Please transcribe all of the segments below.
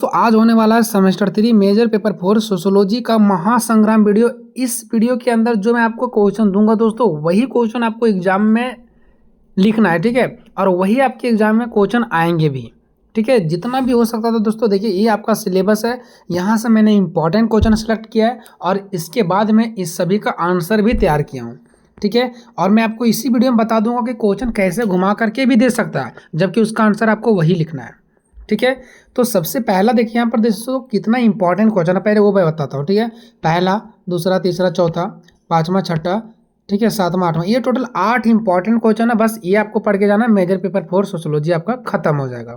तो आज होने वाला है सेमेस्टर 3 मेजर पेपर 4 सोशियोलॉजी का महासंग्राम वीडियो। इस वीडियो के अंदर जो मैं आपको क्वेश्चन दूंगा दोस्तों, वही क्वेश्चन आपको एग्जाम में लिखना है, ठीक है। और वही आपके एग्जाम में क्वेश्चन आएंगे भी, ठीक है। जितना भी हो सकता था दोस्तों, देखिए ये आपका सिलेबस है। यहाँ से मैंने इंपॉर्टेंट क्वेश्चन सेलेक्ट किया है और इसके बाद मैं इस सभी का आंसर भी तैयार किया हूँ, ठीक है। और मैं आपको इसी वीडियो में बता दूंगा कि क्वेश्चन कैसे घुमा करके भी दे सकता है, जबकि उसका आंसर आपको वही लिखना है, ठीक है। तो सबसे पहला देखिए यहाँ पर दोस्तों कितना इंपॉर्टेंट क्वेश्चन है, पहले वो मैं बताता हूँ, ठीक है। पहला, दूसरा, तीसरा, चौथा, पाँचवा, छठा, ठीक है, सातवां, आठवां, ये टोटल 8 इंपॉर्टेंट क्वेश्चन है। बस ये आपको पढ़ के जाना, मेजर पेपर 4 सोशियोलॉजी आपका खत्म हो जाएगा।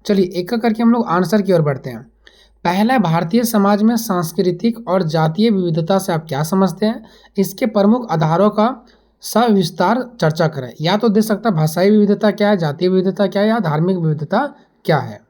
चलिए एक एक करके हम लोग आंसर की ओर बढ़ते हैं। पहला, भारतीय समाज में सांस्कृतिक और जातीय विविधता से आप क्या समझते हैं? इसके प्रमुख आधारों का सविस्तार चर्चा करें। या तो दे सकता है भाषाई विविधता क्या है, जातीय विविधता क्या है, या धार्मिक विविधता क्या है।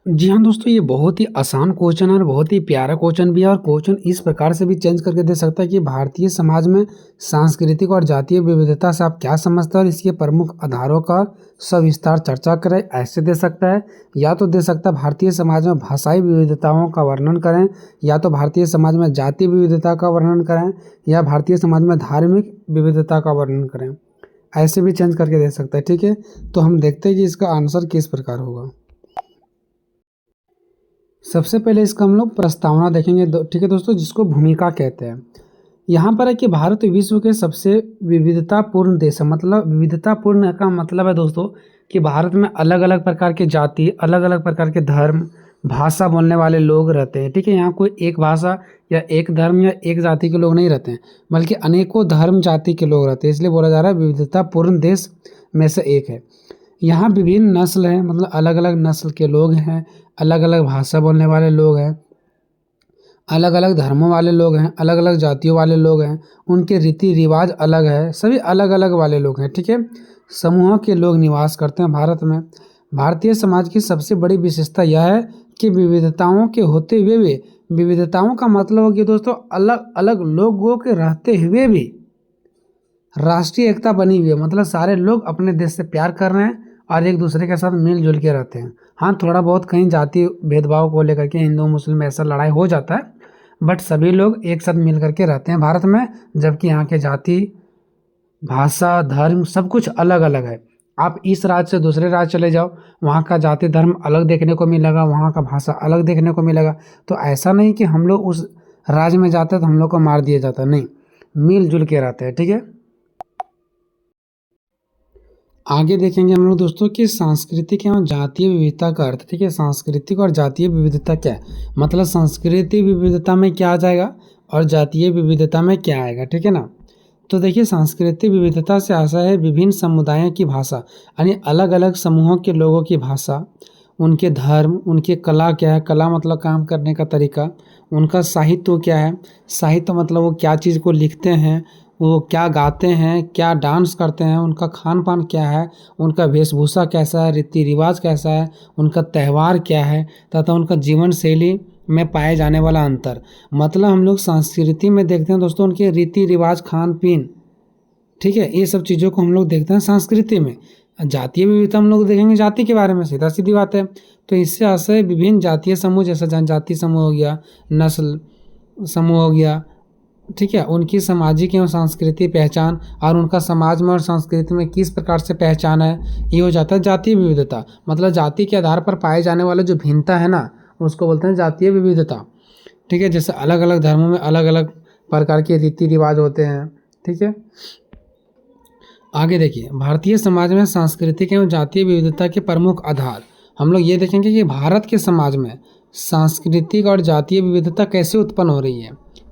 जी हाँ दोस्तों, ये बहुत ही आसान क्वेश्चन है और बहुत ही प्यारा क्वेश्चन भी है। और क्वेश्चन इस प्रकार से भी चेंज करके दे सकता है कि भारतीय समाज में सांस्कृतिक और जातीय विविधता से आप क्या समझते हैं और इसके प्रमुख आधारों का सविस्तार चर्चा करें, ऐसे दे सकता है। या तो दे सकता है भारतीय समाज में भाषाई विविधताओं का वर्णन करें, या तो भारतीय समाज में जातीय विविधता का वर्णन करें, या भारतीय समाज में धार्मिक विविधता का वर्णन करें, ऐसे भी चेंज करके दे सकता है, ठीक है। तो हम देखते हैं कि इसका आंसर किस प्रकार होगा। सबसे पहले इसका हम लोग प्रस्तावना देखेंगे, ठीक है दोस्तों, जिसको भूमिका कहते हैं। यहाँ पर है कि भारत विश्व के सबसे विविधतापूर्ण देश है। मतलब विविधतापूर्ण का मतलब है दोस्तों कि भारत में अलग अलग प्रकार के जाति, अलग अलग प्रकार के धर्म, भाषा बोलने वाले लोग रहते हैं, ठीक है। यहाँ कोई एक भाषा या एक धर्म या एक जाति के लोग नहीं रहते हैं, बल्कि अनेकों धर्म जाति के लोग रहते हैं, इसलिए बोला जा रहा है विविधतापूर्ण देश में से एक है। यहाँ विभिन्न नस्ल हैं, मतलब अलग अलग नस्ल के लोग हैं, अलग अलग भाषा बोलने वाले लोग हैं, अलग अलग धर्मों वाले लोग हैं, अलग अलग जातियों वाले लोग हैं, उनके रीति रिवाज अलग है, सभी अलग अलग वाले लोग हैं, ठीक है। समूहों के लोग निवास करते हैं भारत में। भारतीय समाज की सबसे बड़ी विशेषता यह है कि विविधताओं के होते हुए भी, विविधताओं का मतलब हो कि दोस्तों अलग अलग लोगों के रहते हुए भी राष्ट्रीय एकता बनी हुई है। मतलब सारे लोग अपने देश से प्यार कर रहे हैं और एक दूसरे के साथ मिलजुल के रहते हैं। हाँ, थोड़ा बहुत कहीं जाति भेदभाव को लेकर के हिंदू मुस्लिम में ऐसा लड़ाई हो जाता है, बट सभी लोग एक साथ मिल करके रहते हैं भारत में। जबकि यहाँ के जाति, भाषा, धर्म सब कुछ अलग अलग है। आप इस राज्य से दूसरे राज्य चले जाओ, वहाँ का जाति धर्म अलग देखने को मिलेगा, वहाँ का भाषा अलग देखने को मिलेगा। तो ऐसा नहीं कि हम लोग उस राज्य में जाते हैं तो हम लोग को मार दिया जाता है, नहीं, मिलजुल के रहते हैं, ठीक है। आगे देखेंगे हम लोग दोस्तों कि सांस्कृतिक एवं जातीय विविधता का अर्थ, ठीक है। सांस्कृतिक और जातीय विविधता क्या है, मतलब सांस्कृतिक विविधता में क्या आ जाएगा और जातीय विविधता में क्या आएगा, ठीक है ना। तो देखिए, सांस्कृतिक विविधता से आशा है विभिन्न समुदायों की भाषा, यानी अलग अलग समूहों के लोगों की भाषा, उनके धर्म, उनके कला क्या है, कला मतलब काम करने का तरीका, उनका साहित्य क्या है, साहित्य मतलब वो क्या चीज़ को लिखते हैं, वो क्या गाते हैं, क्या डांस करते हैं, उनका खान पान क्या है, उनका वेशभूषा कैसा है, रीति रिवाज कैसा है, उनका त्यौहार क्या है, तथा उनका जीवन शैली में पाए जाने वाला अंतर। मतलब हम लोग संस्कृति में देखते हैं दोस्तों उनके रीति रिवाज, खान पीन, ठीक है, ये सब चीज़ों को हम लोग देखते हैं संस्कृति में। जातीय विविधता हम लोग देखेंगे जाति के बारे में, सीधा सीधी बात है। तो इससे आशय विभिन्न जातीय समूह, जैसा जनजाति समूह हो गया, नस्ल समूह हो गया, ठीक है, उनकी सामाजिक एवं सांस्कृतिक पहचान और उनका समाज में और संस्कृति में किस प्रकार से पहचान है, ये हो जाता है जातीय विविधता। मतलब जाति के आधार पर पाए जाने वाला जो भिन्नता है ना, उसको बोलते हैं जातीय विविधता, ठीक है। जैसे अलग अलग धर्मों में अलग अलग प्रकार के रीति रिवाज होते हैं, ठीक है। आगे देखिए, भारतीय समाज में सांस्कृतिक एवं जातीय विविधता के प्रमुख आधार, हम लोग ये देखेंगे कि भारत के समाज में सांस्कृतिक और जातीय विविधता कैसे उत्पन्न हो रही है,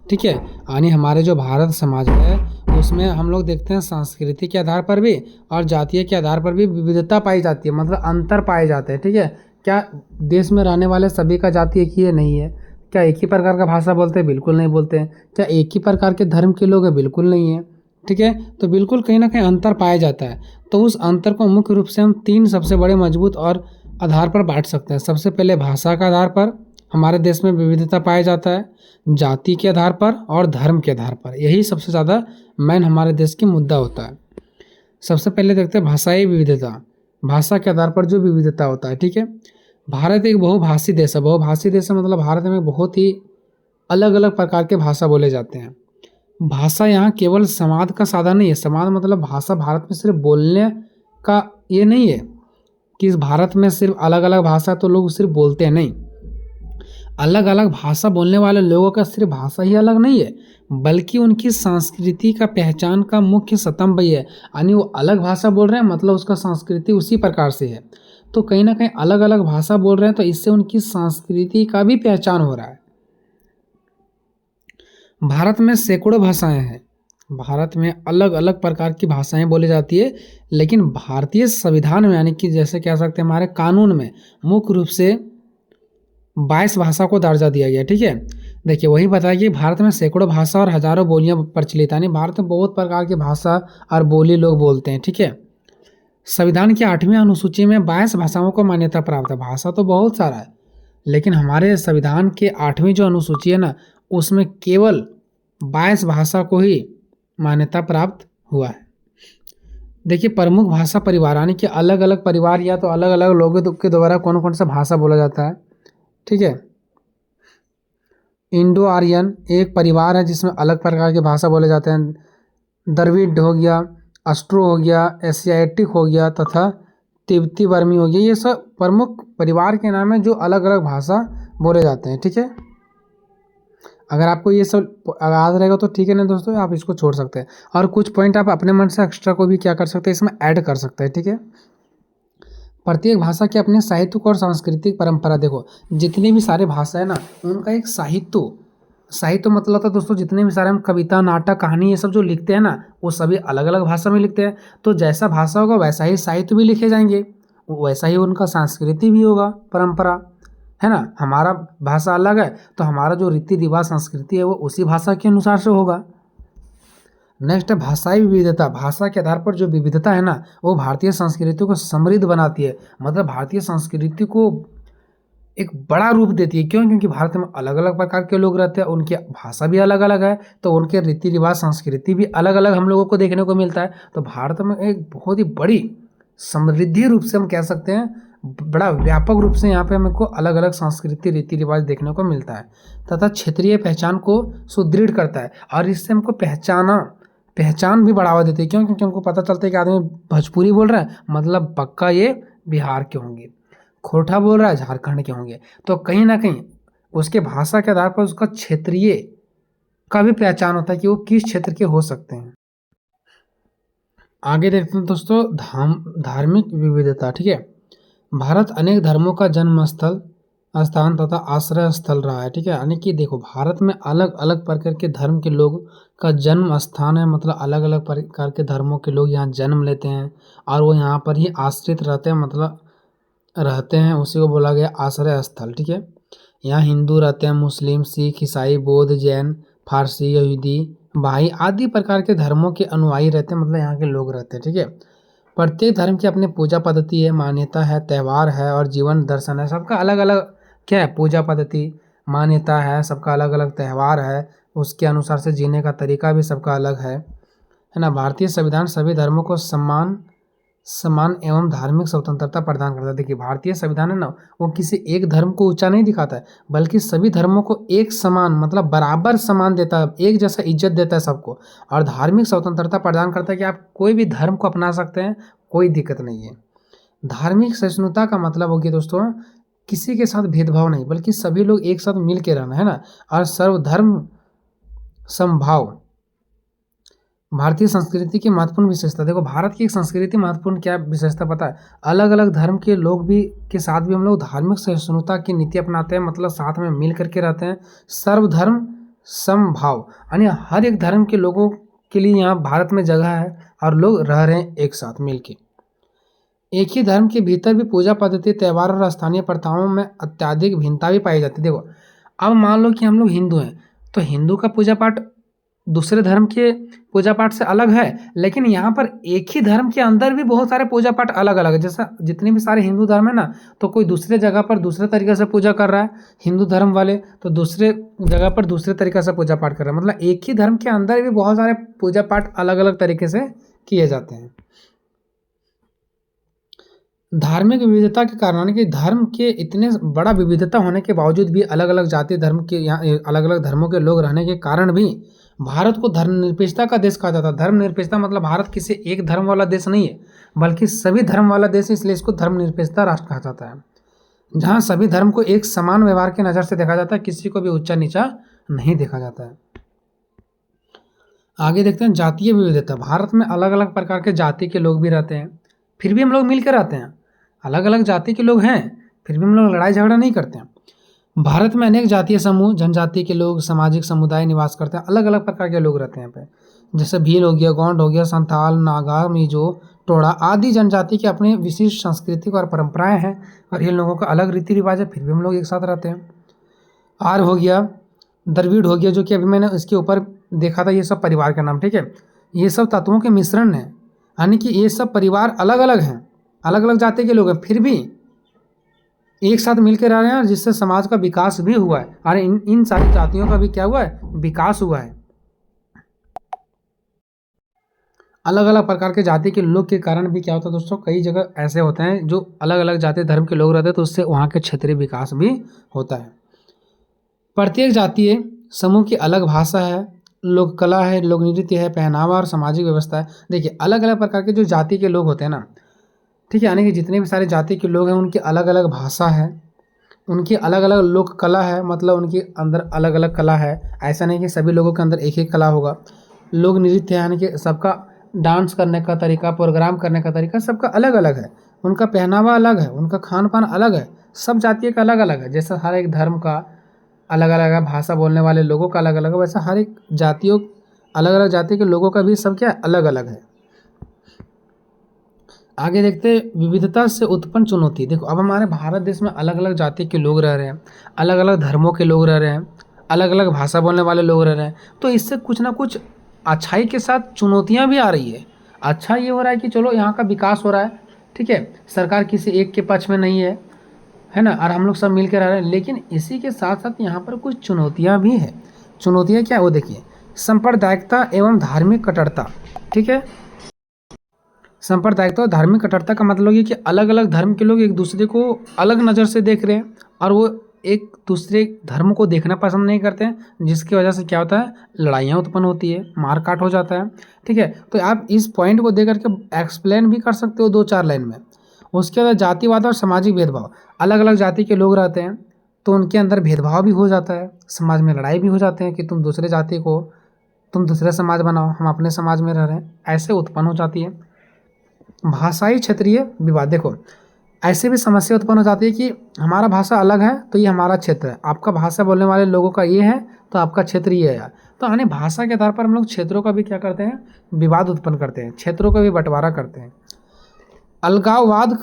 ठीक है। यानी हमारे जो भारत समाज है उसमें हम लोग देखते हैं संस्कृति के आधार पर भी और जातीय के आधार पर भी विविधता पाई जाती है, मतलब अंतर पाए जाते हैं, ठीक है। क्या देश में रहने वाले सभी का जाति एक ही है? नहीं है। क्या एक ही प्रकार का भाषा बोलते हैं? बिल्कुल नहीं बोलते हैं। क्या एक ही प्रकार के धर्म के लोग हैं? बिल्कुल नहीं है, ठीक है। तो बिल्कुल कहीं ना कहीं अंतर पाया जाता है। तो उस अंतर को मुख्य रूप से हम 3 सबसे बड़े मजबूत और आधार पर बांट सकते हैं। सबसे पहले भाषा के आधार पर हमारे देश में विविधता पाया जाता है, जाति के आधार पर और धर्म के आधार पर। यही सबसे ज़्यादा मेन हमारे देश की मुद्दा होता है। सबसे पहले देखते हैं भाषाई विविधता, भाषा के आधार पर जो विविधता होता है, ठीक है। भारत एक बहुभाषी देश है। बहुभाषी देश है मतलब भारत में बहुत ही अलग अलग प्रकार के भाषा बोले जाते हैं। भाषा यहाँ केवल संवाद का साधन नहीं है। संवाद मतलब भाषा भारत में सिर्फ बोलने का ये नहीं है कि इस भारत में सिर्फ अलग अलग भाषा तो लोग सिर्फ बोलते हैं, नहीं। अलग अलग भाषा बोलने वाले लोगों का सिर्फ भाषा ही अलग नहीं है, बल्कि उनकी संस्कृति का पहचान का मुख्य स्तंभ भी है। यानी वो अलग भाषा बोल रहे हैं मतलब उसका संस्कृति उसी प्रकार से है। तो कहीं ना कहीं अलग अलग भाषा बोल रहे हैं तो इससे उनकी संस्कृति का भी पहचान हो रहा है। भारत में सैकड़ों भाषाएं हैं। भारत में अलग अलग प्रकार की भाषाएं बोली जाती है, लेकिन भारतीय संविधान में यानी कि जैसे कह सकते हैं हमारे कानून में मुख्य रूप से 22 भाषा को दर्जा दिया गया। ठीक है, देखिए वही बताया कि भारत में सैकड़ों भाषा और हजारों बोलियां प्रचलित, यानी भारत में बहुत प्रकार की भाषा और बोली लोग बोलते हैं। ठीक है, संविधान की 8वीं अनुसूची में 22 भाषाओं को मान्यता प्राप्त है। भाषा तो बहुत सारा है, लेकिन हमारे संविधान के 8वीं जो अनुसूची है ना, उसमें केवल 22 भाषा को ही मान्यता प्राप्त हुआ है। देखिए प्रमुख भाषा परिवार, यानी कि अलग अलग परिवार या तो अलग अलग लोगों के द्वारा कौन कौन सा भाषा बोला जाता है। ठीक है, इंडो आर्यन एक परिवार है जिसमें अलग प्रकार की भाषा बोले जाते हैं। द्रविड़ हो गया, अस्ट्रो हो गया, एशियाटिक हो गया तथा तिब्बती बर्मी हो गया। ये सब प्रमुख परिवार के नाम है जो अलग अलग भाषा बोले जाते हैं। ठीक है, अगर आपको ये सब याद रहेगा तो ठीक है, नहीं दोस्तों आप इसको छोड़ सकते हैं और कुछ पॉइंट आप अपने मन से एक्स्ट्रा को भी क्या कर सकते हैं, इसमें ऐड कर सकते हैं। ठीक है, प्रत्येक भाषा के अपने साहित्यिक और सांस्कृतिक परंपरा। देखो जितनी भी सारे भाषा है ना, उनका एक साहित्य मतलब होता है दोस्तों, जितने भी सारे हम कविता नाटक कहानी ये सब जो लिखते हैं ना, वो सभी अलग अलग भाषा में लिखते हैं। तो जैसा भाषा होगा वैसा ही साहित्य भी लिखे जाएंगे, वैसा ही उनका संस्कृति भी होगा, परंपरा है ना। हमारा भाषा अलग है तो हमारा जो रीति रिवाज संस्कृति है वो उसी भाषा के अनुसार से होगा। नेक्स्ट है भाषाई विविधता। भाषा के आधार पर जो विविधता है ना, वो भारतीय संस्कृति को समृद्ध बनाती है। मतलब भारतीय संस्कृति को एक बड़ा रूप देती है। क्यों? क्योंकि भारत में अलग अलग प्रकार के लोग रहते हैं, उनकी भाषा भी अलग अलग है, तो उनके रीति रिवाज संस्कृति भी अलग अलग हम लोगों को देखने को मिलता है। तो भारत में एक बहुत ही बड़ी समृद्धि रूप से हम कह सकते हैं, बड़ा व्यापक रूप से यहाँ पे हमको अलग अलग संस्कृति रीति रिवाज देखने को मिलता है तथा क्षेत्रीय पहचान को सुदृढ़ करता है। और इससे हमको पहचान भी बढ़ावा देती है। क्यों? क्योंकि उनको पता चलता है कि आदमी भोजपुरी बोल रहा है मतलब पक्का ये बिहार के होंगे, खोरठा बोल रहा है झारखंड के होंगे। तो कहीं ना कहीं उसके भाषा के आधार पर उसका क्षेत्रीय का भी पहचान होता है कि वो किस क्षेत्र के हो सकते हैं। आगे देखते हैं दोस्तों धार्मिक विविधता। ठीक है, भारत अनेक धर्मों का जन्म स्थान तथा आश्रय स्थल रहा है। ठीक है, यानी कि देखो भारत में अलग अलग प्रकार के धर्म के लोग का जन्म स्थान है। मतलब अलग अलग प्रकार के धर्मों के लोग यहाँ जन्म लेते हैं और वो यहाँ पर ही आश्रित रहते हैं, मतलब रहते हैं, उसी को बोला गया आश्रय स्थल। ठीक है, यहाँ हिंदू रहते हैं, मुस्लिम, सिख, ईसाई, बौद्ध, जैन, फारसी, यहूदी, बहाई आदि प्रकार के धर्मों के अनुयायी रहते हैं, मतलब यहाँ के लोग रहते हैं। ठीक है, प्रत्येक धर्म की अपनी पूजा पद्धति है, मान्यता है, त्यौहार है और जीवन दर्शन है। सबका अलग अलग क्या है, पूजा पद्धति, मान्यता है, सबका अलग अलग त्यौहार है, उसके अनुसार से जीने का तरीका भी सबका अलग है ना। भारतीय संविधान सभी धर्मों को समान एवं धार्मिक स्वतंत्रता प्रदान करता है। देखिए भारतीय संविधान है ना, वो किसी एक धर्म को ऊंचा नहीं दिखाता है, बल्कि सभी धर्मों को एक समान मतलब बराबर समान देता है, एक जैसा इज्जत देता है सबको। और धार्मिक स्वतंत्रता प्रदान करता है कि आप कोई भी धर्म को अपना सकते हैं, कोई दिक्कत नहीं है। धार्मिक सहिष्णुता का मतलब हो गया दोस्तों किसी के साथ भेदभाव नहीं, बल्कि सभी लोग एक साथ मिल के रहना है ना। और सर्वधर्म समभाव भारतीय संस्कृति की महत्वपूर्ण विशेषता। देखो भारत की एक संस्कृति महत्वपूर्ण क्या विशेषता पता है, अलग अलग धर्म के लोग भी के साथ भी हम लोग धार्मिक सहिष्णुता की नीति अपनाते हैं, मतलब साथ में मिल करके रहते हैं। सर्वधर्म समभाव यानी हर एक धर्म के लोगों के लिए यहाँ भारत में जगह है और लोग रह रहे हैं एक साथ मिल के। एक ही धर्म के भीतर भी पूजा पद्धति, त्यौहार और स्थानीय प्रथाओं में अत्यधिक भिन्नता भी पाई जाती है। देखो अब मान लो कि हम लोग हिंदू हैं, तो हिंदू का पूजा पाठ दूसरे धर्म के पूजा पाठ से अलग है, लेकिन यहाँ पर एक ही धर्म के अंदर भी बहुत सारे पूजा पाठ अलग अलग है। जैसा जितने भी सारे हिंदू धर्म है ना, तो कोई दूसरे जगह पर दूसरे तरीके से पूजा कर रहा है, हिंदू धर्म वाले तो दूसरे जगह पर दूसरे तरीके से पूजा पाठ कर रहे हैं। मतलब एक ही धर्म के अंदर भी बहुत सारे पूजा पाठ अलग अलग तरीके से किए जाते हैं। धार्मिक विविधता के कारण, यानी कि धर्म के इतने बड़ा विविधता होने के बावजूद भी अलग अलग जाति धर्म के यहाँ अलग अलग धर्मों के लोग रहने के कारण भी भारत को धर्मनिरपेक्षता का देश कहा जाता है। धर्मनिरपेक्षता मतलब भारत किसी एक धर्म वाला देश नहीं है, बल्कि सभी धर्म वाला देश है, इसलिए इसको धर्मनिरपेक्षता राष्ट्र कहा जाता है, जहाँ सभी धर्म को एक समान व्यवहार की नज़र से देखा जाता है, किसी को भी ऊंचा नीचा नहीं देखा जाता है। आगे देखते हैं जातीय विविधता। भारत में अलग अलग प्रकार के जाति के लोग भी रहते हैं, फिर भी हम लोग मिलकर रहते हैं। अलग अलग जाति के लोग हैं, फिर भी हम लोग लड़ाई झगड़ा नहीं करते हैं। भारत में अनेक जातीय समूह, जनजाति के लोग, सामाजिक समुदाय निवास करते हैं। अलग अलग प्रकार के लोग रहते हैं यहाँ पे, जैसे भील हो गया, गोंड हो गया, संथाल, नागा, मिजो, टोडा आदि जनजाति की अपनी विशिष्ट सांस्कृतिक और परंपराएं हैं, और इन लोगों का अलग रीति रिवाज है, फिर भी हम लोग एक साथ रहते हैं। आर हो गया, द्रविड़ हो गया, जो कि अभी मैंने इसके ऊपर देखा था, ये सब परिवार का नाम, ठीक है। ये सब तत्वों के मिश्रण है, यानी कि ये सब परिवार अलग अलग हैं, अलग अलग जाति के लोग हैं, फिर भी एक साथ मिलकर रह रहे हैं, जिससे समाज का विकास भी हुआ है, और इन सारी जातियों का भी क्या हुआ है, विकास हुआ है। अलग अलग प्रकार के जाति के लोग के कारण भी क्या होता है दोस्तों, कई जगह ऐसे होते हैं जो अलग अलग जाति धर्म के लोग रहते हैं, तो उससे वहाँ के क्षेत्रीय विकास भी होता है। प्रत्येक जातीय समूह की अलग भाषा है, लोक कला है, लोक नृत्य है, पहनावा और सामाजिक व्यवस्था है। देखिए अलग अलग प्रकार के जो जाति के लोग होते हैं ना, ठीक है, यानी कि जितने भी सारे जाति के लोग हैं उनकी अलग अलग भाषा है, उनकी अलग अलग लोक कला है, मतलब उनके अंदर अलग अलग कला है। ऐसा नहीं कि सभी लोगों के अंदर एक ही कला होगा। लोक नृत्य है, यानी कि सबका डांस करने का तरीका, प्रोग्राम करने का तरीका सबका अलग अलग है, उनका पहनावा अलग है, उनका खान पान अलग है, सब जातियों का अलग अलग है। जैसा हर एक धर्म का अलग अलग है, भाषा बोलने वाले लोगों का अलग अलग है, वैसा हर एक जातियों अलग अलग जाति के लोगों का भी सब क्या अलग अलग है। आगे देखते हैं विविधता से उत्पन्न चुनौती। देखो अब हमारे भारत देश में अलग अलग जाति के लोग रह रहे हैं, अलग अलग धर्मों के लोग रह रहे हैं, अलग अलग भाषा बोलने वाले लोग रह रहे हैं, तो इससे कुछ ना कुछ अच्छाई के साथ चुनौतियां भी आ रही है। अच्छा ये हो रहा है कि चलो यहाँ का विकास हो रहा है, ठीक है, सरकार किसी एक के पक्ष में नहीं है ना, और हम लोग सब मिलकर रह रहे हैं, लेकिन इसी के साथ साथ यहाँ पर कुछ चुनौतियाँ भी हैं। चुनौतियाँ क्या है वो देखिए, सांप्रदायिकता एवं धार्मिक कट्टरता, ठीक है। सांप्रदायिकता और धार्मिक कट्टरता का मतलब ये कि अलग अलग धर्म के लोग एक दूसरे को अलग नज़र से देख रहे हैं, और वो एक दूसरे धर्म को देखना पसंद नहीं करते हैं, जिसकी वजह से क्या होता है, लड़ाइयाँ उत्पन्न होती है, मारकाट हो जाता है, ठीक है। तो आप इस पॉइंट को देख करके एक्सप्लेन भी कर सकते हो 2-4 लाइन में। उसके बाद जातिवाद और सामाजिक भेदभाव। अलग अलग जाति के लोग रहते हैं तो उनके अंदर भेदभाव भी हो जाता है, समाज में लड़ाई भी हो जाते हैं कि तुम दूसरे जाति को, तुम दूसरे समाज बनाओ, हम अपने समाज में रह रहे हैं, ऐसे उत्पन्न हो जाती है। भाषाई क्षेत्रीय विवाद। देखो ऐसे भी समस्या उत्पन्न हो जाती है कि हमारा भाषा अलग है तो ये हमारा क्षेत्र है, आपका भाषा बोलने वाले लोगों का ये है तो आपका क्षेत्र ये है यार। तो यानी भाषा के आधार पर हम लोग क्षेत्रों का भी क्या करते हैं, विवाद उत्पन्न करते हैं, क्षेत्रों का भी बंटवारा करते हैं। अलगाववाद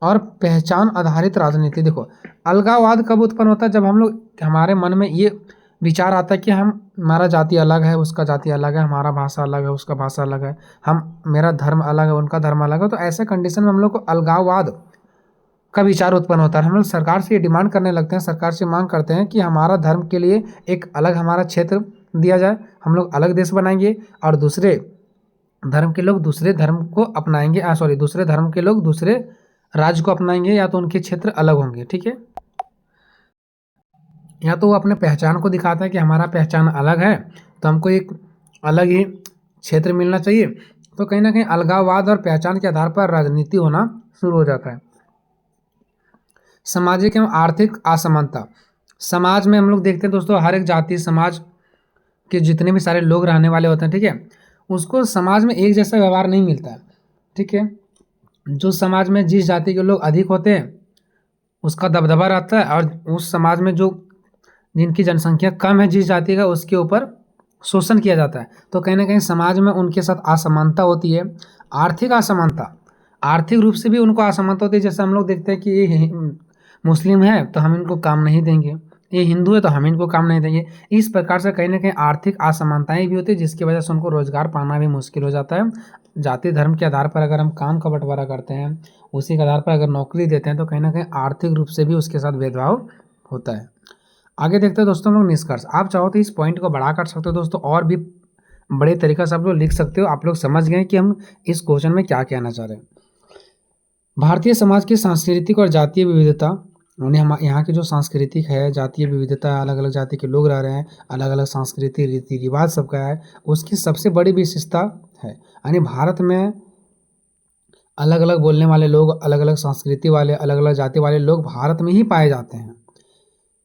और पहचान आधारित राजनीति। देखो अलगाववाद कब उत्पन्न होता है, जब हम लोग, हमारे मन में ये विचार आता है कि हमारा जाति अलग है, उसका जाति अलग है, हमारा भाषा अलग है, उसका भाषा अलग है, मेरा धर्म अलग है, उनका धर्म अलग है। तो ऐसे कंडीशन में हम लोग को अलगाववाद का विचार उत्पन्न होता है। हम लोग सरकार से ये डिमांड करने लगते हैं, सरकार से मांग करते हैं कि हमारा धर्म के लिए एक अलग हमारा क्षेत्र दिया जाए, हम लोग अलग देश बनाएंगे, और दूसरे धर्म के लोग दूसरे धर्म को अपनाएंगे, दूसरे धर्म के लोग दूसरे राज्य को अपनाएंगे, या तो उनके क्षेत्र अलग होंगे, ठीक है। या तो वो अपने पहचान को दिखाता है कि हमारा पहचान अलग है तो हमको एक अलग ही क्षेत्र मिलना चाहिए। तो कहीं ना कहीं अलगाववाद और पहचान के आधार पर राजनीति होना शुरू हो जाता है। सामाजिक एवं आर्थिक असमानता। समाज में हम लोग देखते हैं दोस्तों, हर एक जाति समाज के जितने भी सारे लोग रहने वाले होते हैं, ठीक है, उसको समाज में एक जैसा व्यवहार नहीं मिलता है, ठीक है। जो समाज में जिस जाति के लोग अधिक होते हैं उसका दबदबा रहता है, और उस समाज में जो जिनकी जनसंख्या कम है जिस जाति का, उसके ऊपर शोषण किया जाता है। तो कहीं ना कहीं समाज में उनके साथ असमानता होती है। आर्थिक असमानता, आर्थिक रूप से भी उनको असमानता होती है। जैसे हम लोग देखते हैं कि ये मुस्लिम है तो हम इनको काम नहीं देंगे, ये हिंदू है तो हम इनको काम नहीं देंगे। इस प्रकार से कहीं ना कहीं आर्थिक असमानताएं भी होती है, जिसकी वजह से उनको रोजगार पाना भी मुश्किल हो जाता है। जाति धर्म के आधार पर अगर हम काम का बंटवारा करते हैं, उसी के आधार पर अगर नौकरी देते हैं, तो कहीं ना कहीं आर्थिक रूप से भी उसके साथ भेदभाव होता है। आगे देखते हैं दोस्तों हम लोग निष्कर्ष। आप चाहो तो इस पॉइंट को बढ़ा कर सकते हो दोस्तों, और भी बड़े तरीक़े से आप लोग लिख सकते हो। आप लोग समझ गए कि हम इस क्वेश्चन में क्या कहना चाह रहे हैं। भारतीय समाज की सांस्कृतिक और जातीय विविधता, उन्हें हम यहाँ की जो सांस्कृतिक है, जातीय विविधता, अलग अलग जाति के लोग रह रहे हैं, अलग अलग संस्कृति रीति रिवाज सबका है, उसकी सबसे बड़ी विशेषता है। यानी भारत में अलग अलग बोलने वाले लोग, अलग अलग संस्कृति वाले, अलग अलग जाति वाले लोग भारत में ही पाए जाते हैं।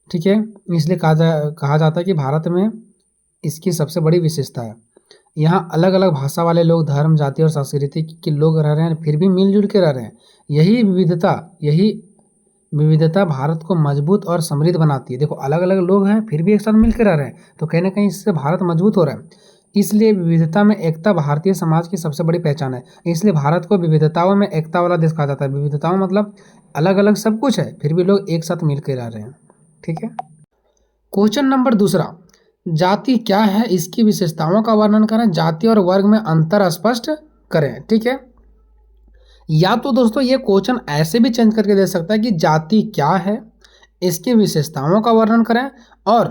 ठीक है, इसलिए कहा जाता है कि भारत में इसकी सबसे बड़ी विशेषता है। यहाँ अलग अलग भाषा वाले लोग, धर्म, जाति और संस्कृति के लोग रह रहे हैं, फिर भी मिलजुल के रह रहे हैं। यही विविधता भारत को मजबूत और समृद्ध बनाती है। देखो, अलग अलग लोग हैं फिर भी एक साथ मिलकर रह रहे हैं, तो कहीं ना कहीं इससे भारत मजबूत हो रहा है। इसलिए विविधता में एकता भारतीय समाज की सबसे बड़ी पहचान है। इसलिए भारत को विविधताओं में एकता वाला देश कहा जाता है। विविधताओं मतलब अलग अलग सब कुछ है, फिर भी लोग एक साथ मिलकर रह रहे हैं। ठीक है। क्वेश्चन नंबर दूसरा, जाति क्या है, इसकी विशेषताओं का वर्णन करें, जाति और वर्ग में अंतर स्पष्ट करें। ठीक है। या तो दोस्तों ये क्वेश्चन ऐसे भी चेंज करके दे सकता है कि जाति क्या है, इसकी विशेषताओं का वर्णन करें, और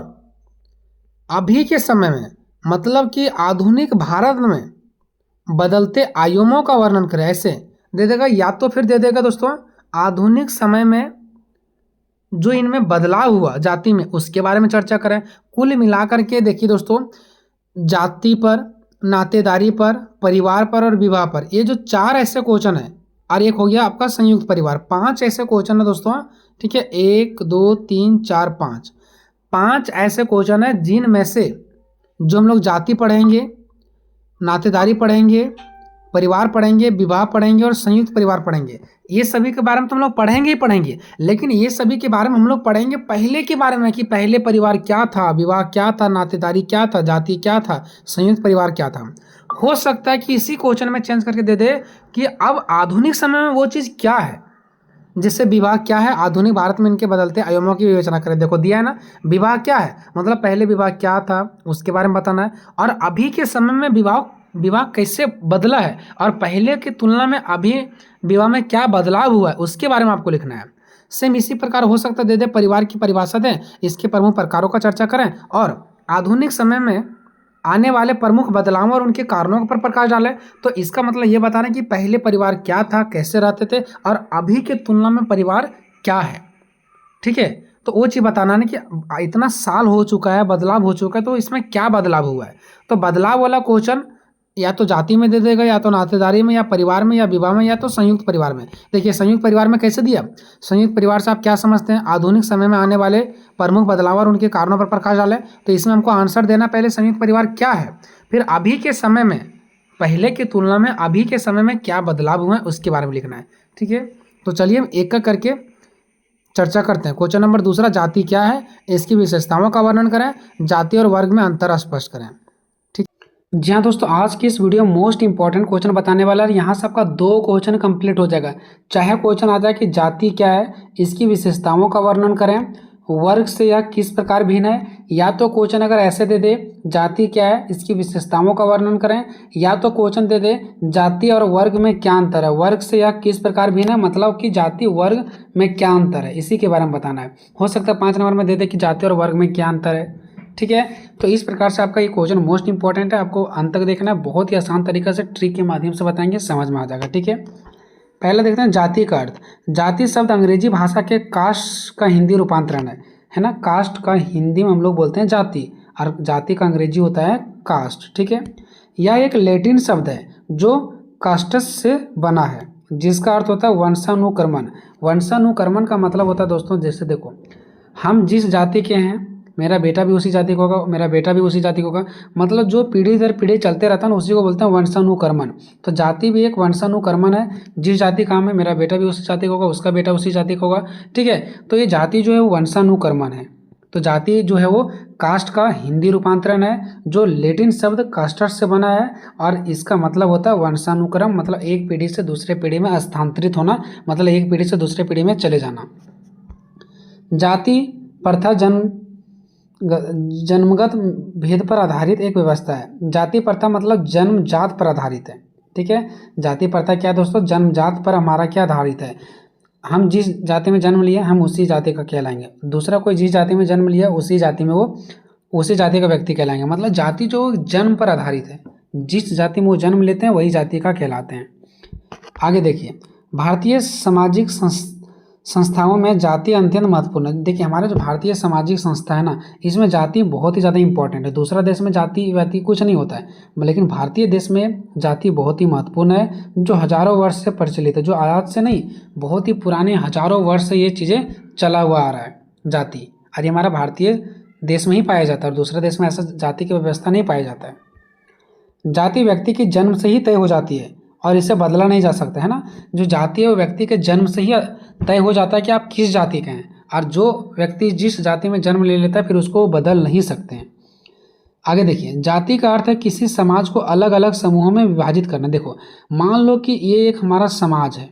अभी के समय में मतलब कि आधुनिक भारत में बदलते आयामों का वर्णन करें। ऐसे दे देगा, या तो फिर दे देगा दोस्तों आधुनिक समय में जो इनमें बदलाव हुआ जाति में, उसके बारे में चर्चा करें। कुल मिलाकर के देखिए दोस्तों, जाति पर, नातेदारी पर, परिवार पर और विवाह पर, ये जो 4 ऐसे क्वेश्चन है, और एक हो गया आपका संयुक्त परिवार, 5 ऐसे क्वेश्चन है दोस्तों। ठीक है, 1 2 3 4 5 ऐसे क्वेश्चन है जिनमें से जो हम लोग जाति पढ़ेंगे, नातेदारी पढ़ेंगे, परिवार पढ़ेंगे, विवाह पढ़ेंगे और संयुक्त परिवार पढ़ेंगे, ये सभी के बारे में तो हम लोग पढ़ेंगे ही पढ़ेंगे। लेकिन ये सभी के बारे में हम लोग पढ़ेंगे पहले के बारे में, कि पहले परिवार क्या था, विवाह क्या था, नातेदारी क्या था, जाति क्या था, संयुक्त परिवार क्या था। हो सकता है कि इसी क्वेश्चन में चेंज करके दे दे कि अब आधुनिक समय में वो चीज़ क्या है, जिससे विवाह क्या है, आधुनिक भारत में इनके बदलते आयामों की विवेचना करें। देखो दिया है ना, विवाह क्या है मतलब पहले विवाह क्या था उसके बारे में बताना है, और अभी के समय में विवाह कैसे बदला है, और पहले की तुलना में अभी विवाह में क्या बदलाव हुआ है, उसके बारे में आपको लिखना है। सेम इसी प्रकार हो सकता है दे दे परिवार की परिभाषा दें, इसके प्रमुख प्रकारों का चर्चा करें, और आधुनिक समय में आने वाले प्रमुख बदलावों और उनके कारणों पर प्रकाश डालें। तो इसका मतलब ये बताना कि पहले परिवार क्या था, कैसे रहते थे, और अभी के तुलना में परिवार क्या है। ठीक है, तो वो चीज़ बताना है कि इतना साल हो चुका है, बदलाव हो चुका है, तो इसमें क्या बदलाव हुआ है। तो बदलाव वाला क्वेश्चन या तो जाति में दे देगा, या तो नातेदारी में, या परिवार में, या विवाह में, या तो संयुक्त परिवार में। देखिए संयुक्त परिवार में कैसे दिया, संयुक्त परिवार से आप क्या समझते हैं, आधुनिक समय में आने वाले प्रमुख बदलाव और उनके कारणों पर प्रकाश डालें। तो इसमें हमको आंसर देना पहले संयुक्त परिवार क्या है, फिर अभी के समय में पहले की तुलना में अभी के समय में क्या बदलाव हुए हैं उसके बारे में लिखना है। ठीक है, तो चलिए हम एक एक करके चर्चा करते हैं। क्वेश्चन नंबर दूसरा, जाति क्या है, इसकी विशेषताओं का वर्णन करें, जाति और वर्ग में अंतर स्पष्ट करें। जी हाँ दोस्तों, आज की इस वीडियो मोस्ट इंपॉर्टेंट क्वेश्चन बताने वाला है। यहाँ से आपका 2 क्वेश्चन कंप्लीट हो जाएगा। चाहे क्वेश्चन आ जाए कि जाति क्या है, इसकी विशेषताओं का वर्णन करें, वर्ग से यह किस प्रकार भिन्न है, या तो क्वेश्चन अगर ऐसे दे दे जाति क्या है, इसकी विशेषताओं का वर्णन करें, या तो क्वेश्चन दे दे जाति और वर्ग में क्या अंतर है, वर्ग से यह किस प्रकार भिन्न है, मतलब कि जाति वर्ग में क्या अंतर है, इसी के बारे में बताना है। हो सकता है 5 नंबर में दे दे कि जाति और वर्ग में क्या अंतर है। ठीक है, तो इस प्रकार से आपका ये क्वेश्चन मोस्ट इंपॉर्टेंट है, आपको अंत तक देखना है। बहुत ही आसान तरीके से ट्रिक के माध्यम से बताएंगे, समझ में आ जाएगा। ठीक है, पहले देखते हैं जाति का अर्थ। जाति शब्द अंग्रेजी भाषा के कास्ट का हिंदी रूपांतरण है ना। कास्ट का हिंदी में हम लोग बोलते हैं जाति, और जाति का अंग्रेजी होता है कास्ट। ठीक है, यह एक लैटिन शब्द है जो कास्टस से बना है, जिसका अर्थ होता है वंशानुक्रमण। वंशानुक्रमण का मतलब होता है दोस्तों, जैसे देखो हम जिस जाति के हैं, मेरा बेटा भी उसी जाति का होगा, मेरा बेटा भी उसी जाति का होगा, मतलब जो पीढ़ी दर पीढ़ी चलते रहता है ना, उसी को बोलते हैं वंशानुक्रमण। तो जाति भी एक वंशानुक्रमण है, जिस जाति का है मेरा बेटा भी उसी जाति का होगा, उसका बेटा उसी जाति का होगा। ठीक है, तो ये जाति जो है वो वंशानुक्रमण है। तो जाति जो है वो कास्ट का हिंदी रूपांतरण है, जो लैटिन शब्द कास्टस से बना है, और इसका मतलब होता है वंशानुक्रम, मतलब एक पीढ़ी से दूसरे पीढ़ी में स्थानांतरित होना, मतलब एक पीढ़ी से दूसरे पीढ़ी में चले जाना। जाति प्रथा जन्मगत भेद पर आधारित एक व्यवस्था है। जाति प्रथा मतलब जन्म जात पर आधारित है। ठीक है, जाति प्रथा क्या है दोस्तों, जन्म जात पर हमारा क्या आधारित है, हम जिस जाति में जन्म लिया हम उसी जाति का कहलाएंगे, दूसरा कोई जिस जाति में जन्म लिया उसी जाति में वो उसी जाति का व्यक्ति कहलाएंगे। मतलब जाति जो जन्म पर आधारित है, जिस जाति में वो जन्म लेते हैं वही जाति का कहलाते हैं। आगे देखिए, भारतीय सामाजिक संस्थाओं में जाति अत्यंत महत्वपूर्ण है। देखिए हमारे जो भारतीय सामाजिक संस्था है ना, इसमें जाति बहुत ही ज़्यादा इंपॉर्टेंट है। दूसरा देश में जाति वाति कुछ नहीं होता है, लेकिन भारतीय देश में जाति बहुत ही महत्वपूर्ण है, जो हजारों वर्ष से प्रचलित है, जो आज से नहीं, बहुत ही पुराने हजारों वर्ष से ये चीज़ें चला हुआ आ रहा है जाति। और ये हमारा भारतीय देश में ही पाया जाता है, और दूसरे देश में ऐसा जाति की व्यवस्था नहीं पाया जाता है। जाति व्यक्ति की जन्म से ही तय हो जाती है और इसे बदला नहीं जा सकता है ना। जो जाति है वो व्यक्ति के जन्म से ही तय हो जाता है कि आप किस जाति के हैं, और जो व्यक्ति जिस जाति में जन्म ले लेता है फिर उसको बदल नहीं सकते हैं। आगे देखिए, जाति का अर्थ है किसी समाज को अलग अलग समूहों में विभाजित करना। देखो मान लो कि ये एक हमारा समाज है,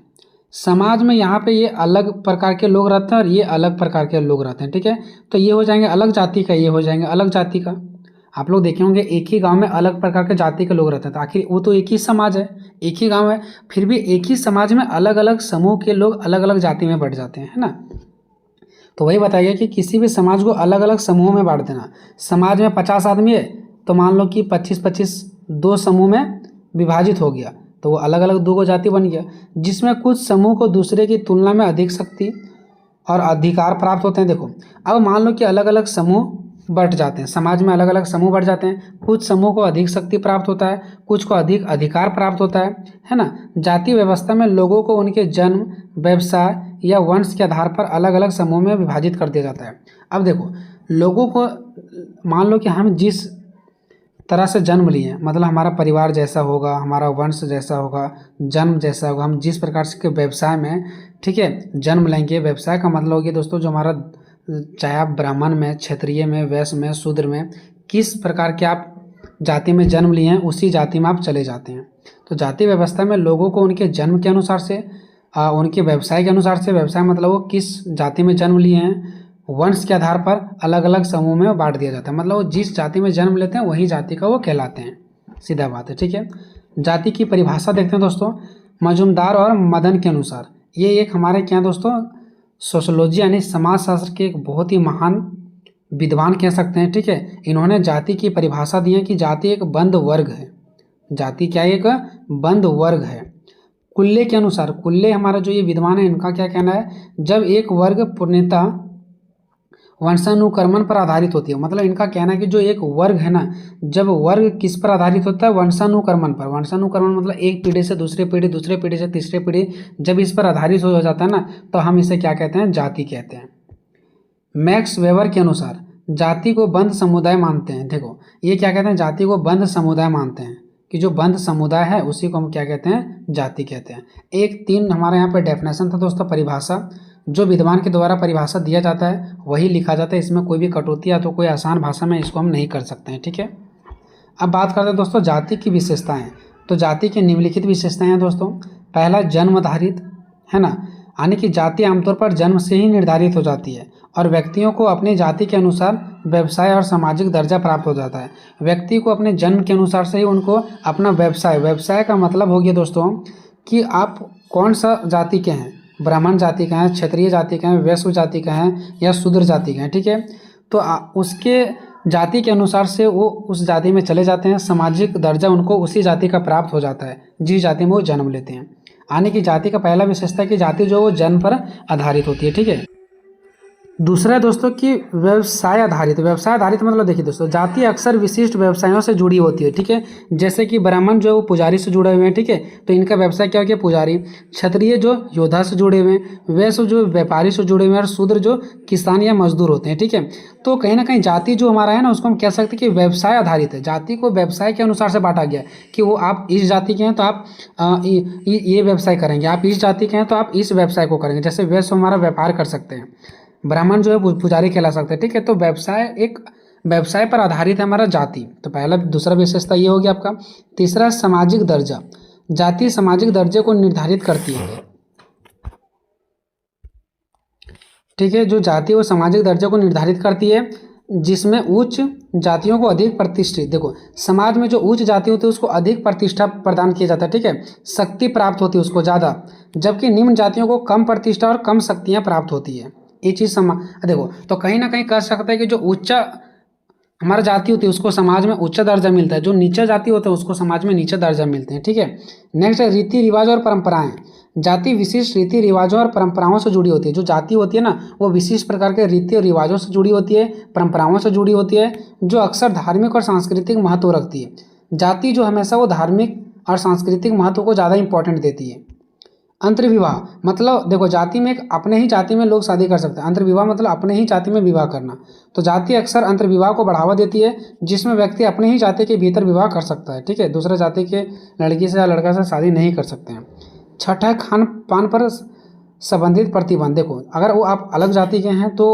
समाज में यहाँ पे ये अलग प्रकार के लोग रहते हैं और ये अलग प्रकार के लोग रहते हैं, ठीक है। तो ये हो जाएंगे अलग जाति का, ये हो जाएंगे अलग जाति का। आप लोग देखे होंगे एक ही गांव में अलग प्रकार के जाति के लोग रहते हैं, तो आखिर वो तो एक ही समाज है, एक ही गांव है, फिर भी एक ही समाज में अलग अलग समूह के लोग अलग अलग जाति में बढ़ जाते हैं, है ना। तो वही बताइए कि किसी भी समाज को अलग अलग समूहों में बांट देना। समाज में 50 आदमी है तो मान लो कि 25-25 दो समूह में विभाजित हो गया, तो वो अलग अलग दो जाति बन गया, जिसमें कुछ समूह को दूसरे की तुलना में अधिक शक्ति और अधिकार प्राप्त होते हैं। देखो अब मान लो कि अलग अलग समूह बढ़ जाते हैं, समाज में अलग अलग समूह बढ़ जाते हैं, कुछ समूह को अधिक शक्ति प्राप्त होता है, कुछ को अधिक अधिकार प्राप्त होता है ना। जाति व्यवस्था में लोगों को उनके जन्म, व्यवसाय या वंश के आधार पर अलग अलग समूह में विभाजित कर दिया जाता है। अब देखो लोगों को, मान लो कि हम जिस तरह से जन्म लिए, मतलब हमारा परिवार जैसा होगा, हमारा वंश जैसा होगा, जन्म जैसा होगा, हम जिस प्रकार से व्यवसाय में, ठीक है, जन्म लेंगे। व्यवसाय का मतलब हो गया दोस्तों जो हमारा, चाहे आप ब्राह्मण में, क्षत्रिय में, वैश्य में, शूद्र में, किस प्रकार के आप जाति में जन्म लिए हैं उसी जाति में आप चले जाते हैं। तो जाति व्यवस्था में लोगों को उनके जन्म के अनुसार से, उनके व्यवसाय के अनुसार से, व्यवसाय मतलब वो किस जाति में जन्म लिए हैं, वंश के आधार पर अलग अलग समूह में बांट दिया जाता है। मतलब वो जिस जाति में जन्म लेते हैं वही जाति का वो कहलाते हैं, सीधा बात है, ठीक है। जाति की परिभाषा देखते हैं दोस्तों, मजुमदार और मदन के अनुसार। ये एक हमारे क्या दोस्तों, सोशोलॉजी यानी समाजशास्त्र के एक बहुत ही महान विद्वान कह सकते हैं, ठीक है। इन्होंने जाति की परिभाषा दी है कि जाति एक बंद वर्ग है। जाति क्या है, एक बंद वर्ग है। कुल्ले के अनुसार, कुल्ले हमारा जो ये विद्वान है, इनका क्या कहना है, जब एक वर्ग पूर्णतः वंशानुक्रमण पर आधारित होती है। मतलब इनका कहना है कि जो एक वर्ग है ना, जब वर्ग किस पर आधारित होता है, वंशानुक्रमण पर। वंशानुक्रमण मतलब एक पीढ़ी से दूसरी पीढ़ी, दूसरे पीढ़ी से तीसरे पीढ़ी, जब इस पर आधारित हो जाता है ना, तो हम इसे क्या कहते हैं, जाति कहते हैं। मैक्स वेबर के अनुसार जाति को बंद समुदाय मानते हैं। देखो ये क्या कहते हैं, जाति को बंद समुदाय मानते हैं, कि जो बंद समुदाय है उसी को हम क्या कहते हैं, जाति कहते हैं। एक 3 हमारे यहाँ पर डेफिनेशन था दोस्तों, परिभाषा, जो विद्वान के द्वारा परिभाषा दिया जाता है वही लिखा जाता है। इसमें कोई भी कटौती या तो कोई आसान भाषा में इसको हम नहीं कर सकते हैं, ठीक है। अब बात करते हैं दोस्तों जाति की विशेषताएं। तो जाति की निम्नलिखित विशेषताएं हैं दोस्तों। पहला, जन्म आधारित, है ना, यानी कि जाति आमतौर पर जन्म से ही निर्धारित हो जाती है और व्यक्तियों को अपनी जाति के अनुसार व्यवसाय और सामाजिक दर्जा प्राप्त हो जाता है। व्यक्ति को अपने जन्म के अनुसार से ही उनको अपना व्यवसाय, व्यवसाय का मतलब हो गया दोस्तों कि आप कौन सा जाति के हैं, ब्राह्मण जाति का है, क्षत्रिय जाति का है, वैश्य जाति का है या शूद्र जाति का है, ठीक है। तो उसके जाति के अनुसार से वो उस जाति में चले जाते हैं, सामाजिक दर्जा उनको उसी जाति का प्राप्त हो जाता है जिस जाति में वो जन्म लेते हैं। यानी कि जाति का पहला विशेषता है कि जाति जो वो जन्म पर आधारित होती है, ठीक है। दूसरा है दोस्तों कि व्यवसाय आधारित। व्यवसाय आधारित मतलब देखिए दोस्तों, जाति अक्सर विशिष्ट व्यवसायों से जुड़ी होती है, ठीक है। जैसे कि ब्राह्मण जो है वो पुजारी से जुड़े हुए हैं, ठीक है, तो इनका व्यवसाय क्या हो गया, पुजारी। क्षत्रिय जो योद्धा से जुड़े हुए हैं, वैश्य जो व्यापारी से जुड़े हुए हैं, और शूद्र जो किसान या मजदूर होते हैं, ठीक है। तो कहीं ना कहीं जाति जो हमारा है ना, उसको हम कह सकते हैं कि व्यवसाय आधारित है। जाति को व्यवसाय के अनुसार से बांटा गया कि वो आप इस जाति के हैं तो आप ये व्यवसाय करेंगे, आप इस जाति के हैं तो आप इस व्यवसाय को करेंगे। जैसे वैश्य हमारा व्यापार कर सकते हैं, ब्राह्मण जो है पुजारी कहला सकते हैं, ठीक है। तो व्यवसाय एक व्यवसाय पर आधारित है हमारा जाति। तो पहला, दूसरा विशेषता ये हो गया आपका। तीसरा, सामाजिक दर्जा। जाति सामाजिक दर्जे को निर्धारित करती है, ठीक है। जो जाति वो सामाजिक दर्जे को निर्धारित करती है, जिसमें उच्च जातियों को अधिक प्रतिष्ठित, देखो समाज में जो उच्च जाति होती है उसको अधिक प्रतिष्ठा प्रदान किया जाता है, ठीक है, शक्ति प्राप्त होती है उसको ज़्यादा, जबकि निम्न जातियों को कम प्रतिष्ठा और कम शक्तियाँ प्राप्त होती है। ये चीज़ देखो, तो कहीं ना कहीं कह सकता है कि जो उच्च हमारा जाति होती है उसको समाज में उच्च दर्जा मिलता है, जो नीचा जाति होता है उसको समाज में नीचा दर्जा मिलते हैं, ठीक है। नेक्स्ट है रीति रिवाज और परंपराएं। जाति विशिष्ट रीति रिवाजों और परंपराओं से जुड़ी होती है। जो जाति होती है ना, वो विशिष्ट प्रकार के रीति और रिवाजों से जुड़ी होती है, परंपराओं से जुड़ी होती है, जो अक्सर धार्मिक और सांस्कृतिक महत्व रखती है। जाति जो हमेशा वो धार्मिक और सांस्कृतिक महत्व को ज़्यादा इंपॉर्टेंट देती है। अंतर्विवाह मतलब देखो, जाति में एक अपने ही जाति में लोग शादी कर सकते हैं। अंतर्विवाह मतलब अपने ही जाति में विवाह करना। तो जाति अक्सर अंतर्विवाह को बढ़ावा देती है, जिसमें व्यक्ति अपने ही जाति के भीतर विवाह कर सकता है। ठीक है, दूसरे जाति के लड़की से या लड़का से शादी नहीं कर सकते हैं। छठा है खान पान पर संबंधित प्रतिबंध। देखो, अगर वो आप अलग जाति के हैं तो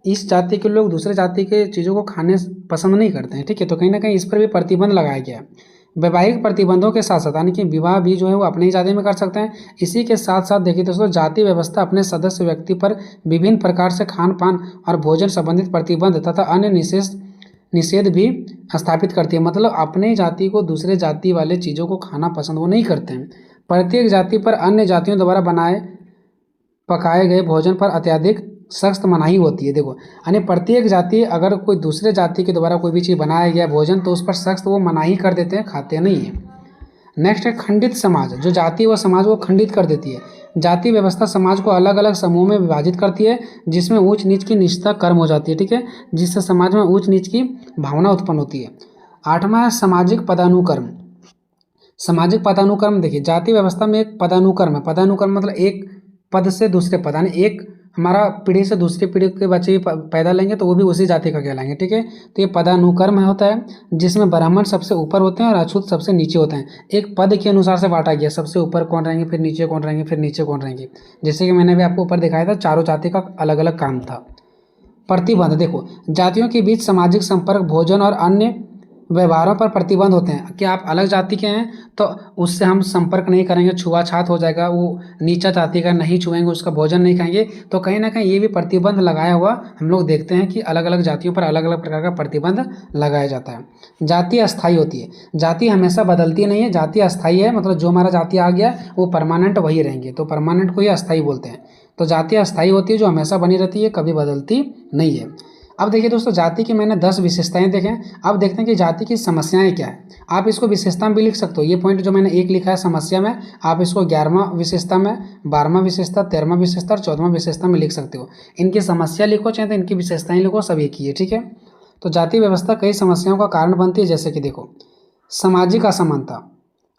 इस जाति के लोग दूसरे जाति के चीज़ों को खाने पसंद नहीं करते हैं। ठीक है, तो कहीं ना कहीं इस पर भी प्रतिबंध लगाया गया है। वैवाहिक प्रतिबंधों के साथ साथ यानी कि विवाह भी जो है वो अपनी ही जाति में कर सकते हैं। इसी के साथ साथ देखिए दोस्तों, जाति व्यवस्था अपने सदस्य व्यक्ति पर विभिन्न प्रकार से खान पान और भोजन संबंधित प्रतिबंध तथा अन्य निषेध भी स्थापित करती है। मतलब अपने जाति को दूसरे जाति वाले चीज़ों को खाना पसंद वो नहीं करते हैं। प्रत्येक जाति पर अन्य जातियों द्वारा बनाए पकाए गए भोजन पर अत्यधिक सख्त मनाही होती है। देखो, यानी प्रत्येक जाति अगर कोई दूसरे जाति के द्वारा कोई भी चीज़ बनाया गया भोजन तो उस पर सख्त वो मनाही कर देते हैं, खाते नहीं है। नेक्स्ट है खंडित समाज। जो जाति व समाज को खंडित कर देती है। जाति व्यवस्था समाज को अलग अलग समूह में विभाजित करती है, जिसमें ऊंच नीच की निश्चितता कर्म हो जाती है। ठीक है, जिससे समाज में ऊंच नीच की भावना उत्पन्न होती है। आठवां है सामाजिक पदानुक्रम। सामाजिक पदानुक्रम देखिए, जाति व्यवस्था में एक पदानुक्रम है। पदानुक्रम मतलब एक पद से दूसरे पद, यानी एक हमारा पीढ़ी से दूसरी पीढ़ी के बच्चे भी पैदा लेंगे तो वो भी उसी जाति का कहलाएंगे। ठीक है, तो ये पदानुक्रम होता है, जिसमें ब्राह्मण सबसे ऊपर होते हैं और अछूत सबसे नीचे होते हैं। एक पद के अनुसार से बांटा गया, सबसे ऊपर कौन रहेंगे, फिर नीचे कौन रहेंगे, फिर नीचे कौन रहेंगे। जैसे कि मैंने भी आपको ऊपर दिखाया था, चारों जाति का अलग अलग काम था। प्रतिबंध देखो, जातियों के बीच सामाजिक संपर्क, भोजन और अन्य व्यवहारों पर प्रतिबंध होते हैं कि आप अलग जाति के हैं तो उससे हम संपर्क नहीं करेंगे, छुआछात हो जाएगा, वो नीचा जाति का नहीं छुएंगे, उसका भोजन नहीं खाएंगे। तो कहीं ना कहीं ये भी प्रतिबंध लगाया हुआ हम लोग देखते हैं कि अलग अलग जातियों पर अलग अलग प्रकार का प्रतिबंध लगाया जाता है। जाति अस्थायी होती है। जाति हमेशा बदलती नहीं है, जाति अस्थायी है। मतलब जो हमारा जाति आ गया वो परमानेंट वही रहेंगे, तो परमानेंट को ही अस्थायी बोलते हैं। तो जाति अस्थायी होती है, जो हमेशा बनी रहती है, कभी बदलती नहीं है। अब देखिए दोस्तों, जाति की मैंने 10 विशेषताएं देखें। अब देखते हैं कि जाति की समस्याएं क्या है। आप इसको विशेषता में भी लिख सकते हो। ये पॉइंट जो मैंने एक लिखा है समस्या में, आप इसको 11वां विशेषता में, 12वां विशेषता, 13वां विशेषता और 14वां विशेषता में लिख सकते हो। इनकी समस्या लिखो चाहे तो इनकी विशेषताएं लिखो, सब एक ही है। ठीक है, तो जाति व्यवस्था कई समस्याओं का कारण बनती है। जैसे कि देखो, सामाजिक असमानता।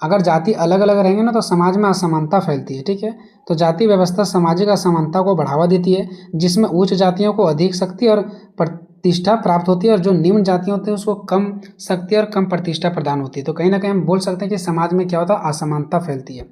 अगर जाति अलग अलग रहेंगे ना तो समाज में असमानता फैलती है। ठीक है, तो जाति व्यवस्था सामाजिक असमानता को बढ़ावा देती है, जिसमें उच्च जातियों को अधिक शक्ति और प्रतिष्ठा प्राप्त होती है और जो निम्न जातियाँ होती हैं उसको कम शक्ति और कम प्रतिष्ठा प्रदान होती है। तो कहीं ना कहीं हम बोल सकते हैं कि समाज में क्या होता है, असमानता फैलती है।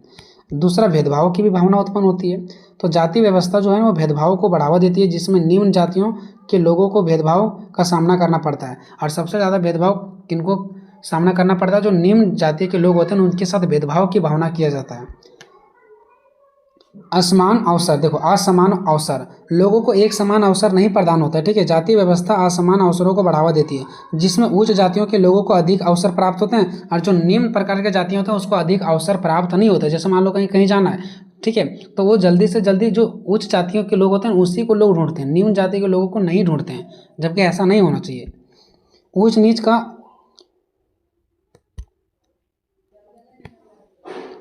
दूसरा, भेदभाव की भी भावना उत्पन्न होती है। तो जाति व्यवस्था जो है वो भेदभाव को बढ़ावा देती है, जिसमें निम्न जातियों के लोगों को भेदभाव का सामना करना पड़ता है। और सबसे ज़्यादा भेदभाव किनको सामना करना पड़ता है, जो निम्न जाति के लोग होते हैं उनके साथ भेदभाव की भावना किया जाता है। असमान अवसर। देखो, असमान अवसर, लोगों को एक समान अवसर नहीं प्रदान होता है। ठीक है, जाति व्यवस्था असमान अवसरों को बढ़ावा देती है, जिसमें उच्च जातियों के लोगों को अधिक अवसर प्राप्त होते हैं और जो निम्न प्रकार के जातियाँ होते हैं उसको अधिक अवसर प्राप्त नहीं होता। जैसे मान लो कहीं कहीं जाना है, ठीक है, तो वो जल्दी से जल्दी जो उच्च जातियों के लोग होते हैं उसी को लोग ढूंढते हैं, निम्न जाति के लोगों को नहीं ढूंढते हैं, जबकि ऐसा नहीं होना चाहिए। ऊंच नीच का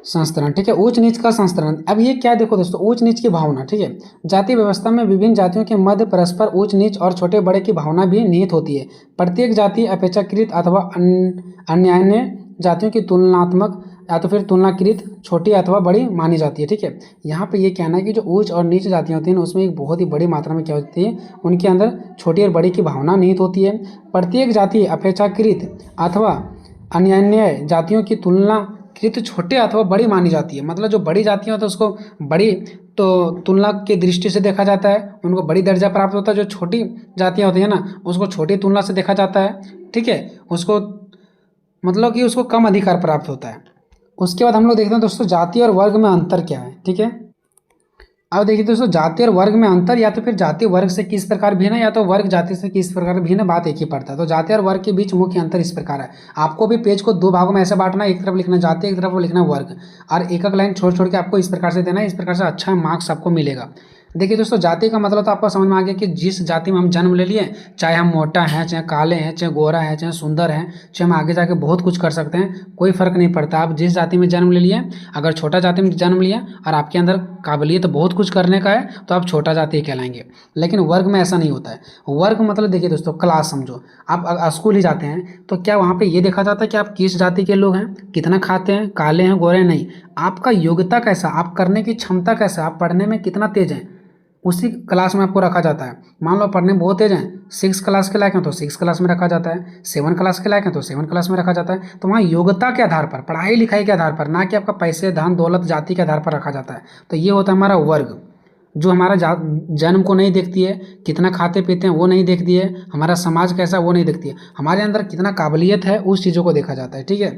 संस्तरण। ठीक है, ऊंच नीच का संस्तरण। अब ये क्या, देखो दोस्तों, ऊंच नीच की भावना। ठीक है, जाति व्यवस्था में विभिन्न जातियों के मध्य परस्पर ऊंच नीच और छोटे बड़े की भावना भी निहित होती है। प्रत्येक जाति अपेक्षाकृत अथवा अन्यान्य जातियों की तुलनात्मक या तो फिर तुलनाकृत छोटी अथवा बड़ी मानी जाती है। ठीक है, यहाँ पे ये कहना है कि जो उच्च और नीच जातियाँ होती हैं उसमें एक बहुत ही बड़ी मात्रा में क्या होती है, उनके अंदर छोटी और बड़ी की भावना निहित होती है। प्रत्येक जाति अपेक्षाकृत अथवा अन्यान्य जातियों की तुलनाकृत छोटे अथवा बड़ी मानी जाती है। मतलब जो बड़ी जातियाँ होती है उसको बड़ी तो तुलना की दृष्टि से देखा जाता है, उनको बड़ी दर्जा प्राप्त होता है। जो छोटी जातियाँ होती हैं ना उसको छोटी तुलना से देखा जाता है। ठीक है, उसको मतलब कि उसको कम अधिकार प्राप्त होता है। उसके बाद हम लोग देखते हैं दोस्तों जाति और वर्ग में अंतर क्या है। ठीक है, अब देखिए दोस्तों, जाति और वर्ग में अंतर, या तो फिर जाति वर्ग से किस प्रकार भिन्न है या तो वर्ग जाति से किस प्रकार भिन्न, बात एक ही पड़ता है। तो जाति और वर्ग के बीच मुख्य अंतर इस प्रकार है। आपको भी पेज को दो भागों में ऐसे बांटना है, एक तरफ लिखना जाति, एक तरफ लिखना वर्ग, और एक एक लाइन छोड़ छोड़ के आपको इस प्रकार से देना है। इस प्रकार से अच्छा मार्क्स आपको मिलेगा। देखिए दोस्तों, जाति का मतलब तो आपको समझ में आ गया कि जिस जाति में हम जन्म ले लिए, चाहे हम मोटा हैं, चाहे काले हैं, चाहे गोरा है, चाहे सुंदर हैं, चाहे हम आगे जाके बहुत कुछ कर सकते हैं, कोई फर्क नहीं पड़ता। आप जिस जाति में जन्म ले लिए, अगर छोटा जाति में जन्म लिया और आपके अंदर काबिलियत बहुत कुछ करने का है तो आप छोटा जाति कहलाएंगे। लेकिन वर्ग में ऐसा नहीं होता है। वर्ग मतलब देखिए दोस्तों, क्लास समझो। आप स्कूल ही जाते हैं तो क्या वहाँ पे ये देखा जाता है कि आप किस जाति के लोग हैं, कितना खाते हैं, काले हैं, गोरे हैं? नहीं, आपका योग्यता कैसा, आप करने की क्षमता कैसा, आप पढ़ने में कितना तेज हैं, उसी क्लास में आपको रखा जाता है। मान लो पढ़ने में बहुत तेज हैं, 6 क्लास के लायक हैं तो 6 क्लास में रखा जाता है, 7 क्लास के लायक हैं तो 7 क्लास में रखा जाता है। तो वहाँ योग्यता के आधार पर, पढ़ाई लिखाई के आधार पर, ना कि आपका पैसे, धन दौलत, जाति के आधार पर रखा जाता है। तो ये होता है हमारा वर्ग, जो हमारा जन्म को नहीं देखती है, कितना खाते पीते हैं वो नहीं देखती है, हमारा समाज कैसा वो नहीं देखती है, हमारे अंदर कितना काबिलियत है उस चीज़ों को देखा जाता है। ठीक है,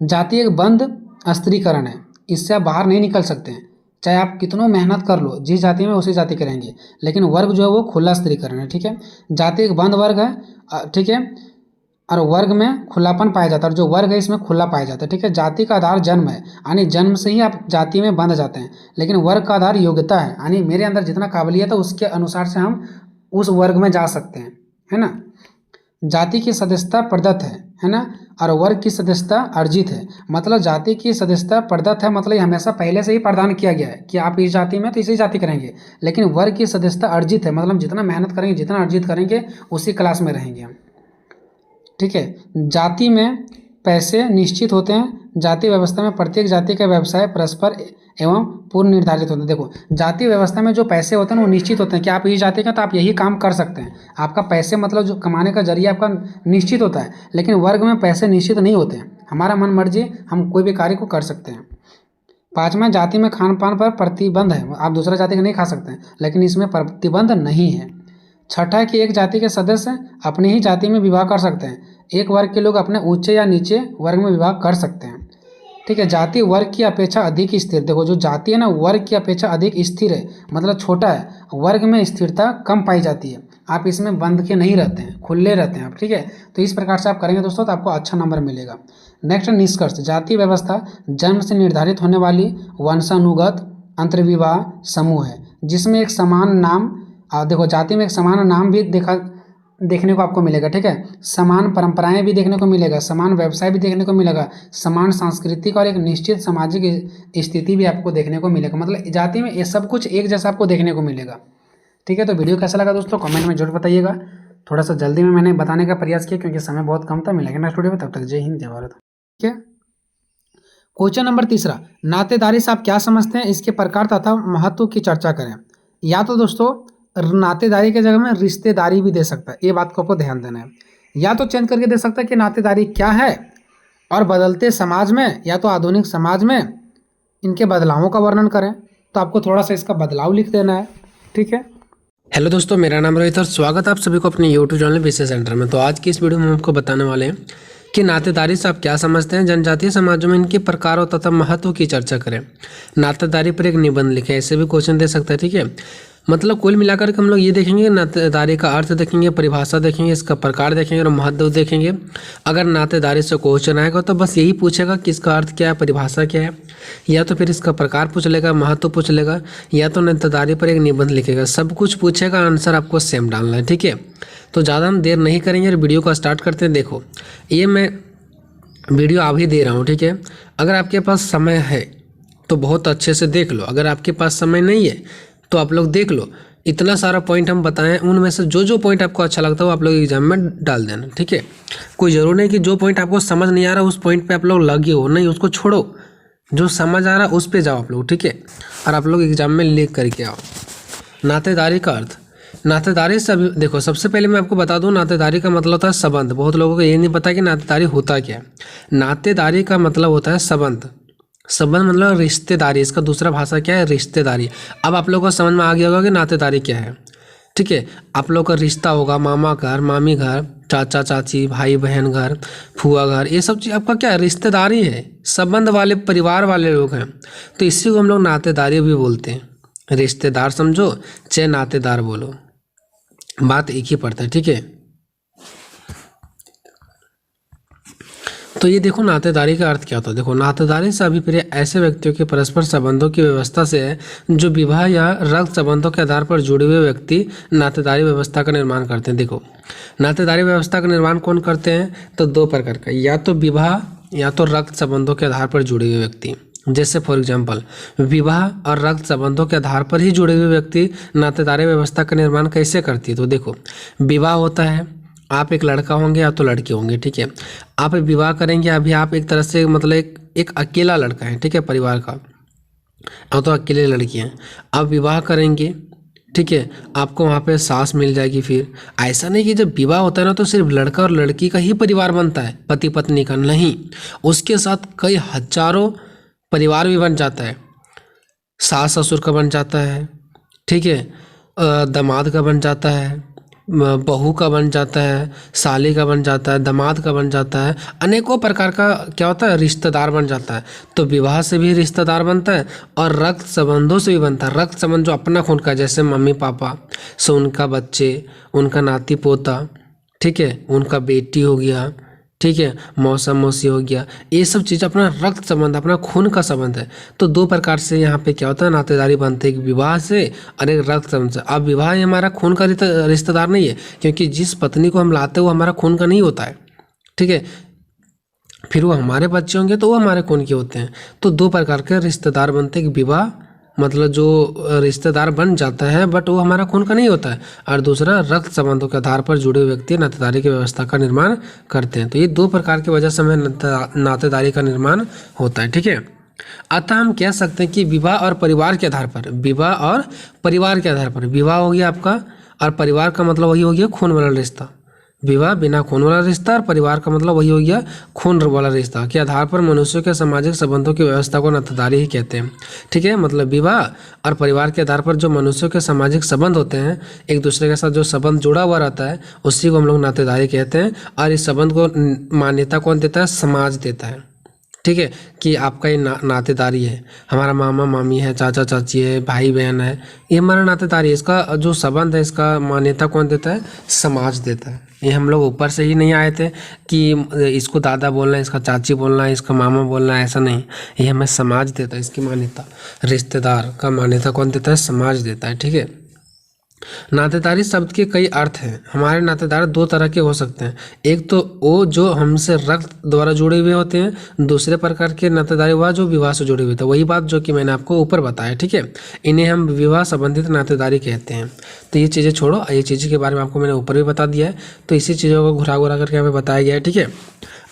जाति एक बंद स्त्रीकरण है, इससे आप बाहर नहीं निकल सकते हैं, चाहे आप कितनों मेहनत कर लो, जिस जाति में उसी जाति के रहेंगे। लेकिन वर्ग जो है वो खुला स्त्रीकरण है। ठीक है, जाति एक बंद वर्ग है, ठीक है, और वर्ग में खुलापन पाया जाता है, और जो वर्ग है इसमें खुला पाया जाता है। ठीक है, जाति का आधार जन्म है, यानी जन्म से ही आप जाति में बंध जाते हैं। लेकिन वर्ग का आधार योग्यता है, यानी मेरे अंदर जितना काबिलियत है उसके अनुसार से हम उस वर्ग में जा सकते हैं, है ना। जाति की सदस्यता प्रदत्त है ना, और वर्ग की सदस्यता अर्जित है। मतलब जाति की सदस्यता प्रदत्त है, मतलब ये हमेशा पहले से ही प्रदान किया गया है कि आप इस जाति में तो इसी जाति करेंगे। लेकिन वर्ग की सदस्यता अर्जित है, मतलब जितना मेहनत करेंगे, जितना अर्जित करेंगे, उसी क्लास में रहेंगे हम। ठीक है, जाति में पैसे निश्चित होते हैं। जाति व्यवस्था में प्रत्येक जाति का व्यवसाय परस्पर एवं पूर्व निर्धारित होता है। देखो, जाति व्यवस्था में जो पैसे होते हैं वो निश्चित होते हैं कि आप इस जाति का तो आप यही काम कर सकते हैं। आपका पैसे मतलब जो कमाने का जरिया आपका निश्चित होता है। लेकिन वर्ग में पैसे निश्चित नहीं होते हैं, हमारा मन मर्जी, हम कोई भी कार्य को कर सकते हैं। 5वां, जाति में खान पान पर प्रतिबंध है, आप दूसरा जाति का नहीं खा सकते हैं, लेकिन इसमें प्रतिबंध नहीं है। 6ठा कि एक जाति के सदस्य अपनी ही जाति में विवाह कर सकते हैं। एक वर्ग के लोग अपने उच्च या नीचे वर्ग में विवाह कर सकते हैं। ठीक है, जाति वर्ग की अपेक्षा अधिक स्थिर, देखो जो जाति है ना वर्ग की अपेक्षा अधिक स्थिर है, मतलब छोटा है। वर्ग में स्थिरता कम पाई जाती है, आप इसमें बंध के नहीं रहते हैं, खुले रहते हैं आप। ठीक है, तो इस प्रकार से आप करेंगे दोस्तों तो आपको अच्छा नंबर मिलेगा। नेक्स्ट, निष्कर्ष। जाति व्यवस्था जन्म से निर्धारित होने वाली वंशानुगत अंतर्विवाह समूह है, जिसमें एक समान नाम, देखो जाति में एक समान नाम भी देखने को आपको मिलेगा। ठीक है, समान परंपराएं भी देखने को मिलेगा, समान व्यवसाय भी देखने को मिलेगा, समान सांस्कृतिक और एक निश्चित सामाजिक स्थिति भी आपको देखने को मिलेगा। मतलब जाति में ये सब कुछ एक जैसा आपको देखने को मिलेगा। ठीक है, तो वीडियो कैसा लगा दोस्तों कमेंट में जरूर बताइएगा। थोड़ा सा जल्दी में मैंने बताने का प्रयास किया क्योंकि समय बहुत कम था। मिलेंगे नेक्स्ट वीडियो में, तब तक जय हिंद जय भारत। ठीक है, क्वेश्चन नंबर 3, नातेदारी से आप क्या समझते हैं, इसके प्रकार तथा महत्व की चर्चा करें। या तो दोस्तों नातेदारी के जगह में रिश्तेदारी भी दे सकता है, ये बात को आपको ध्यान देना है। या तो चेंज करके दे सकता है कि नातेदारी क्या है और बदलते समाज में या तो आधुनिक समाज में इनके बदलावों का वर्णन करें, तो आपको थोड़ा सा इसका बदलाव लिख देना है। ठीक है, हेलो दोस्तों, मेरा नाम रोहित और स्वागत है आप सभी को अपने यूट्यूब चैनल विषय सेंटर में। तो आज की इस वीडियो में हम आपको बताने वाले हैं कि नातेदारी से आप क्या समझते हैं, जनजातीय समाजों में इनके प्रकारों तथा महत्व की चर्चा करें। नातेदारी पर एक निबंध लिखें, ऐसे भी क्वेश्चन दे सकता है। ठीक है, मतलब कुल मिलाकर के हम लोग ये देखेंगे, नातेदारी का अर्थ देखेंगे, परिभाषा देखेंगे, इसका प्रकार देखेंगे और महत्व देखेंगे। अगर नातेदारी से क्वेश्चन आएगा तो बस यही पूछेगा कि इसका अर्थ क्या है, परिभाषा क्या है, या तो फिर इसका प्रकार पूछ लेगा, महत्व पूछ लेगा, या तो नातेदारी पर एक निबंध लिखेगा। सब कुछ पूछेगा, आंसर आपको सेम डालना है। ठीक है, तो ज़्यादा हम देर नहीं करेंगे और वीडियो को स्टार्ट करते हैं। देखो, ये मैं वीडियो अभी दे रहा हूँ। ठीक है, अगर आपके पास समय है तो बहुत अच्छे से देख लो, अगर आपके पास समय नहीं है तो आप लोग देख लो। इतना सारा पॉइंट हम बताएं, उनमें से जो पॉइंट आपको अच्छा लगता है वो आप लोग एग्जाम में डाल देना। ठीक है, कोई ज़रूर नहीं कि जो पॉइंट आपको समझ नहीं आ रहा उस पॉइंट पे आप लोग लगे हो, नहीं, उसको छोड़ो, जो समझ आ रहा उस पे जाओ आप लोग। ठीक है, और आप लोग एग्जाम में लिख करके आओ। नातेदारी का अर्थ, नातेदारी से देखो, सबसे पहले मैं आपको बता दूं, नातेदारी का मतलब होता है संबंध। बहुत लोगों को ये नहीं पता कि नातेदारी होता क्या है। नातेदारी का मतलब होता है संबंध। संबंध मतलब रिश्तेदारी, इसका दूसरा भाषा क्या है, रिश्तेदारी। अब आप लोगों को समझ में आ गया होगा कि नातेदारी क्या है। ठीक है, आप लोग का रिश्ता होगा मामा घर, मामी घर, चाचा चाची, भाई बहन घर, फुआ घर, ये सब चीज़ आपका क्या है, रिश्तेदारी है, संबंध वाले परिवार वाले लोग हैं। तो इसी को हम लोग नातेदारी भी बोलते हैं। रिश्तेदार समझो चाहे नातेदार बोलो, बात एक ही पड़ता है। ठीक है, तो ये देखो नातेदारी का अर्थ क्या होता है। देखो, नातेदारी से अभिप्राय ऐसे व्यक्तियों के परस्पर संबंधों की व्यवस्था से है जो विवाह या रक्त संबंधों के आधार पर जुड़े हुए व्यक्ति नातेदारी व्यवस्था का निर्माण करते हैं। देखो, नातेदारी व्यवस्था का निर्माण कौन करते हैं? तो दो प्रकार का, या तो विवाह या तो रक्त संबंधों के आधार पर जुड़े हुए व्यक्ति। जैसे फॉर एग्जाम्पल, विवाह और रक्त संबंधों के आधार पर ही जुड़े हुए व्यक्ति नातेदारी व्यवस्था का निर्माण कैसे करती है? तो देखो, विवाह होता है, आप एक लड़का होंगे या तो लड़की होंगे, ठीक है। आप विवाह करेंगे, अभी आप एक तरह से मतलब एक अकेला लड़का है, ठीक है, परिवार का, और तो अकेले लड़की हैं। आप विवाह करेंगे, ठीक है, आपको वहाँ पे सास मिल जाएगी। फिर ऐसा नहीं कि जब विवाह होता है ना तो सिर्फ लड़का और लड़की का ही परिवार बनता है, पति पत्नी का नहीं, उसके साथ कई हजारों परिवार भी बन जाता है। सास ससुर का बन जाता है, ठीक है, दामाद का बन जाता है, बहू का बन जाता है, साली का बन जाता है, दामाद का बन जाता है, अनेकों प्रकार का क्या होता है, रिश्तेदार बन जाता है। तो विवाह से भी रिश्तेदार बनता है और रक्त संबंधों से भी बनता है। रक्त संबंध जो अपना खून का, जैसे मम्मी पापा से उनका बच्चे, उनका नाती पोता, ठीक है, उनका बेटी हो गया, ठीक है, मौसा मौसी हो गया, ये सब चीज़ अपना रक्त संबंध, अपना खून का संबंध है। तो दो प्रकार से यहाँ पे क्या होता है, नातेदारी बनते हैं, एक विवाह से और एक रक्त संबंध से। अब विवाह ये हमारा खून का रिश्तेदार नहीं है, क्योंकि जिस पत्नी को हम लाते हैं वो हमारा खून का नहीं होता है, ठीक है। फिर वो हमारे बच्चे होंगे तो वो हमारे खून के होते हैं। तो दो प्रकार के रिश्तेदार बनते हैं, विवाह मतलब जो रिश्तेदार बन जाता है बट वो हमारा खून का नहीं होता है, और दूसरा रक्त संबंधों के आधार पर जुड़े हुए व्यक्ति नातेदारी की व्यवस्था का निर्माण करते हैं। तो ये दो प्रकार की वजह से हमें नातेदारी का निर्माण होता है, ठीक है। अतः हम कह सकते हैं कि विवाह और परिवार के आधार पर, विवाह और परिवार के आधार पर, विवाह हो गया आपका और परिवार का मतलब वही हो गया खून वाला रिश्ता। विवाह बिना खून वाला रिश्ता और परिवार का मतलब वही हो गया खून वाला रिश्ता के आधार पर मनुष्यों के सामाजिक संबंधों की व्यवस्था को नातेदारी ही कहते हैं, ठीक है। मतलब विवाह और परिवार के आधार पर जो मनुष्यों के सामाजिक संबंध होते हैं, एक दूसरे के साथ जो संबंध जुड़ा हुआ रहता है, उसी को हम लोग नातेदारी कहते हैं। और इस संबंध को मान्यता कौन देता है? समाज देता है, ठीक है, कि आपका ये नातेदारी है, हमारा मामा मामी है, चाचा चाची है, भाई बहन है, ये हमारा नातेदारी है। इसका जो संबंध है, इसका मान्यता कौन देता है? समाज देता है। ये हम लोग ऊपर से ही नहीं आए थे कि इसको दादा बोलना है, इसका चाची बोलना है, इसका मामा बोलना है, ऐसा नहीं। ये हमें समाज देता है, इसकी मान्यता। रिश्तेदार का मान्यता कौन देता है? समाज देता है, ठीक है। नातेदारी शब्द के कई अर्थ हैं। हमारे नातेदार दो तरह के हो सकते हैं, एक तो वो जो हमसे रक्त द्वारा जुड़े हुए होते हैं, दूसरे प्रकार के नातेदारी हुआ जो विवाह से जुड़े हुए थे। वही बात जो कि मैंने आपको ऊपर बताया, ठीक है। इन्हें हम विवाह संबंधित नातेदारी कहते हैं। तो ये चीज़ें छोड़ो, ये चीज़ों के बारे में आपको मैंने ऊपर भी बता दिया है, तो इसी चीज़ों को घुरा घुरा करके हमें बताया गया है, ठीक है।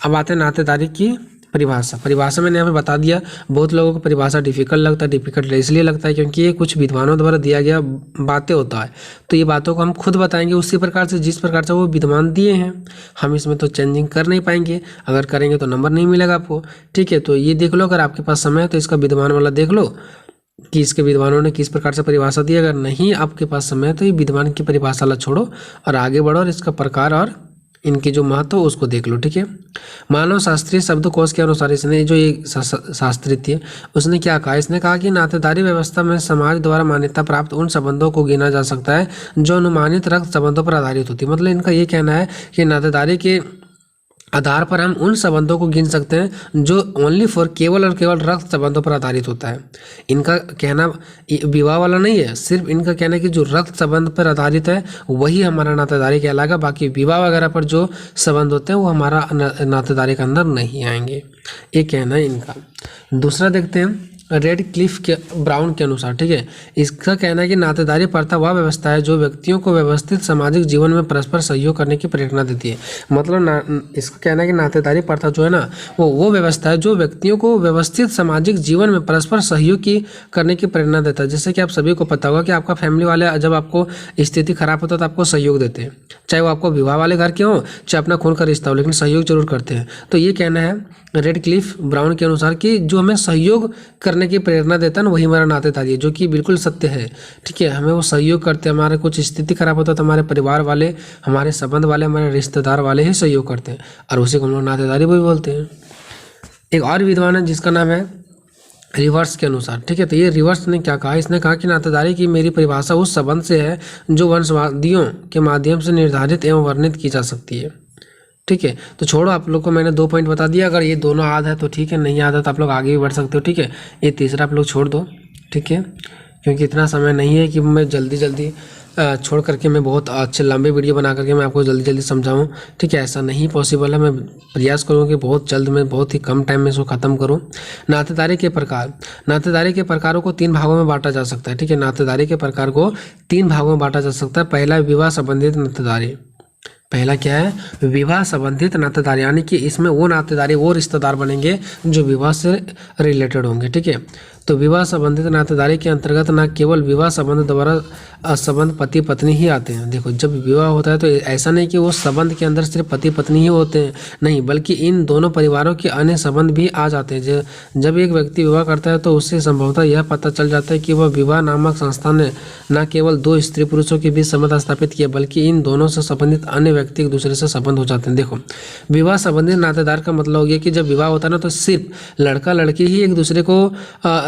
अब आते हैं नातेदारी की परिभाषा मैंने यहाँ पे बता दिया। बहुत लोगों को परिभाषा डिफिकल्ट लगता है। डिफिकल्ट इसलिए लगता है क्योंकि ये कुछ विद्वानों द्वारा दिया गया बातें होता है, तो ये बातों को हम खुद बताएंगे उसी प्रकार से जिस प्रकार से वो विद्वान दिए हैं। हम इसमें तो चेंजिंग कर नहीं पाएंगे, अगर करेंगे तो नंबर नहीं मिलेगा आपको, ठीक है। तो ये देख लो, अगर आपके पास समय है तो इसका विद्वान वाला देख लो कि इसके विद्वानों ने किस प्रकार से परिभाषा दी। अगर नहीं आपके पास समय है तो ये विद्वान की परिभाषा ला छोड़ो और आगे बढ़ो और इसका प्रकार और इनकी जो महत्व उसको देख लो, ठीक है। मानव शास्त्रीय शब्दकोश के अनुसार इसने जो ये शास्त्री थी उसने क्या कहा? इसने कहा कि नातेदारी व्यवस्था में समाज द्वारा मान्यता प्राप्त उन संबंधों को गिना जा सकता है जो अनुमानित रक्त संबंधों पर आधारित होती है। मतलब इनका ये कहना है कि नातेदारी के आधार पर हम उन संबंधों को गिन सकते हैं जो ओनली फॉर केवल और केवल रक्त संबंधों पर आधारित होता है। इनका कहना विवाह वाला नहीं है, सिर्फ इनका कहना है कि जो रक्त संबंध पर आधारित है वही हमारा नातेदारी कहलाएगा। बाकी विवाह वगैरह पर जो संबंध होते हैं वो हमारा नातेदारी के अंदर नहीं आएंगे, ये कहना है इनका। दूसरा देखते हैं रेड क्लिफ के ब्राउन के अनुसार, ठीक है। इसका कहना है कि नातेदारी प्रथा वह व्यवस्था है जो व्यक्तियों को व्यवस्थित सामाजिक जीवन में परस्पर सहयोग करने की प्रेरणा देती है। मतलब इसका कहना है कि नातेदारी प्रथा जो है ना वो व्यवस्था है जो व्यक्तियों को व्यवस्थित सामाजिक जीवन में परस्पर सहयोग करने की प्रेरणा देता है। जैसे कि आप सभी को पता होगा कि आपका फैमिली वाले जब आपको स्थिति खराब होता है तो आपको सहयोग देते हैं, चाहे वो आपको विवाह वाले घर के हों चाहे अपना खून का रिश्ता हो, लेकिन सहयोग जरूर करते हैं। तो ये कहना है रेड क्लिफ ब्राउन के अनुसार कि जो हमें सहयोग करने की प्रेरणा देता है ना वही हमारा नातेदारी है, जो कि बिल्कुल सत्य है, ठीक है। हमें वो सहयोग करते हैं, हमारे कुछ स्थिति खराब होता है तो हमारे परिवार वाले, हमारे संबंध वाले, हमारे रिश्तेदार वाले ही सहयोग करते हैं और उसी को हम लोग नातेदारी भी बोलते हैं। एक और विद्वान है जिसका नाम है रिवर्स के अनुसार, ठीक है। तो ये रिवर्स ने क्या कहा? इसने कहा कि नातेदारी की मेरी परिभाषा उस संबंध से है जो वंशवादियों के माध्यम से निर्धारित एवं वर्णित की जा सकती है। ठीक है। तो छोड़ो, आप लोग को मैंने 2 पॉइंट बता दिया, अगर ये दोनों याद है तो ठीक है, नहीं याद है तो आप लोग आगे भी बढ़ सकते हो, ठीक है। ये तीसरा आप लोग छोड़ दो, ठीक है, क्योंकि इतना समय नहीं है कि मैं जल्दी छोड़ करके मैं बहुत अच्छे लंबे वीडियो बना करके मैं आपको जल्दी समझाऊं, ठीक है। ऐसा नहीं पॉसिबल है। मैं प्रयास करूँगा कि बहुत जल्द में, बहुत ही कम टाइम में इसको ख़त्म करूँ। नातेदारी के प्रकार, नातेदारी के प्रकारों को 3 भागों में बांटा जा सकता है, ठीक है। नातेदारी के प्रकार को 3 भागों में बांटा जा सकता है। पहला, विवाह संबंधित नातेदारी। पहला क्या है? विवाह संबंधित नातेदारी, यानी कि इसमें वो नातेदारी, वो रिश्तेदार बनेंगे जो विवाह से रिलेटेड होंगे, ठीक है। तो विवाह संबंधित नातेदारी के अंतर्गत न केवल विवाह संबंध द्वारा संबंध पति पत्नी ही आते हैं। देखो, जब विवाह होता है तो ऐसा नहीं कि वो संबंध के अंदर सिर्फ पति पत्नी ही होते हैं, नहीं, बल्कि इन दोनों परिवारों के अन्य संबंध भी आ जाते हैं। जब एक व्यक्ति विवाह करता है तो उससे संभवतः यह पता चल जाता है कि वह विवाह नामक संस्था ने न केवल 2 स्त्री पुरुषों के बीच संबंध स्थापित किया, बल्कि इन दोनों से संबंधित अन्य व्यक्ति एक दूसरे से संबंध हो जाते हैं। देखो, विवाह संबंधित नातेदार का मतलब हो गया कि जब विवाह होता है ना तो सिर्फ लड़का लड़की ही एक दूसरे को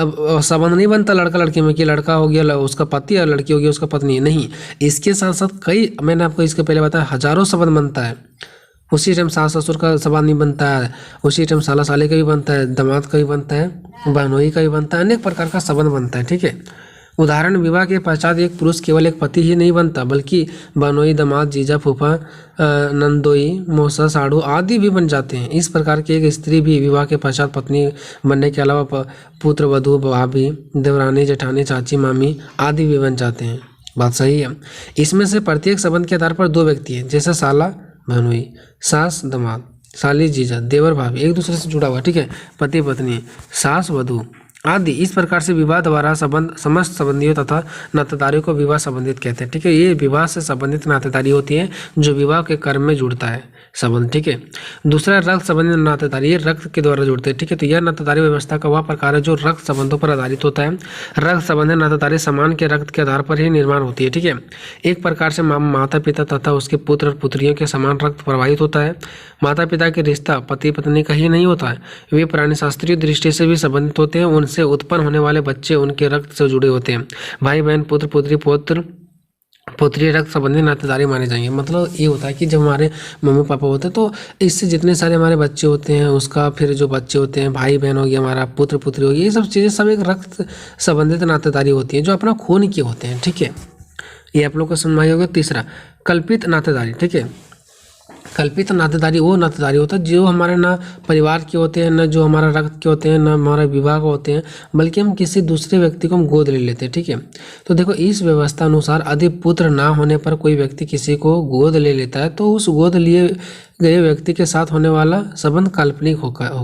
संबंध नहीं बनता लड़का लड़की में कि लड़का हो गया उसका पति और लड़की हो गया उसका पत्नी, नहीं। इसके साथ साथ कई, मैंने आपको इसके पहले बताया, हजारों संबंध बनता है। उसी टाइम सास ससुर का संबंध नहीं बनता है, उसी टाइम साला साले का भी बनता है, दामाद का भी बनता है, बहनोई का भी बनता है, अनेक प्रकार का संबंध बनता है, ठीक है। उदाहरण, विवाह के पश्चात एक पुरुष केवल एक पति ही नहीं बनता, बल्कि बहनोई, दामाद, जीजा, फूफा, नंदोई, मौसा, साड़ू आदि भी बन जाते हैं। इस प्रकार की एक स्त्री भी विवाह के पश्चात पत्नी बनने के अलावा पुत्र, वधू, भाभी, देवरानी, जेठानी, चाची, मामी आदि भी बन जाते हैं। बात सही है। इसमें से प्रत्येक संबंध के आधार पर 2 व्यक्ति हैं, जैसे साला, बहनोई, सास, दामाद, साली, जीजा, देवर, भाभी, एक दूसरे से जुड़ा हुआ, ठीक है, पति पत्नी, सास, वधू आदि। इस प्रकार से विवाह द्वारा संबंध, समस्त संबंधियों तथा नातेदारियों को विवाह संबंधित कहते हैं, ठीक है। ये विवाह से संबंधित नातेदारी होती है जो विवाह के कर्म में जुड़ता है संबंध, ठीक है। दूसरा, रक्त संबंधित नातेदारी, ये रक्त के द्वारा जुड़ते हैं, ठीक है। तो यह नातेदारी व्यवस्था का वह प्रकार है जो रक्त संबंधों पर आधारित होता है। रक्त संबंधित नातेदारी समान के रक्त के आधार पर ही निर्माण होती है, ठीक है। एक प्रकार से माता पिता तथा उसके पुत्र और पुत्रियों के समान रक्त प्रवाहित होता है। माता पिता के रिश्ता पति पत्नी का ही नहीं होता है, वे प्राणी शास्त्रीय दृष्टि से भी संबंधित होते हैं। उनसे उत्पन्न होने वाले बच्चे उनके रक्त से जुड़े होते हैं। भाई बहन, पुत्र पुत्री, पौत्र पुत्री रक्त संबंधी नातेदारी माने जाएंगे। मतलब ये होता है कि जब हमारे मम्मी पापा होते हैं तो इससे जितने सारे हमारे बच्चे होते हैं, उसका फिर जो बच्चे होते हैं, भाई बहन हो गया, हमारा पुत्र पुत्री हो गया, ये सब चीज़ें सब एक रक्त संबंधित नातेदारी होती है जो अपना खून के होते हैं, ठीक है। ये आप लोग को समझ में होगा। तीसरा, कल्पित नातेदारी, ठीक है। कल्पित नातेदारी वो नातेदारी होता है जो हमारे ना परिवार के होते हैं, ना जो हमारा रक्त के होते हैं, ना हमारा विवाह के होते हैं, बल्कि हम किसी दूसरे व्यक्ति को हम गोद ले लेते हैं, ठीक है। तो देखो, इस व्यवस्था अनुसार अधिक पुत्र ना होने पर कोई व्यक्ति किसी को गोद ले लेता है तो उस गोद लिए गए व्यक्ति के साथ होने वाला संबंध काल्पनिक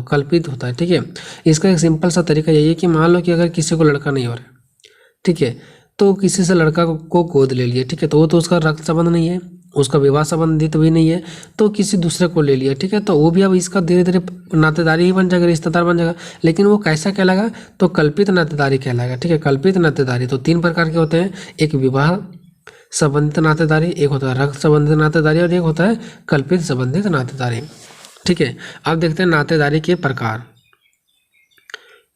कल्पित होता है, ठीक है। इसका एक सिंपल सा तरीका यही है कि मान लो कि अगर किसी को लड़का नहीं हो रहा है, ठीक है, तो किसी से लड़का को गोद ले लिया, ठीक है, तो वो तो उसका रक्त संबंध नहीं है, उसका विवाह संबंधित भी नहीं है, तो किसी दूसरे को ले लिया, ठीक है, तो वो भी अब इसका धीरे धीरे नातेदारी ही बन जाएगा, रिश्तेदार बन जाएगा। लेकिन वो कैसा कहलाएगा? तो कल्पित नातेदारी कहलाएगा, ठीक है। कल्पित नातेदारी तो 3 प्रकार के होते हैं, एक विवाह संबंधित नातेदारी, एक होता है रक्त संबंधित नातेदारी और एक होता है कल्पित संबंधित नातेदारी, ठीक है। अब देखते हैं नातेदारी के प्रकार,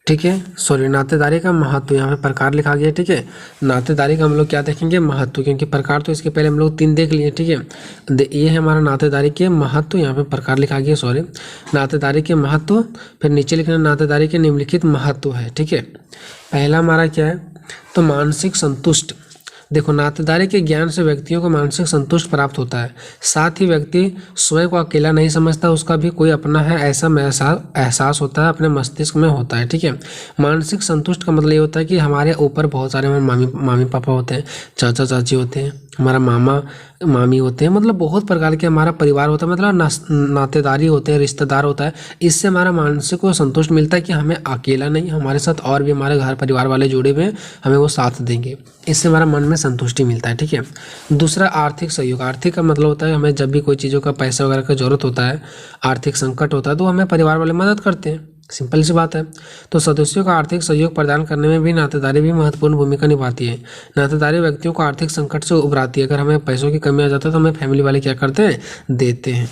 ठीक है, सॉरी, नातेदारी का महत्व, यहाँ पे प्रकार लिखा गया है, ठीक है। नातेदारी का हम लोग क्या देखेंगे? महत्व, क्योंकि प्रकार तो इसके पहले हम लोग 3 देख लिए, ठीक है। ये है हमारा नातेदारी के महत्व, यहाँ पे प्रकार लिखा गया, सॉरी, नातेदारी के महत्व। फिर नीचे लिखना नातेदारी के निम्नलिखित महत्व है, ठीक है। पहला हमारा क्या है? तो मानसिक संतुष्ट। देखो, नातेदारी के ज्ञान से व्यक्तियों को मानसिक संतुष्ट प्राप्त होता है, साथ ही व्यक्ति स्वयं को अकेला नहीं समझता, उसका भी कोई अपना है ऐसा एहसास होता है, अपने मस्तिष्क में होता है, ठीक है। मानसिक संतुष्ट का मतलब ये होता है कि हमारे ऊपर बहुत सारे हमारे मामी पापा होते हैं, चाचा चाची होते हैं, हमारा मामा मामी होते हैं, मतलब बहुत प्रकार के हमारा परिवार होता है, मतलब नातेदारी होते हैं, रिश्तेदार होता है। इससे हमारा मानसिक को संतुष्ट मिलता है कि हमें अकेला नहीं, हमारे साथ और भी हमारे घर परिवार वाले जुड़े हुए हैं, हमें वो साथ देंगे, इससे हमारा मन में संतुष्टि मिलता है, ठीक है। दूसरा, आर्थिक सहयोग। आर्थिक का मतलब होता है हमें जब भी कोई चीज़ों का पैसा वगैरह का जरूरत होता है, आर्थिक संकट होता है, तो हमें परिवार वाले मदद करते हैं, सिंपल सी बात है। तो सदस्यों का आर्थिक सहयोग प्रदान करने में भी नातेदारी भी महत्वपूर्ण भूमिका निभाती है। नातेदारी व्यक्तियों को आर्थिक संकट से उबराती है। अगर हमें पैसों की कमी आ जाता है तो हमें फैमिली वाले क्या करते हैं? देते हैं।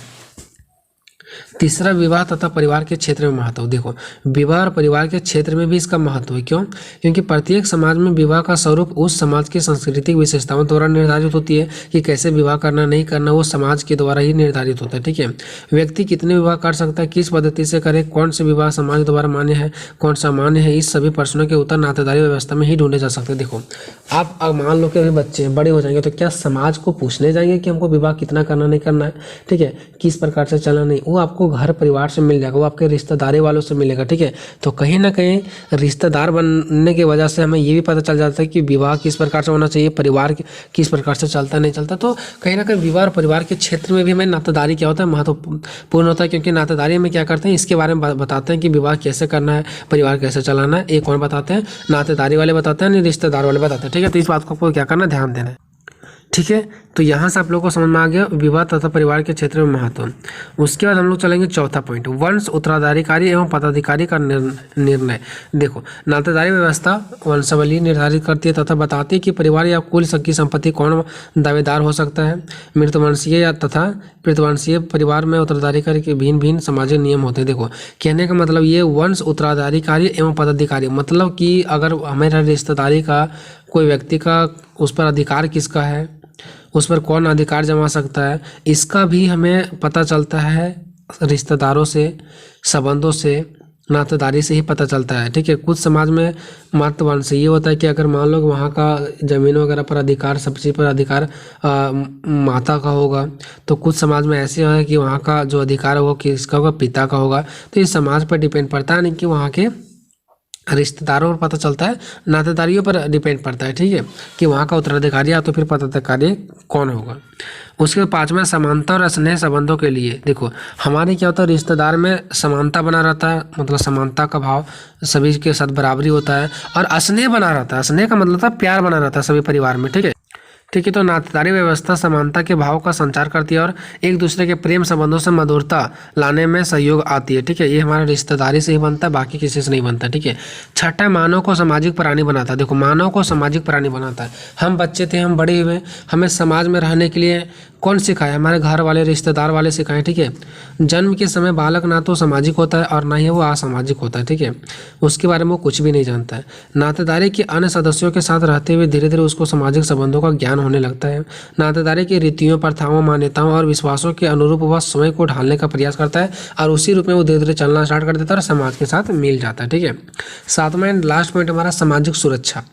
तीसरा, विवाह तथा परिवार के क्षेत्र में महत्व। देखो, विवाह और परिवार के क्षेत्र में भी इसका महत्व है। क्यों? क्योंकि प्रत्येक समाज में विवाह का स्वरूप उस समाज की सांस्कृतिक विशेषताओं द्वारा निर्धारित होती है कि कैसे विवाह करना नहीं करना वो समाज के द्वारा ही निर्धारित होता है। ठीक है, व्यक्ति कितने विवाह कर सकता है, किस पद्धति से करे, कौन से विवाह समाज द्वारा मान्य है, कौन सा मान्य है, इस सभी प्रश्नों के उत्तर नातेदारी व्यवस्था में ही ढूंढे जा सकते हैं। देखो, आप मान लो कि अभी बच्चे बड़े हो जाएंगे तो क्या समाज को पूछने जाएंगे कि हमको विवाह कितना करना नहीं करना है, ठीक है, किस प्रकार से चलना नहीं, वो आपको घर परिवार से मिल जाएगा, वो आपके रिश्तेदारी वालों से मिलेगा। ठीक है, तो कहीं ना कहीं रिश्तेदार बनने की वजह से हमें ये भी पता चल जाता है कि विवाह किस प्रकार से होना चाहिए, परिवार किस प्रकार से चलता नहीं चलता। तो कहीं ना कहीं विवाह और परिवार के क्षेत्र में भी हमें नातेदारी क्या होता है, महत्वपूर्ण होता है। क्योंकि नातेदारी में क्या करते हैं, इसके बारे में बताते हैं कि विवाह कैसे करना है, परिवार कैसे चलाना है। एक कौन बताते हैं, नातेदारी वाले बताते हैं, नहीं रिश्तेदार वाले बताते हैं। ठीक है, तो इस बात को आपको क्या करना, ध्यान देना है। ठीक है, तो यहाँ से आप लोगों को समझ में आ गया विवाह तथा परिवार के क्षेत्र में महत्व। उसके बाद हम लोग चलेंगे चौथा पॉइंट, वंश उत्तराधिकारी एवं पदाधिकारी का निर्णय। देखो, नातेदारी व्यवस्था वंशावली निर्धारित करती है तथा बताती है कि परिवार या कुल की संपत्ति कौन दावेदार हो सकता है। मृतवंशीय या तथा पितृवंशीय परिवार में उत्तराधिकारी के भिन्न भिन्न सामाजिक नियम होते हैं। देखो, कहने का मतलब ये वंश उत्तराधिकारी एवं पदाधिकारी, मतलब कि अगर हमारे रिश्तेदारी का कोई व्यक्ति का उस पर अधिकार किसका है, उस पर कौन अधिकार जमा सकता है, इसका भी हमें पता चलता है रिश्तेदारों से, संबंधों से, नातेदारी से ही पता चलता है। ठीक है, कुछ समाज में मातृवंश ये होता है कि अगर मान लो वहाँ का जमीन वगैरह पर अधिकार, सब चीज़ पर अधिकार माता का होगा, तो कुछ समाज में ऐसे है कि वहाँ का जो अधिकार है वो किसका होगा, पिता का होगा। तो इस समाज पर डिपेंड पड़ता है, नहीं कि वहाँ के रिश्तेदारों पर पता चलता है, नातेदारियों पर डिपेंड पड़ता है। ठीक है, कि वहाँ का उत्तराधिकारी या तो फिर पदाधिकारी कौन होगा। उसके बाद पांचवा, समानता और स्नेह संबंधों के लिए। देखो, हमारे क्या होता है, रिश्तेदार में समानता बना रहता है, मतलब समानता का भाव सभी के साथ बराबरी होता है, और स्नेह बना रहता है। स्नेह का मतलब था प्यार बना रहता है सभी परिवार में। ठीक है, तो नातेदारी व्यवस्था समानता के भाव का संचार करती है और एक दूसरे के प्रेम संबंधों से मधुरता लाने में सहयोग आती है। ठीक है, ये हमारा रिश्तेदारी से ही बनता है, बाकी किसी से नहीं बनता। ठीक है, छठा, मानव को सामाजिक प्राणी बनाता है। देखो, मानव को सामाजिक प्राणी बनाता है। हम बच्चे थे, हम बड़े हुए, हमें समाज में रहने के लिए कौन सिखाया, हमारे घर वाले, रिश्तेदार वाले सिखाए। ठीक है, जन्म के समय बालक ना तो सामाजिक होता है और ना ही वो असामाजिक होता है। ठीक है, उसके बारे में वो कुछ भी नहीं जानता है। नातेदारी के अन्य सदस्यों के साथ रहते हुए धीरे धीरे उसको सामाजिक संबंधों का ज्ञान होने लगता है। नातेदारी की रीतियों, प्रथाओं, मान्यताओं और विश्वासों के अनुरूप वह समय को ढालने का प्रयास करता है और उसी रूप में वो धीरे धीरे चलना स्टार्ट कर देता है और समाज के साथ मिल जाता है। ठीक है, सातवां एंड लास्ट पॉइंट हमारा सामाजिक सुरक्षा।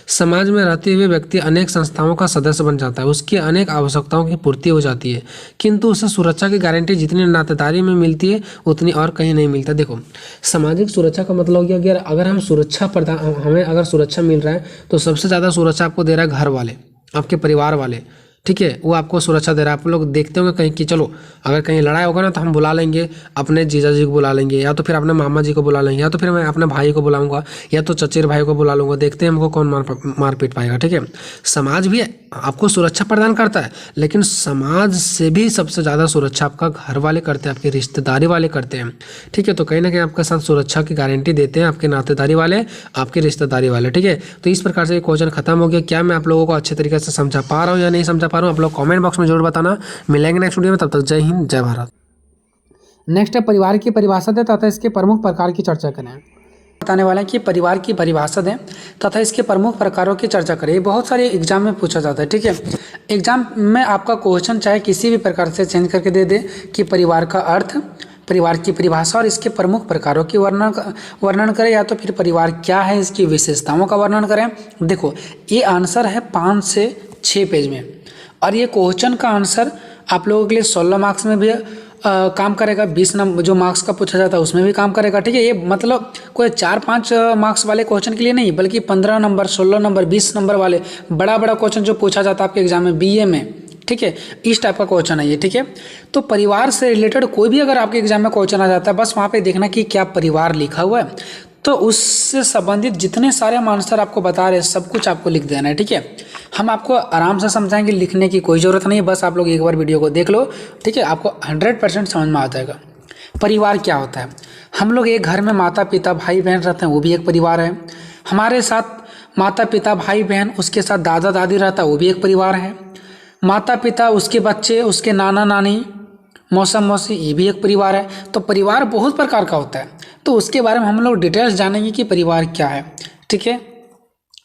समाज में रहते हुए व्यक्ति अनेक संस्थाओं का सदस्य बन जाता है, उसकी अनेक आवश्यकताओं की पूर्ति हो जाती है, किंतु उसे सुरक्षा की गारंटी जितनी नातेदारी में मिलती है उतनी और कहीं नहीं मिलता। देखो, सामाजिक सुरक्षा का मतलब हो गया कि अगर हम सुरक्षा प्रदान, हमें अगर सुरक्षा मिल रहा है तो सबसे ज़्यादा सुरक्षा आपको दे रहा है घर वाले, आपके परिवार वाले। ठीक है, वो आपको सुरक्षा दे रहा है। आप लोग देखते होंगे कहीं कि चलो अगर कहीं लड़ाई होगा ना तो हम बुला लेंगे अपने जीजा जी को, बुला लेंगे या तो फिर अपने मामा जी को बुला लेंगे, या तो फिर मैं अपने भाई को बुलाऊंगा, या तो चचेर भाई को बुला लूंगा, देखते हैं हमको कौन मार पीट पाएगा। ठीक है, समाज भी आपको सुरक्षा प्रदान करता है, लेकिन समाज से भी सबसे ज़्यादा सुरक्षा आपका घर वाले करते हैं, आपके रिश्तेदारी वाले करते हैं। ठीक है, तो कहीं ना कहीं आपके साथ सुरक्षा की गारंटी देते हैं आपके नातेदारी वाले, आपके रिश्तेदारी वाले। ठीक है, तो इस प्रकार से ये क्वेश्चन खत्म हो गया। क्या मैं आप लोगों को अच्छे तरीके से समझा पा रहा हूँ या नहीं समझा पा रहा हूँ, आप लोग कमेंट बॉक्स में जरूर बताना। मिलेंगे नेक्स्ट वीडियो में, तब तक जय हिंद, जय भारत। नेक्स्ट है परिवार की परिभाषा दें तथा इसके प्रमुख प्रकार की चर्चा करें। बताने वाले हैं कि परिवार की परिभाषा दें तथा इसके प्रमुख प्रकारों की चर्चा करें। ये बहुत सारे एग्जाम में पूछा जाता है। ठीक है, एग्जाम में आपका क्वेश्चन चाहे किसी भी प्रकार से चेंज करके दे दे कि परिवार का अर्थ, परिवार की परिभाषा और इसके प्रमुख प्रकारों की वर्णन करें, या तो फिर परिवार क्या है इसकी विशेषताओं का वर्णन करें। देखो, ये आंसर है 5 से 6 पेज में, और ये क्वेश्चन का आंसर आप लोगों के लिए 16 मार्क्स में भी काम करेगा, 20 नंबर जो मार्क्स का पूछा जाता है उसमें भी काम करेगा। ठीक है, ये मतलब कोई 4-5 मार्क्स वाले क्वेश्चन के लिए नहीं, बल्कि 15 नंबर, 16 नंबर, 20 नंबर वाले बड़ा क्वेश्चन जो पूछा जाता है आपके एग्जाम में, बीए में। ठीक है, इस टाइप का क्वेश्चन है ये। ठीक है, तो परिवार से रिलेटेड कोई भी अगर आपके एग्जाम में क्वेश्चन आ जाता है, बस वहाँ पे देखना कि क्या परिवार लिखा हुआ है, तो उससे संबंधित जितने सारे आंसर आपको बता रहे हैं सब कुछ आपको लिख देना है। ठीक है, हम आपको आराम से समझाएंगे, लिखने की कोई ज़रूरत नहीं है, बस आप लोग एक बार वीडियो को देख लो। ठीक है, आपको 100% समझ में आ जाएगा। परिवार क्या होता है, हम लोग एक घर में माता पिता भाई बहन रहते हैं, वो भी एक परिवार है। हमारे साथ माता पिता भाई बहन, उसके साथ दादा दादी रहता है, वो भी एक परिवार है। माता पिता, उसके बच्चे, उसके नाना नानी, मौसा मौसी ये भी एक परिवार है। तो परिवार बहुत प्रकार का होता है, तो उसके बारे में हम लोग डिटेल्स जानेंगे कि परिवार क्या है। ठीक है,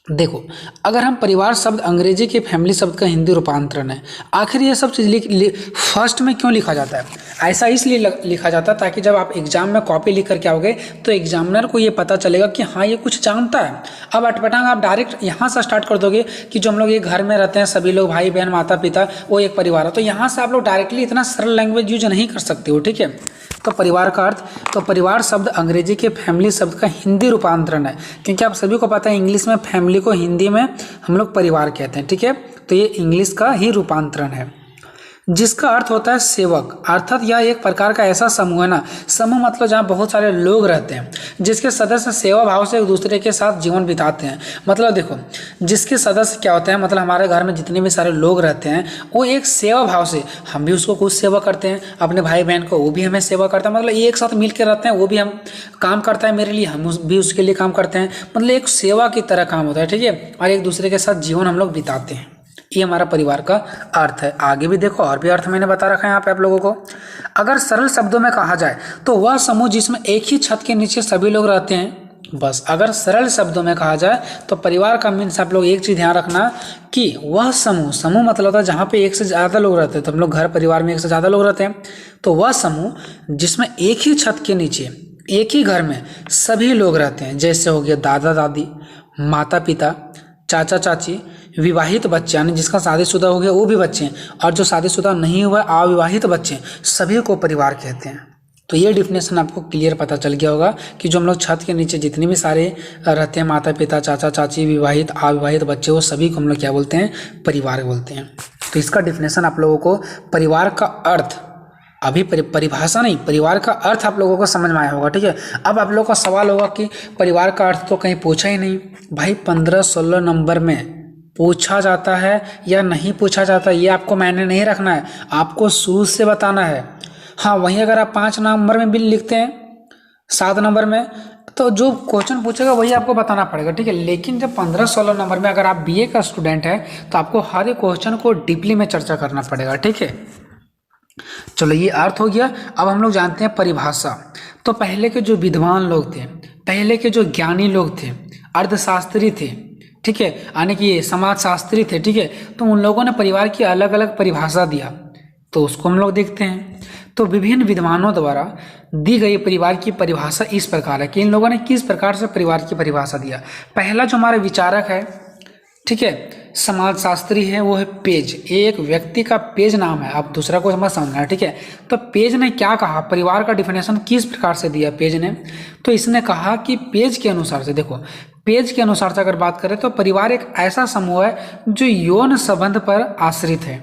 देखो, अगर हम परिवार शब्द अंग्रेजी के फैमिली शब्द का हिंदी रूपांतरण है। आखिर ये सब चीज़ फर्स्ट में क्यों लिखा जाता है? ऐसा इसलिए लिखा जाता है ताकि जब आप एग्जाम में कॉपी लिख करके आओगे तो एग्जामिनर को ये पता चलेगा कि हाँ ये कुछ जानता है। अब अटपटांग आप डायरेक्ट यहाँ से स्टार्ट कर दोगे कि जो हम लोग एक घर में रहते हैं सभी लोग भाई बहन माता पिता वो एक परिवार है, तो यहाँ से आप लोग डायरेक्टली इतना सरल लैंग्वेज यूज नहीं कर सकते हो। ठीक है, तो परिवार का अर्थ, तो परिवार शब्द अंग्रेजी के फैमिली शब्द का हिंदी रूपांतरण है, क्योंकि आप सभी को पता है इंग्लिश में फैमिली को हिंदी में हम लोग परिवार कहते हैं। ठीक है, तो ये इंग्लिश का ही रूपांतरण है, जिसका अर्थ होता है सेवक। अर्थात यह एक प्रकार का ऐसा समूह है ना, समूह मतलब जहाँ बहुत सारे लोग रहते हैं, जिसके सदस्य सेवा भाव से एक दूसरे के साथ जीवन बिताते हैं। मतलब देखो, जिसके सदस्य क्या होते हैं, मतलब हमारे घर में जितने भी सारे लोग रहते हैं वो एक सेवा भाव से, हम भी उसको कुछ सेवा करते हैं, अपने भाई बहन को वो भी हमें सेवा करता है, मतलब एक साथ मिल के रहते हैं, वो भी हम काम करता है मेरे लिए, हम भी उसके लिए काम करते हैं, मतलब एक सेवा की तरह काम होता है। ठीक है, और एक दूसरे के साथ जीवन हम लोग बिताते हैं, ये हमारा परिवार का अर्थ है। आगे भी देखो और भी अर्थ मैंने बता रखा है यहाँ पे आप लोगों को। अगर सरल शब्दों में कहा जाए तो वह समूह जिसमें एक ही छत के नीचे सभी लोग रहते हैं। बस अगर सरल शब्दों में कहा जाए तो परिवार का मीन्स आप लोग एक चीज़ ध्यान रखना कि वह समूह मतलब होता है जहाँ पे एक से ज़्यादा लोग रहते हैं। तो हम लोग घर परिवार में एक से ज़्यादा लोग रहते हैं, तो वह समूह जिसमें एक ही छत के नीचे एक ही घर में सभी लोग रहते हैं, जैसे हो गया दादा दादी, माता पिता, चाचा चाची, विवाहित बच्चे यानी जिसका शादीशुदा हो गया वो भी बच्चे हैं, और जो शादीशुदा नहीं हुआ अविवाहित बच्चे, सभी को परिवार कहते हैं। तो ये डिफिनेशन आपको क्लियर पता चल गया होगा कि जो हम लोग छत के नीचे जितने भी सारे रहते हैं, माता पिता, चाचा चाची, विवाहित अविवाहित बच्चे, वो सभी को हम लोग क्या बोलते हैं? परिवार बोलते हैं। तो इसका डिफिनेशन आप लोगों को परिवार का अर्थ, अभी परिभाषा नहीं, परिवार का अर्थ आप लोगों को समझ में आया होगा। ठीक है, अब आप लोगों का सवाल होगा कि परिवार का अर्थ तो कहीं पूछा ही नहीं। भाई 15-16 नंबर में पूछा जाता है या नहीं पूछा जाता, ये आपको मायने नहीं रखना है, आपको शुरू से बताना है। हाँ, वहीं अगर आप 5 नंबर में भी लिखते हैं, 7 नंबर में, तो जो क्वेश्चन पूछेगा वही आपको बताना पड़ेगा। ठीक है, लेकिन जब 15-16 नंबर में अगर आप बीए का स्टूडेंट है तो आपको हर एक क्वेश्चन को डीपली में चर्चा करना पड़ेगा। ठीक है, चलो ये अर्थ हो गया। अब हम लोग जानते हैं परिभाषा। तो पहले के जो विद्वान लोग थे, पहले के जो ज्ञानी लोग थे, अर्थशास्त्री थे, ठीक है, यानी कि समाजशास्त्री थे, ठीक है, तो उन लोगों ने परिवार की अलग अलग परिभाषा दिया, तो उसको हम लोग देखते हैं। तो विभिन्न विद्वानों द्वारा दी गई परिवार की परिभाषा इस प्रकार है कि इन लोगों ने किस प्रकार से परिवार की परिभाषा दिया। पहला जो हमारे विचारक है, ठीक है, समाजशास्त्री है, वो है पेज। एक व्यक्ति का पेज नाम है, आप दूसरा को समझ समझना है। ठीक है, तो पेज ने क्या कहा, परिवार का डिफिनेशन किस प्रकार से दिया पेज ने? तो इसने कहा कि पेज के अनुसार से, देखो पेज के अनुसार से अगर बात करें तो परिवार एक ऐसा समूह है जो यौन संबंध पर आश्रित है।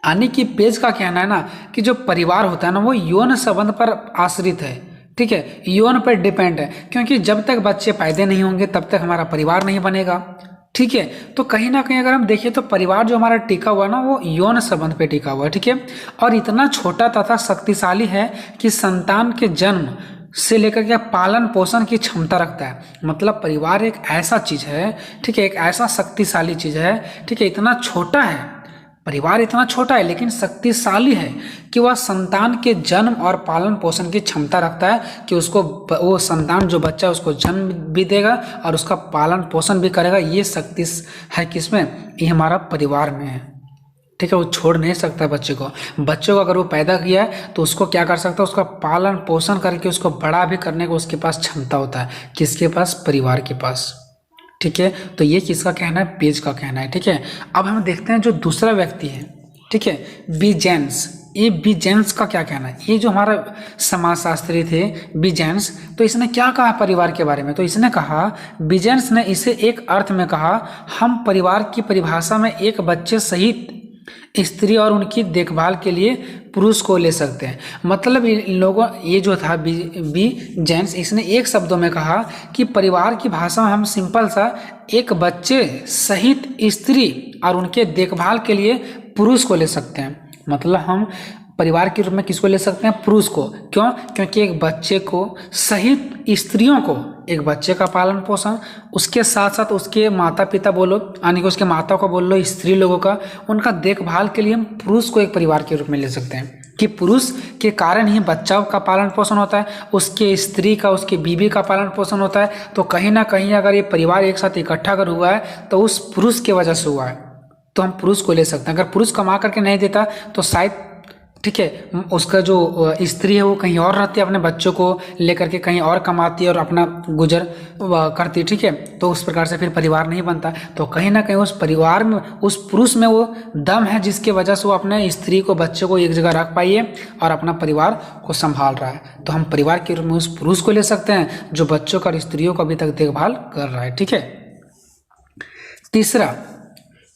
यानी कि पेज का कहना है ना कि जो परिवार होता है ना वो यौन संबंध पर आश्रित है। ठीक है, यौन पर डिपेंड है, क्योंकि जब तक बच्चे पैदा नहीं होंगे तब तक हमारा परिवार नहीं बनेगा। ठीक है, तो कहीं ना कहीं अगर हम देखें तो परिवार जो हमारा टिका हुआ है ना वो यौन संबंध पे टिका हुआ है। ठीक है, और इतना छोटा तथा शक्तिशाली है कि संतान के जन्म से लेकर के पालन पोषण की क्षमता रखता है। मतलब परिवार एक ऐसा चीज है, ठीक है, एक ऐसा शक्तिशाली चीज है, ठीक है, इतना छोटा है, परिवार इतना छोटा है लेकिन शक्तिशाली है कि वह संतान के जन्म और पालन पोषण की क्षमता रखता है कि उसको वो संतान जो बच्चा है उसको जन्म भी देगा और उसका पालन पोषण भी करेगा। ये शक्ति है किसमें? ये हमारा परिवार में है। ठीक है, वो छोड़ नहीं सकता बच्चे को अगर वो पैदा किया है तो उसको क्या कर सकता है? उसका पालन पोषण करके उसको बड़ा भी करने का उसके पास क्षमता होता है। किसके पास? परिवार के पास। ठीक है, तो ये किसका कहना है? पेज का कहना है। ठीक है, अब हम देखते हैं जो दूसरा व्यक्ति है, ठीक है, बीजेंस। ये बीजेंस का क्या कहना है? ये जो हमारा समाजशास्त्री थे बीजेंस, तो इसने क्या कहा परिवार के बारे में? तो इसने कहा, बीजेंस ने इसे एक अर्थ में कहा, हम परिवार की परिभाषा में एक बच्चे सहित स्त्री और उनकी देखभाल के लिए पुरुष को ले सकते हैं। मतलब इन लोगों, ये जो था बी जेंट्स, इसने एक शब्दों में कहा कि परिवार की भाषा में हम सिंपल सा एक बच्चे सहित स्त्री और उनके देखभाल के लिए पुरुष को ले सकते हैं। मतलब हम परिवार के रूप में किसको ले सकते हैं? पुरुष को। क्यों? क्योंकि एक बच्चे को सहित स्त्रियों को, एक बच्चे का पालन पोषण, उसके साथ साथ उसके माता पिता बोलो, यानी कि उसके माता को बोल लो, स्त्री लोगों का, उनका देखभाल के लिए हम पुरुष को एक परिवार के रूप में ले सकते हैं। कि पुरुष के कारण ही बच्चा का पालन पोषण होता है, उसके स्त्री का, उसके बीवी का पालन पोषण होता है। तो कहीं ना कहीं अगर ये परिवार एक साथ इकट्ठा अगर हुआ है तो उस पुरुष की वजह से हुआ है, तो हम पुरुष को ले सकते हैं। अगर पुरुष कमा करके नहीं देता तो शायद, ठीक है, उसका जो स्त्री है वो कहीं और रहती है, अपने बच्चों को लेकर के कहीं और कमाती है और अपना गुजर करती, ठीक है। तो उस प्रकार से फिर परिवार नहीं बनता। तो कहीं ना कहीं उस परिवार में, उस पुरुष में वो दम है जिसकी वजह से वो अपने स्त्री को, बच्चों को एक जगह रख पाई है और अपना परिवार को संभाल रहा है। तो हम परिवार के रूप में उस पुरुष को ले सकते हैं जो बच्चों का और स्त्रियों को अभी तक देखभाल कर रहा है, ठीक है। तीसरा,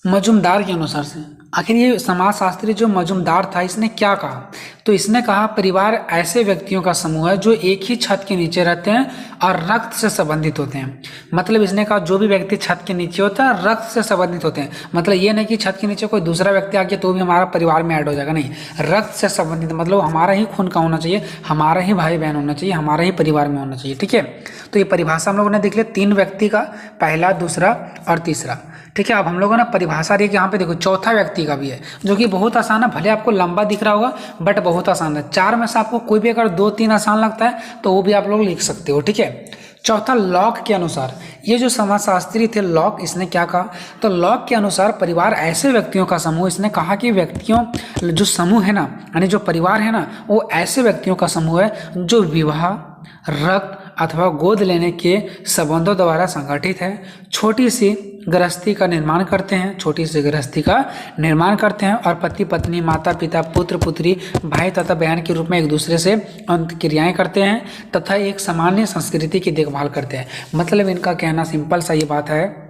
मजुमदार के अनुसार से, आखिर ये समाजशास्त्री जो मजुमदार था इसने क्या कहा? तो इसने कहा परिवार ऐसे व्यक्तियों का समूह है जो एक ही छत के नीचे रहते हैं और रक्त से संबंधित होते हैं। मतलब इसने कहा जो भी व्यक्ति छत के नीचे होता है रक्त से संबंधित होते हैं। मतलब ये नहीं कि छत के नीचे कोई दूसरा व्यक्ति आ गया तो भी हमारा परिवार में ऐड हो जाएगा, नहीं, रक्त से संबंधित मतलब हमारा ही खून का होना चाहिए, हमारा ही भाई बहन होना चाहिए, हमारा ही परिवार में होना चाहिए, ठीक है। तो ये परिभाषा हम लोगों ने देख लिया 3 व्यक्ति का, पहला, दूसरा और तीसरा, ठीक है। अब हम लोगों ने परिभाषा रही कि यहाँ पे देखो चौथा व्यक्ति का भी है जो कि बहुत आसान है, भले आपको लंबा दिख रहा होगा बट बहुत आसान है। 4 में से आपको कोई भी अगर 2-3 आसान लगता है तो वो भी आप लोग लिख सकते हो, ठीक है। चौथा, लॉक के अनुसार, ये जो समाजशास्त्री थे लॉक, इसने क्या कहा? तो लॉक के अनुसार परिवार ऐसे व्यक्तियों का समूह, इसने कहा कि व्यक्तियों जो समूह है ना, यानी जो परिवार है ना, वो ऐसे व्यक्तियों का समूह है जो विवाह, रक्त अथवा गोद लेने के संबंधों द्वारा संगठित है, छोटी सी गृहस्थी का निर्माण करते हैं, छोटी सी गृहस्थी का निर्माण करते हैं और पति पत्नी, माता पिता, पुत्र पुत्री, भाई तथा बहन के रूप में एक दूसरे से अंतक्रियाएं करते हैं तथा एक सामान्य संस्कृति की देखभाल करते हैं। मतलब इनका कहना सिंपल सा ये बात है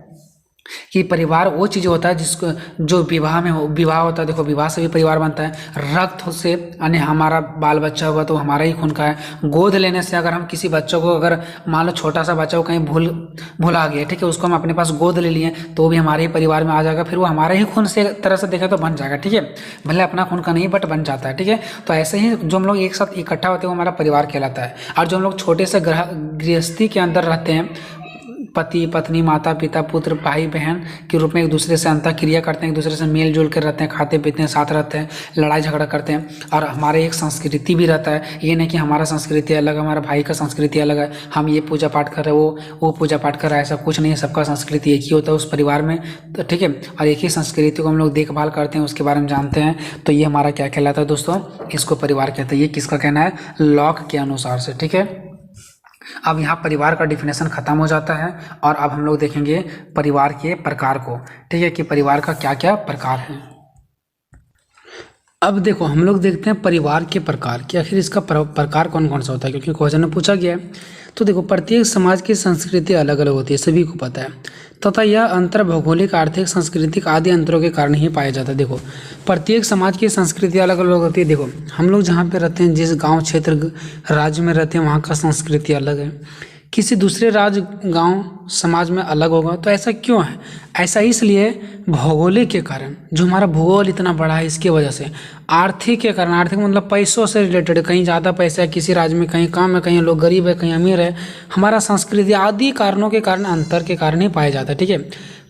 कि परिवार वो चीज़ होता है जिसको, जो विवाह में हो, विवाह होता है, देखो विवाह से भी परिवार बनता है, रक्त से यानी हमारा बाल बच्चा हुआ तो हमारा ही खून का है, गोद लेने से अगर हम किसी बच्चों को, अगर मान लो छोटा सा बच्चा को कहीं भूला गया, ठीक है, उसको हम अपने पास गोद ले लिए तो वो भी हमारे ही परिवार में आ जाएगा, फिर वो हमारे ही खून से एक तरह से देखे तो बन जाएगा, ठीक है, भले अपना खून का नहीं बट बन जाता है, ठीक है। तो ऐसे ही जो हम लोग एक साथ इकट्ठा होते हैं वो हमारा परिवार कहलाता है। और जो हम लोग छोटे से गृहस्थी के अंदर रहते हैं, पति पत्नी, माता पिता, पुत्र, भाई बहन के रूप में एक दूसरे से अंतःक्रिया करते हैं, एक दूसरे से मेल जोल कर रहते हैं, खाते पीते हैं, साथ रहते हैं, लड़ाई झगड़ा करते हैं और हमारे एक संस्कृति भी रहता है। ये नहीं कि हमारा संस्कृति अलग है, हमारा भाई का संस्कृति अलग है, हम ये पूजा पाठ कर रहे हैं, वो पूजा पाठ कर रहा है, ऐसा कुछ नहीं है। सबका संस्कृति एक ही होता है उस परिवार में, तो ठीक है, और एक ही संस्कृति को हम लोग देखभाल करते हैं, उसके बारे में जानते हैं। तो ये हमारा क्या कहलाता है दोस्तों? इसको परिवार कहते हैं। ये किसका कहना है? लॉक के अनुसार से, ठीक है। अब यहाँ परिवार का डिफिनेशन खत्म हो जाता है और अब हम लोग देखेंगे परिवार के प्रकार को, ठीक है, कि परिवार का क्या क्या प्रकार है। अब देखो हम लोग देखते हैं परिवार के प्रकार कि आखिर इसका प्रकार कौन कौन सा होता है, क्योंकि क्वेश्चन में पूछा गया है। तो देखो प्रत्येक समाज की संस्कृति अलग अलग होती है, सभी को पता है, तथा यह अंतर भौगोलिक, आर्थिक, सांस्कृतिक आदि अंतरों के कारण ही पाया जाता है। देखो प्रत्येक समाज की संस्कृति अलग अलग होती है। देखो हम लोग जहाँ पे रहते हैं, जिस गांव क्षेत्र राज्य में रहते हैं, वहाँ का संस्कृति अलग है, किसी दूसरे राज्य गांव समाज में अलग होगा। तो ऐसा क्यों है? ऐसा इसलिए भौगोलिक के कारण, जो हमारा भूगोल इतना बड़ा है इसकी वजह से। आर्थिक के कारण, आर्थिक मतलब पैसों से रिलेटेड, कहीं ज़्यादा पैसा है किसी राज्य में, कहीं कम है, कहीं लोग गरीब है, कहीं अमीर है, हमारा संस्कृति आदि कारणों के कारण, अंतर के कारण ही पाया जाता है, ठीक है।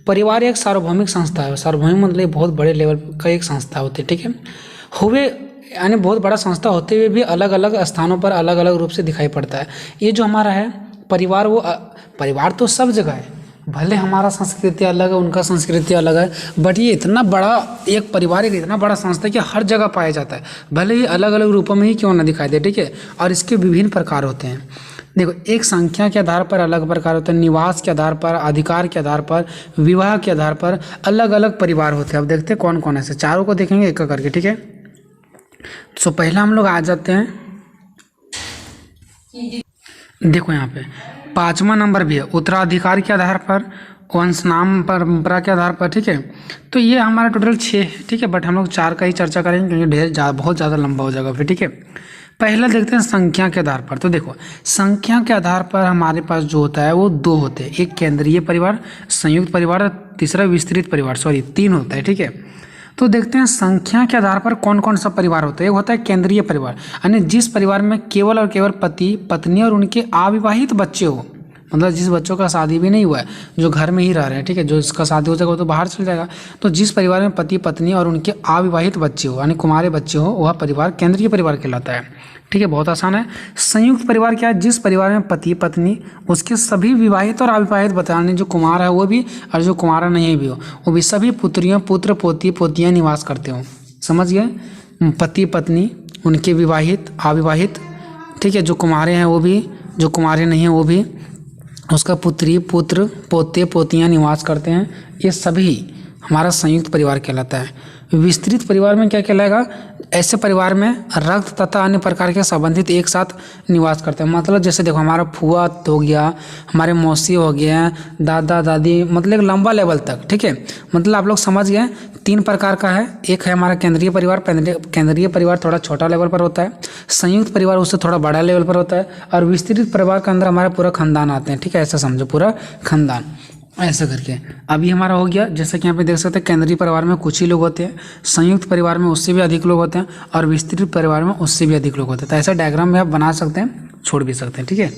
परिवार एक सार्वभौमिक संस्था है। सार्वभौमिक मतलब बहुत बड़े लेवल का एक संस्था होती है, ठीक है। हुए यानी बहुत बड़ा संस्था होते हुए भी अलग अलग स्थानों पर अलग अलग रूप से दिखाई पड़ता है। ये जो हमारा है परिवार, वो परिवार तो सब जगह है, भले हमारा संस्कृति अलग है, उनका संस्कृति अलग है, बट ये इतना बड़ा एक परिवार, एक इतना बड़ा संस्था है कि हर जगह पाया जाता है, भले ही अलग अलग रूपों में ही क्यों ना दिखाई दे, ठीक है। और इसके विभिन्न प्रकार होते हैं। देखो एक संख्या के आधार पर अलग प्रकार होते हैं, निवास के आधार पर, अधिकार के आधार पर, विवाह के आधार पर अलग अलग परिवार होते हैं। अब देखते हैं कौन कौन ऐसे, चारों को देखेंगे एक करके, ठीक है। तो पहला हम लोग आ जाते हैं, देखो यहाँ पे 5वां नंबर भी है, उत्तराधिकार के आधार पर, वंश नाम परंपरा के आधार पर, ठीक है। तो ये हमारा टोटल 6 है, ठीक है, बट हम लोग 4 का ही चर्चा करेंगे क्योंकि बहुत ज़्यादा लंबा हो जाएगा फिर, ठीक है। पहला देखते हैं संख्या के आधार पर। तो देखो संख्या के आधार पर हमारे पास जो होता है वो 2 होते हैं, एक केंद्रीय परिवार, संयुक्त परिवार, तीसरा विस्तृत परिवार, 3 होता है, ठीक है। तो देखते हैं संख्या के आधार पर कौन कौन सा परिवार होता है। एक होता है केंद्रीय परिवार, यानी जिस परिवार में केवल और केवल पति पत्नी और उनके अविवाहित बच्चे हो, मतलब जिस बच्चों का शादी भी नहीं हुआ है, जो घर में ही रह रहे हैं, ठीक है, जो इसका शादी हो जाएगा वो तो बाहर चल जाएगा। तो जिस परिवार में पति पत्नी और उनके अविवाहित बच्चे हो यानी कुंवारे बच्चे हो वह परिवार केंद्रीय परिवार कहलाता है। ठीक है, बहुत आसान है। संयुक्त परिवार क्या है? जिस परिवार में पति पत्नी उसके सभी विवाहित और अविवाहित बताने, जो कुमार है वो भी और जो कुमारा नहीं भी हो वो भी, सभी पुत्रियों पुत्र पोती पोतियाँ निवास करते हो। समझ गए? पति पत्नी, उनके विवाहित अविवाहित, ठीक है, जो कुमारे हैं वो भी, जो कुमारे नहीं हैं वो भी, उसका पुत्री पुत्र पोते पोतियाँ निवास करते हैं। ये सभी हमारा संयुक्त परिवार कहलाता है। विस्तृत परिवार में क्या कहलाएगा? ऐसे परिवार में रक्त तथा अन्य प्रकार के संबंधित एक साथ निवास करते हैं। मतलब जैसे देखो हमारा फुआ हो गया, हमारे मौसी हो गया, दादा दादी, मतलब एक लंबा लेवल तक। ठीक है, मतलब आप लोग समझ गए 3 प्रकार का है। एक है हमारा केंद्रीय परिवार। केंद्रीय परिवार थोड़ा छोटा लेवल पर होता है, संयुक्त परिवार उससे थोड़ा बड़ा लेवल पर होता है, और विस्तृत परिवार के अंदर हमारा पूरा खानदान आते हैं। ठीक है, ऐसा समझो, पूरा खानदान ऐसा करके। अभी हमारा हो गया, जैसे कि यहाँ पे देख सकते हैं, केंद्रीय परिवार में कुछ ही लोग होते हैं, संयुक्त परिवार में उससे भी अधिक लोग होते हैं, और विस्तृत परिवार में उससे भी अधिक लोग होते हैं। तो ऐसा डायग्राम में आप बना सकते हैं, छोड़ भी सकते हैं। ठीक है,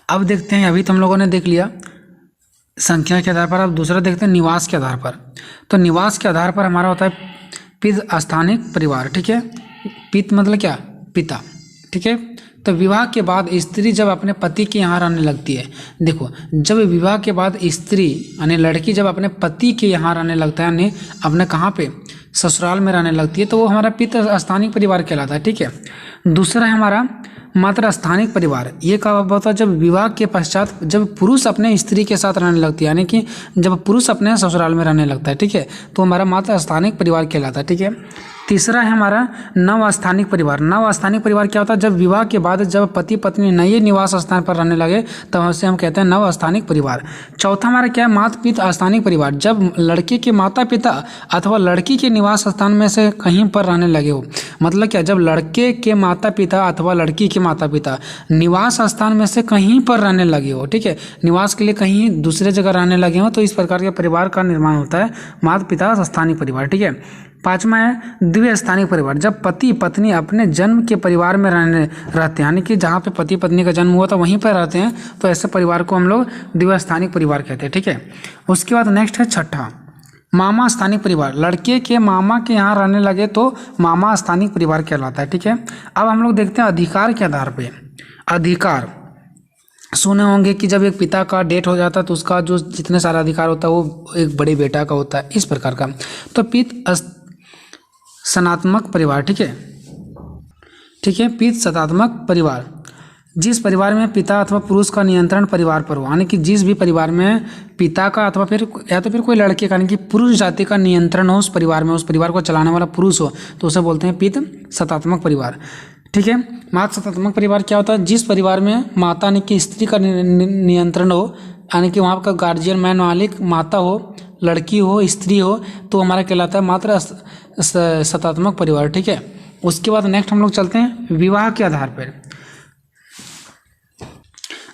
अब देखते हैं, अभी तो हम लोगों ने देख लिया संख्या के आधार पर। अब दूसरा देखते हैं निवास के आधार पर। तो निवास के आधार पर हमारा होता है पित स्थानिक परिवार। ठीक है, पित मतलब क्या? पिता। ठीक है, तो विवाह के बाद स्त्री जब अपने पति के यहाँ रहने लगती है, देखो जब विवाह के बाद स्त्री यानी लड़की जब अपने पति के यहाँ रहने लगता है, यानी अपने कहाँ पे? ससुराल में रहने लगती है, तो वो हमारा पित स्थानिक परिवार कहलाता है। ठीक है, दूसरा है हमारा मात्र स्थानिक परिवार। ये कब होता है? जब विवाह के पश्चात जब पुरुष अपने स्त्री के साथ रहने लगती है, यानी कि जब पुरुष अपने ससुराल में रहने लगता है। ठीक है, तो हमारा मात्र स्थानिक परिवार कहलाता है। ठीक है, तीसरा है हमारा नवस्थानिक परिवार। नवस्थानिक परिवार क्या होता है? जब विवाह के बाद जब पति पत्नी नए निवास स्थान पर रहने लगे तब उसे हम कहते हैं नवस्थानिक परिवार। चौथा हमारा क्या है? माता पिता स्थानिक परिवार। जब लड़के के माता पिता अथवा लड़की के निवास स्थान में से कहीं पर रहने लगे हो, मतलब क्या? जब लड़के के माता पिता अथवा लड़की के माता पिता निवास स्थान में से कहीं पर रहने लगे हो, ठीक है, निवास के लिए कहीं दूसरे जगह रहने लगे हो, तो इस प्रकार के परिवार का निर्माण होता है माता पिता स्थानिक परिवार। ठीक है, पांचवा है द्विस्थानिक परिवार। जब पति पत्नी अपने जन्म के परिवार में रहते हैं, यानी कि जहाँ पे पति पत्नी का जन्म हुआ था वहीं पर रहते हैं, तो ऐसे परिवार को हम लोग द्विस्थानिक परिवार कहते हैं। ठीक है, उसके बाद नेक्स्ट है छठा मामा स्थानिक परिवार। लड़के के मामा के यहाँ रहने लगे तो मामा स्थानिक परिवार कहलाता है। ठीक है, अब हम लोग देखते हैं अधिकार के आधार पर। अधिकार सुने होंगे कि जब एक पिता का डेथ हो जाता है तो उसका जो जितने सारा अधिकार होता है वो एक बड़े बेटा का होता है, इस प्रकार का। तो पित सनात्मक परिवार। ठीक है, ठीक है, पित सतात्मक परिवार, जिस परिवार में पिता अथवा पुरुष का नियंत्रण परिवार पर हो, यानी कि जिस भी परिवार में पिता का अथवा फिर या तो फिर कोई लड़के का, यानी कि पुरुष जाति का नियंत्रण हो उस परिवार में, उस परिवार को चलाने वाला पुरुष हो, तो उसे बोलते हैं पित सतात्मक परिवार। ठीक है, माता सतात्मक परिवार क्या होता है? जिस परिवार में माता यानी कि स्त्री का नियंत्रण हो, यानी कि वहाँ का गार्जियन मैन मालिक माता हो, लड़की हो, स्त्री हो, तो हमारा कहलाता है मात्र सतात्मक परिवार। ठीक है, उसके बाद नेक्स्ट हम लोग चलते हैं विवाह के आधार पर।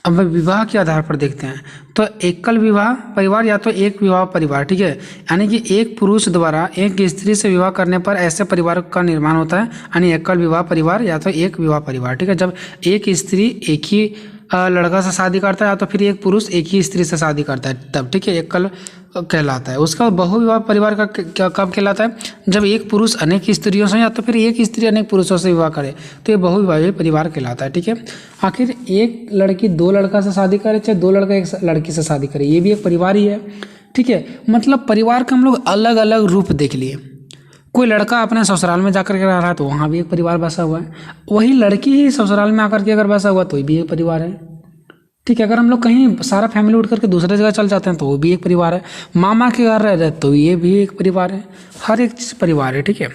अब विवाह के आधार पर देखते हैं, तो एकल विवाह परिवार या तो एक विवाह परिवार। ठीक है, यानी कि एक पुरुष द्वारा एक स्त्री से विवाह करने पर ऐसे परिवार का निर्माण होता है, यानी एकल विवाह परिवार या तो एक विवाह परिवार। ठीक है, जब एक स्त्री एक ही लड़का से शादी करता है या तो फिर एक पुरुष एक ही स्त्री से शादी करता है तब। ठीक है, एकल कहलाता है। उसका बहुविवाह परिवार का कब कहलाता है? जब एक पुरुष अनेक स्त्रियों से या तो फिर एक स्त्री अनेक पुरुषों से विवाह करे, तो ये बहुविवाह परिवार कहलाता है। ठीक है, आखिर एक लड़की 2 लड़का से शादी करे चाहे 2 लड़का 1 लड़की से शादी करे, ये भी एक परिवार ही है। ठीक है, मतलब परिवार का हम लोग अलग अलग रूप देख लिए। कोई लड़का अपने ससुराल में जाकर के रह रहा है तो वहाँ भी एक परिवार बसा हुआ है, वही लड़की ही ससुराल में आकर के अगर बसा हुआ तो भी एक परिवार है। ठीक है, अगर हम लोग कहीं सारा फैमिली उठ करके दूसरे जगह चल जाते हैं तो वो भी एक परिवार है, मामा के घर रह रहे तो ये भी एक परिवार है, हर एक चीज़ परिवार है। ठीक है,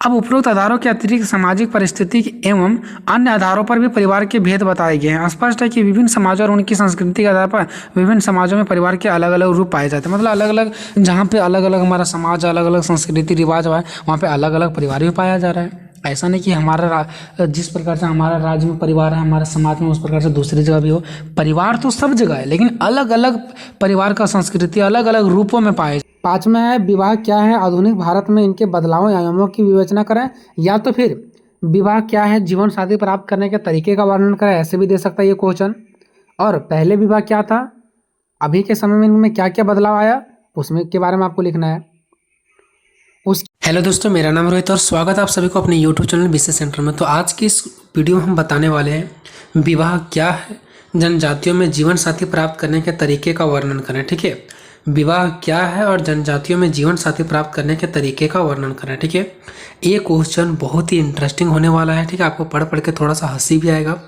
अब उपरोक्त आधारों के अतिरिक्त सामाजिक परिस्थिति एवं अन्य आधारों पर भी परिवार के भेद बताए गए हैं। स्पष्ट है कि विभिन्न समाजों और उनकी संस्कृति के आधार पर विभिन्न समाजों में परिवार के अलग अलग रूप पाए जाते हैं। मतलब अलग अलग, जहाँ पे अलग अलग हमारा समाज, अलग अलग संस्कृति रिवाज है, वहाँ पे अलग अलग परिवार भी पाया जा रहा है। ऐसा नहीं कि हमारा जिस प्रकार से हमारा राज्य में परिवार है, हमारे समाज में उस प्रकार से दूसरी जगह भी हो। परिवार तो सब जगह है, लेकिन अलग अलग परिवार का संस्कृति अलग अलग रूपों में पाए। 5वां है विवाह क्या है? आधुनिक भारत में इनके बदलावों आयामों की विवेचना करें, या तो फिर विवाह क्या है? जीवन साथी प्राप्त करने के तरीके का वर्णन करें, ऐसे भी दे सकता है ये क्वेश्चन। और पहले विवाह क्या था, अभी के समय में इनमें क्या क्या बदलाव आया, उसमें के बारे में आपको लिखना है। हेलो दोस्तों, मेरा नाम रोहित और स्वागत है आप सभी को अपने यूट्यूब चैनल बीसी सेंटर में। तो आज की इस वीडियो में हम बताने वाले हैं विवाह क्या है, जनजातियों में जीवन साथी प्राप्त करने के तरीके का वर्णन करें। ठीक है, विवाह क्या है और जनजातियों में जीवन साथी प्राप्त करने के तरीके का वर्णन करें। ठीक है, ये क्वेश्चन बहुत ही इंटरेस्टिंग होने वाला है। ठीक है, आपको पढ़ पढ़ के थोड़ा सा हंसी भी आएगा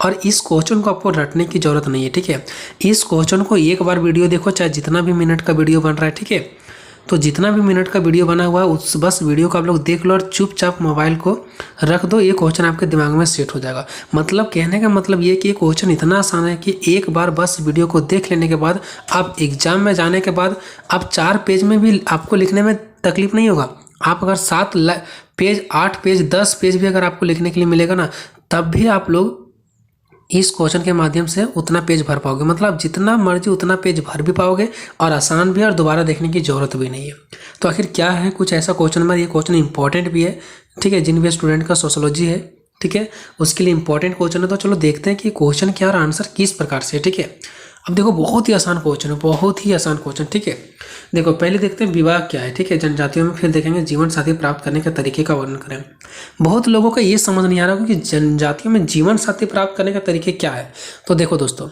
और इस क्वेश्चन को आपको रटने की जरूरत नहीं है। ठीक है, इस क्वेश्चन को एक बार वीडियो देखो, चाहे जितना भी मिनट का वीडियो बन रहा है। ठीक है, तो जितना भी मिनट का वीडियो बना हुआ है उस बस वीडियो को आप लोग देख लो और चुपचाप मोबाइल को रख दो, ये क्वेश्चन आपके दिमाग में सेट हो जाएगा। मतलब कहने का मतलब ये कि ये क्वेश्चन इतना आसान है कि एक बार बस वीडियो को देख लेने के बाद आप एग्जाम में जाने के बाद आप 4 पेज में भी आपको लिखने में तकलीफ नहीं होगा। आप अगर 7 पेज, 8 पेज, 10 पेज भी अगर आपको लिखने के लिए मिलेगा ना, तब भी आप लोग इस क्वेश्चन के माध्यम से उतना पेज भर पाओगे। मतलब जितना मर्जी उतना पेज भर भी पाओगे और आसान भी है और दोबारा देखने की ज़रूरत भी नहीं है। तो आखिर क्या है कुछ ऐसा क्वेश्चन नंबर, ये क्वेश्चन इंपॉर्टेंट भी है। ठीक है, जिन भी स्टूडेंट का सोशोलॉजी है, ठीक है, उसके लिए इंपॉर्टेंट क्वेश्चन है। तो चलो देखते हैं कि क्वेश्चन क्या और आंसर किस प्रकार से है। ठीक है, अब देखो बहुत ही आसान क्वेश्चन है, बहुत ही आसान क्वेश्चन। ठीक है, देखो पहले देखते हैं विवाह क्या है। ठीक है, जनजातियों में, फिर देखेंगे जीवन साथी प्राप्त करने के तरीके का वर्णन करें। बहुत लोगों को ये समझ नहीं आ रहा कि जनजातियों में जीवन साथी प्राप्त करने के तरीके क्या है। तो देखो दोस्तों,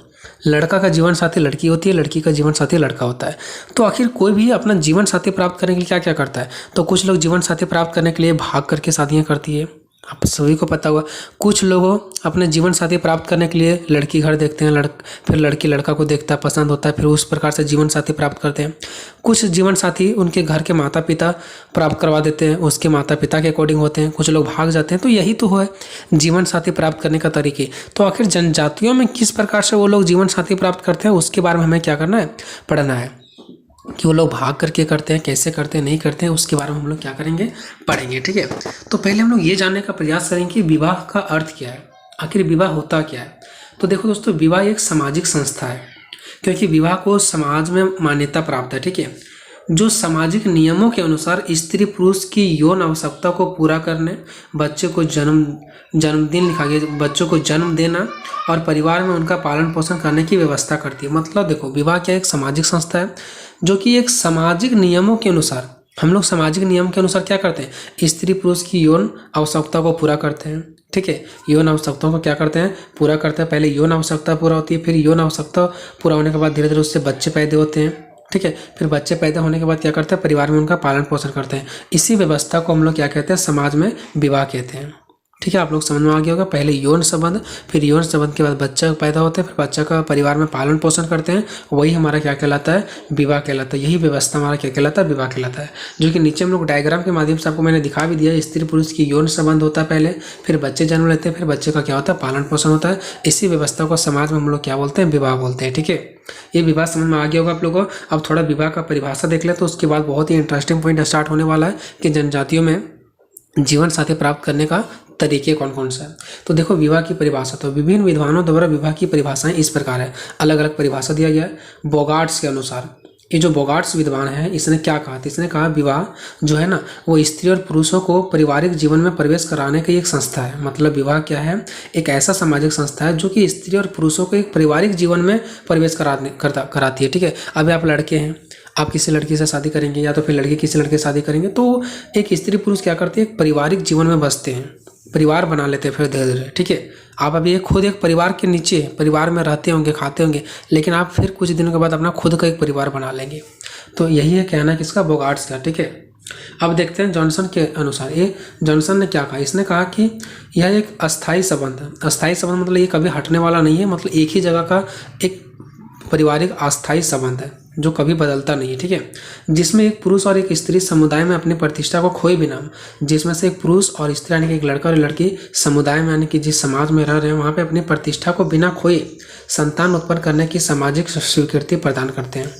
लड़का का जीवन साथी लड़की होती है, लड़की का जीवन साथी लड़का होता है। तो आखिर कोई भी अपना जीवन साथी प्राप्त करने के लिए क्या क्या करता है। तो कुछ लोग जीवन साथी प्राप्त करने के लिए भाग करके शादियाँ करती है, आप सभी को पता होगा। कुछ लोगों अपने जीवन साथी प्राप्त करने के लिए लड़की घर देखते हैं, फिर लड़की लड़का को देखता है, पसंद होता है, फिर उस प्रकार से जीवन साथी प्राप्त करते हैं। कुछ जीवन साथी उनके घर के माता पिता प्राप्त करवा देते हैं, उसके माता पिता के अकॉर्डिंग होते हैं। कुछ लोग भाग जाते हैं। तो यही तो है जीवन साथी प्राप्त करने का तरीके। तो आखिर जनजातियों में किस प्रकार से वो लोग जीवन साथी प्राप्त करते हैं, उसके बारे में हमें क्या करना है, पढ़ना है। कि वो लोग भाग करके करते हैं, कैसे करते हैं, नहीं करते हैं, उसके बारे में हम लोग क्या करेंगे, पढ़ेंगे। ठीक है, तो पहले हम लोग ये जानने का प्रयास करेंगे कि विवाह का अर्थ क्या है, आखिर विवाह होता क्या है। तो देखो दोस्तों, विवाह एक सामाजिक संस्था है, क्योंकि विवाह को समाज में मान्यता प्राप्त है। ठीक है, जो सामाजिक नियमों के अनुसार स्त्री पुरुष की यौन आवश्यकता को पूरा करने, बच्चे को जन्मदिन लिखा गया, बच्चों को जन्म देना और परिवार में उनका पालन पोषण करने की व्यवस्था करती है। मतलब देखो, विवाह क्या एक सामाजिक संस्था है जो कि एक सामाजिक नियमों के अनुसार, हम लोग सामाजिक नियम के अनुसार क्या करते हैं, स्त्री पुरुष की यौन आवश्यकता को पूरा करते हैं। ठीक है, यौन आवश्यकताओं को क्या करते हैं, पूरा करते हैं। पहले यौन आवश्यकता पूरा होती है, फिर यौन आवश्यकता पूरा होने के बाद धीरे धीरे उससे बच्चे पैदा होते हैं। ठीक है, फिर बच्चे पैदा होने के बाद क्या करते हैं, परिवार में उनका पालन पोषण करते हैं। इसी व्यवस्था को हम लोग क्या कहते हैं, समाज में विवाह कहते हैं। ठीक है, आप लोग समझ में आ गया होगा। पहले यौन संबंध, फिर यौन संबंध के बाद बच्चा पैदा होते हैं, फिर बच्चा का परिवार में पालन पोषण करते हैं, वही हमारा क्या कहलाता है, विवाह कहलाता है। यही व्यवस्था हमारा क्या कहलाता है, विवाह कहलाता है। जो कि नीचे हम लोग डायग्राम के माध्यम से आपको मैंने दिखा भी दिया। स्त्री पुरुष की यौन संबंध होता है पहले, फिर बच्चे जन्म लेते हैं, फिर बच्चे का क्या होता है, पालन पोषण होता है। इसी व्यवस्था को समाज में हम लोग क्या बोलते हैं, विवाह बोलते हैं। ठीक है, ये विवाह समझ में आ गया होगा आप लोगों को। अब थोड़ा विवाह का परिभाषा देख ले, तो उसके बाद बहुत ही इंटरेस्टिंग पॉइंट स्टार्ट होने वाला है कि जनजातियों में जीवन साथी प्राप्त करने का तरीके कौन कौन सा है। तो देखो, विवाह की परिभाषा, तो विभिन्न विद्वानों द्वारा विवाह की परिभाषाएं इस प्रकार है, अलग अलग परिभाषा दिया गया है बोगार्ट्स के अनुसार। ये जो बोगार्ट्स विद्वान है, इसने क्या कहा था, इसने कहा विवाह जो है ना, वो स्त्री और पुरुषों को पारिवारिक जीवन में प्रवेश कराने की एक संस्था है। मतलब विवाह क्या है, एक ऐसा सामाजिक संस्था है जो कि स्त्री और पुरुषों को एक पारिवारिक जीवन में प्रवेश कराती है। ठीक है, अभी आप लड़के हैं, आप किसी लड़की से शादी करेंगे या तो फिर लड़की किसी लड़के से शादी करेंगे, तो एक स्त्री पुरुष क्या करते हैं, एक पारिवारिक जीवन में बसते हैं, परिवार बना लेते हैं फिर धीरे धीरे। ठीक है, आप अभी खुद एक परिवार के नीचे परिवार में रहते होंगे, खाते होंगे, लेकिन आप फिर कुछ दिनों के बाद अपना खुद का एक परिवार बना लेंगे। तो यही है कहना किसका, बोगार्ट्स का। ठीक है, अब देखते हैं जॉनसन के अनुसार। ये जॉनसन ने क्या कहा, इसने कहा कि यह एक अस्थायी संबंध है। अस्थायी संबंध मतलब ये कभी हटने वाला नहीं है, मतलब एक ही जगह का एक पारिवारिक अस्थायी संबंध है जो कभी बदलता नहीं है। ठीक है, जिसमें एक पुरुष और एक स्त्री समुदाय में अपनी प्रतिष्ठा को खोए बिना, जिसमें से एक पुरुष और स्त्री यानी कि एक लड़का और लड़की समुदाय में यानी कि जिस समाज में रह रहे हैं वहाँ पे अपनी प्रतिष्ठा को बिना खोए संतान उत्पन्न करने की सामाजिक स्वीकृति प्रदान करते हैं।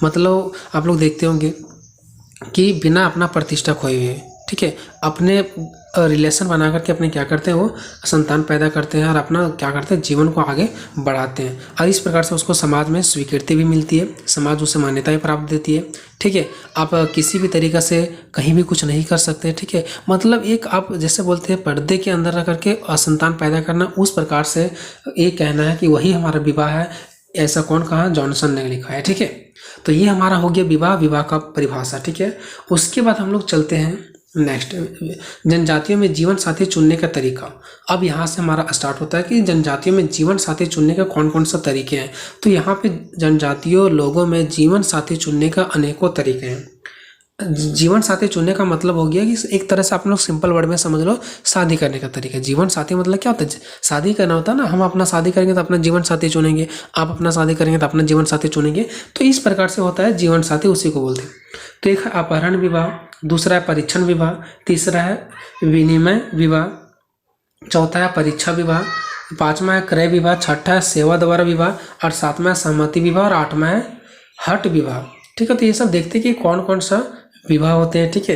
मतलब आप लोग देखते होंगे कि बिना अपना प्रतिष्ठा खोए हुए, ठीक है, अपने रिलेशन बना करके अपने क्या करते हैं, वो संतान पैदा करते हैं और अपना क्या करते हैं, जीवन को आगे बढ़ाते हैं। और इस प्रकार से उसको समाज में स्वीकृति भी मिलती है, समाज उसे मान्यता भी प्राप्त देती है। ठीक है, आप किसी भी तरीक़ा से कहीं भी कुछ नहीं कर सकते। ठीक है, मतलब एक आप जैसे बोलते हैं पर्दे के अंदर रह करके संतान पैदा करना, उस प्रकार से ये कहना है कि वही हमारा विवाह है। ऐसा कौन कहा, जॉनसन ने लिखा है। ठीक है, तो ये हमारा हो गया विवाह, विवाह का परिभाषा। ठीक है, उसके बाद हम लोग चलते हैं नेक्स्ट, जनजातियों में जीवन साथी चुनने का तरीका। अब यहाँ से हमारा स्टार्ट होता है कि जनजातियों में जीवन साथी चुनने का कौन कौन सा तरीके हैं। तो यहाँ पे जनजातियों लोगों में जीवन साथी चुनने का अनेकों तरीके हैं। जीवन साथी चुनने का मतलब हो गया कि एक तरह से आप लोग सिंपल वर्ड में समझ लो, शादी करने का तरीका। जीवन साथी मतलब क्या होता है, शादी करना होता है ना। हम अपना शादी करेंगे तो अपना जीवन साथी चुनेंगे, आप अपना शादी करेंगे तो अपना जीवन साथी चुनेंगे। तो इस प्रकार से होता है जीवन साथी, उसी को बोलते हैं। तो एक है अपहरण विवाह, दूसरा है परीक्षण विवाह, तीसरा है विनिमय विवाह, चौथा है परीक्षा विवाह, पांचवा है क्रय विवाह, छठा है सेवा द्वारा विवाह, और सातवां है सहमति विवाह, और आठवां है हट विवाह। ठीक है, तो ये सब देखते हैं कि कौन कौन सा विवाह होते हैं। ठीक है,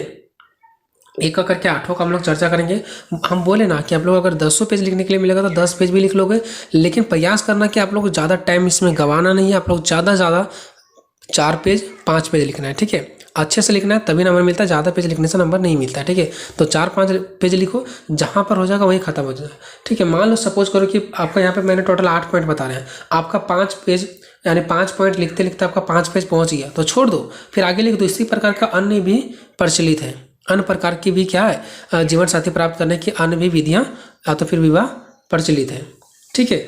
एक करके आठों का हम लोग चर्चा करेंगे। हम बोले ना कि आप लोग अगर 10 पेज लिखने के लिए मिलेगा तो 10 पेज भी लिख लोगे, लेकिन प्रयास करना कि आप लोग ज़्यादा टाइम इसमें गंवाना नहीं है। आप लोग ज़्यादा से ज़्यादा 4 पेज 5 पेज लिखना है। ठीक है, अच्छे से लिखना है तभी नंबर मिलता है, ज़्यादा पेज लिखने से नंबर नहीं मिलता है। ठीक है, तो 4-5 पेज लिखो, जहाँ पर हो जाएगा वहीं खत्म हो जाएगा। ठीक है, मान लो सपोज करो कि आपका यहाँ पे मैंने टोटल 8 पॉइंट बता रहे हैं, आपका 5 पेज यानी 5 पॉइंट लिखते लिखते आपका 5 पेज पहुँच गया, तो छोड़ दो, फिर आगे लिख दो। इसी प्रकार का अन्य भी प्रचलित है, अन्य प्रकार की भी क्या है, जीवन साथी प्राप्त करने की अन्य भी विधियाँ या तो फिर विवाह प्रचलित है। ठीक है,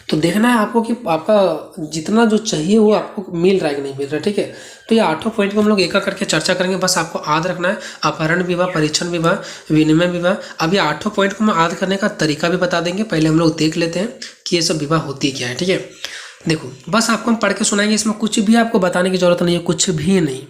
तो देखना है आपको कि आपका जितना जो चाहिए वो आपको मिल रहा है कि नहीं मिल रहा है। ठीक है, तो ये 8 पॉइंट को हम लोग एक करके चर्चा करेंगे। बस आपको याद रखना है अपहरण विवाह, परीक्षण विवाह, विनिमय विवाह। अब ये 8 पॉइंट को हम याद करने का तरीका भी बता देंगे। पहले हम लोग देख लेते हैं कि ये सब विवाह होती क्या है। ठीक है, देखो बस आपको हम पढ़ के सुनाएंगे, इसमें कुछ भी आपको बताने की जरूरत नहीं है, कुछ भी नहीं।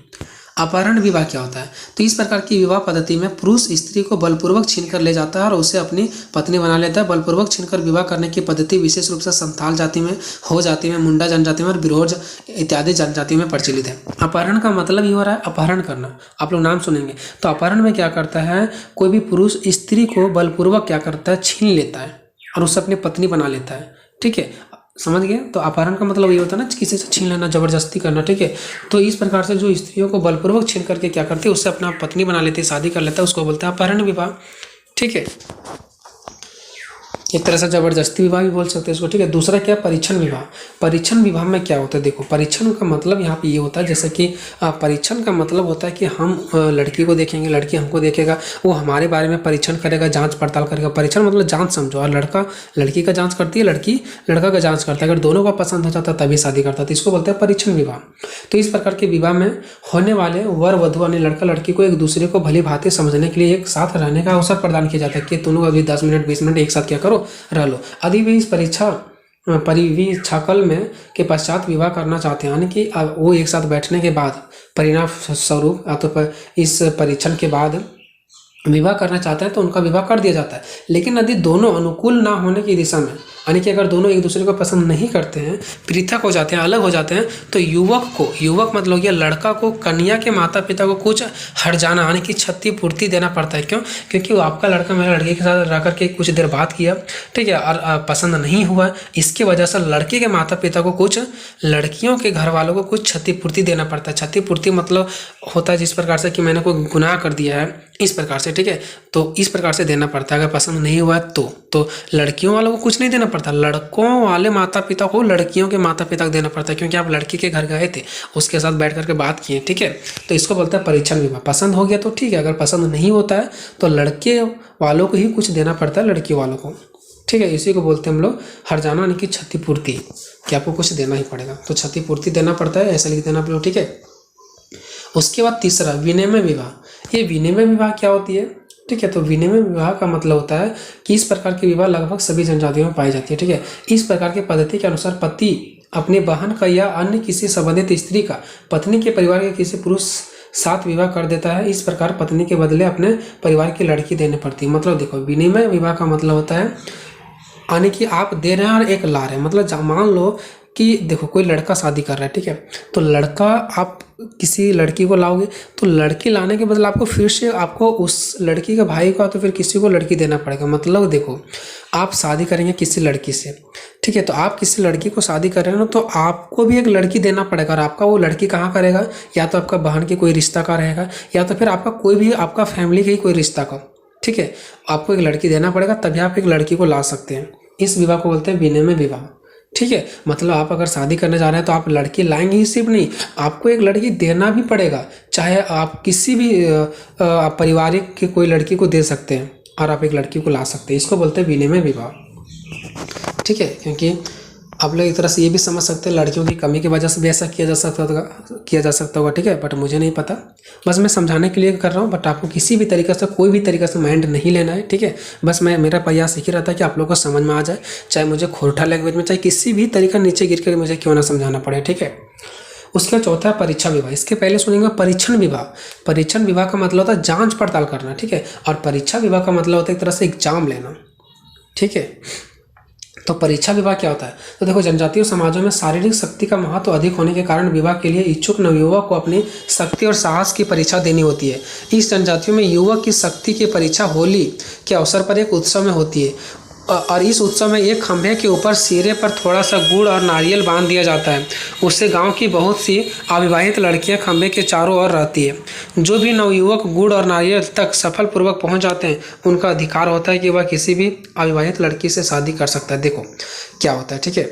अपहरण विवाह क्या होता है, तो इस प्रकार की विवाह पद्धति में पुरुष स्त्री को बलपूर्वक छीनकर ले जाता है और उसे अपनी पत्नी बना लेता है। बलपूर्वक छीनकर विवाह करने की पद्धति विशेष रूप से संथाल जाति में, हो जाति में, मुंडा जनजाति में और बिरोज इत्यादि जनजाति में प्रचलित है। अपहरण का मतलब ये हो रहा है अपहरण करना, आप लोग नाम सुनेंगे। तो अपहरण में क्या करता है, कोई भी पुरुष स्त्री को बलपूर्वक क्या करता है, छीन लेता है और उसे अपनी पत्नी बना लेता है। ठीक है, समझ गए। तो अपहरण का मतलब ये होता है ना, किसी से छीन लेना, जबरदस्ती करना। ठीक है, तो इस प्रकार से जो स्त्रियों को बलपूर्वक छीन करके क्या करते हैं, उससे अपना पत्नी बना लेते हैं, शादी कर लेता है, उसको बोलते हैं अपहरण विवाह। ठीक है, एक तरह से जबरदस्ती विवाह भी बोल सकते हैं इसको। ठीक है, दूसरा क्या, परीक्षण विवाह। परीक्षण विवाह में क्या होता है, देखो परीक्षण का मतलब यहाँ पे ये होता है, जैसे कि परीक्षण का मतलब होता है कि हम लड़की को देखेंगे, लड़की हमको देखेगा, वो हमारे बारे में परीक्षण करेगा, जांच पड़ताल करेगा। परीक्षण मतलब जांच समझो, और लड़का लड़की का जांच करती है, लड़की लड़का का जांच करता है। अगर दोनों का पसंद हो जाता है तभी शादी करता है, तो इसको बोलते हैं परीक्षण विवाह। तो इस प्रकार के विवाह में होने वाले वर वधु यानी लड़का लड़की को एक दूसरे को भली भांति समझने के लिए एक साथ रहने का अवसर प्रदान किया जाता है कि दोनों अभी 10 मिनट 20 मिनट एक साथ क्या करो, रह लो। यदि भी इस परिवीक्षाकल में के पश्चात विवाह करना चाहते हैं, यानी कि वो एक साथ बैठने के बाद परिणाम स्वरूप या तो इस परीक्षण के बाद विवाह करना चाहते हैं तो उनका विवाह कर दिया जाता है। लेकिन यदि दोनों अनुकूल ना होने की दिशा में, यानी कि अगर दोनों एक दूसरे को पसंद नहीं करते हैं, पृथक हो जाते हैं, अलग हो जाते हैं, तो युवक मतलब ये लड़का को कन्या के माता पिता को कुछ हट जाना यानी कि क्षतिपूर्ति देना पड़ता है। क्यों? क्योंकि वो आपका लड़का मेरे लड़के के साथ रह करके कुछ देर बात किया, ठीक है, और पसंद नहीं हुआ, इसकी वजह से लड़के के माता पिता को कुछ, लड़कियों के घर वालों को कुछ क्षतिपूर्ति देना पड़ता है। क्षतिपूर्ति मतलब होता है जिस प्रकार से कि मैंने कोई गुनाह कर दिया है, इस प्रकार से। ठीक है, तो इस प्रकार से देना पड़ता है। अगर पसंद नहीं हुआ तो लड़कियों वालों को कुछ नहीं देना पड़ता, लड़कों वाले माता पिता को लड़कियों के माता पिता को देना पड़ता है, क्योंकि आप लड़की के घर गए थे, उसके साथ बैठ करके बात किए। ठीक है, तो इसको बोलते हैं परीक्षण विवाह। पसंद हो गया तो ठीक है, अगर पसंद नहीं होता है तो लड़के वालों को ही कुछ देना पड़ता है, लड़की वालों को। ठीक है, इसी को बोलते हैं हम लोग हर्जाना यानी कि क्षतिपूर्ति, कि आपको कुछ देना ही पड़ेगा, तो क्षतिपूर्ति देना पड़ता है, ऐसा लिख देना आप लोग। ठीक है, उसके बाद तीसरा विनिमय विवाह। ये विनिमय विवाह क्या होती है? ठीक है, तो विनिमय विवाह का मतलब होता है कि इस प्रकार की विवाह लगभग सभी जनजातियों में पाई जाती है। ठीक है, इस प्रकार की पद्धति के अनुसार पति अपने बहन का या अन्य किसी संबंधित स्त्री का पत्नी के परिवार के किसी पुरुष साथ विवाह कर देता है। इस प्रकार पत्नी के बदले अपने परिवार की लड़की देनी पड़ती है। मतलब देखो, विनिमय विवाह का मतलब होता है यानी कि आप दे रहे हैं और एक ला रहे हैं। मतलब मान लो कि देखो कोई लड़का शादी कर रहा है, ठीक है, तो लड़का आप किसी लड़की को लाओगे तो लड़की लाने के बदले आपको फिर से आपको उस लड़की के भाई को तो फिर किसी को लड़की देना पड़ेगा। मतलब देखो आप शादी करेंगे किसी लड़की से, ठीक है, तो आप किसी लड़की को शादी कर रहे हो ना, तो आपको भी एक लड़की देना पड़ेगा। और आपका वो लड़की कहाँ का रहेगा, या तो आपका बहन के कोई रिश्ता का रहेगा या तो फिर आपका कोई भी आपका फैमिली के ही कोई रिश्ता का, ठीक है। आपको एक लड़की देना पड़ेगा तभी आप एक लड़की को ला सकते हैं। इस विवाह को बोलते हैं विनिमय विवाह, ठीक है। मतलब आप अगर शादी करने जा रहे हैं तो आप लड़की लाएंगे ही सिर्फ नहीं, आपको एक लड़की देना भी पड़ेगा। चाहे आप किसी भी पारिवारिक की कोई लड़की को दे सकते हैं और आप एक लड़की को ला सकते हैं। इसको बोलते हैं विनिमय विवाह, ठीक है। क्योंकि आप लोग एक तरह से ये भी समझ सकते हैं लड़कियों की कमी की वजह से भी ऐसा किया जा सकता होगा, ठीक है, बट मुझे नहीं पता, बस मैं समझाने के लिए कर रहा हूँ। बट आपको किसी भी तरीके से कोई भी तरीके से माइंड नहीं लेना है, ठीक है। बस मेरा प्रयास यही रहता है कि आप लोगों को समझ में आ जाए, चाहे मुझे खोरठा लैंग्वेज में, चाहे किसी भी तरीका नीचे गिर कर मुझे क्यों ना समझाना पड़े, ठीक है। उसका चौथा है परीक्षा विवाह। इसके पहले सुनेंगे परीक्षण विवाह। परीक्षण विवाह का मतलब होता है जांच पड़ताल करना, ठीक है, और परीक्षा विवाह का मतलब होता है एक तरह से एग्जाम लेना, ठीक है। तो परीक्षा विवाह क्या होता है, तो देखो जनजातीय समाजों में शारीरिक शक्ति का महत्व अधिक होने के कारण विवाह के लिए इच्छुक नवयुवक को अपनी शक्ति और साहस की परीक्षा देनी होती है। इस जनजातियों में युवक की शक्ति की परीक्षा होली के अवसर पर एक उत्सव में होती है और इस उत्सव में एक खंभे के ऊपर सिरे पर थोड़ा सा गुड़ और नारियल बांध दिया जाता है। उससे गांव की बहुत सी अविवाहित लड़कियां खंभे के चारों ओर रहती है। जो भी नवयुवक गुड़ और नारियल तक सफलपूर्वक पहुंच जाते हैं उनका अधिकार होता है कि वह किसी भी अविवाहित लड़की से शादी कर सकता है। देखो क्या होता है, ठीक है,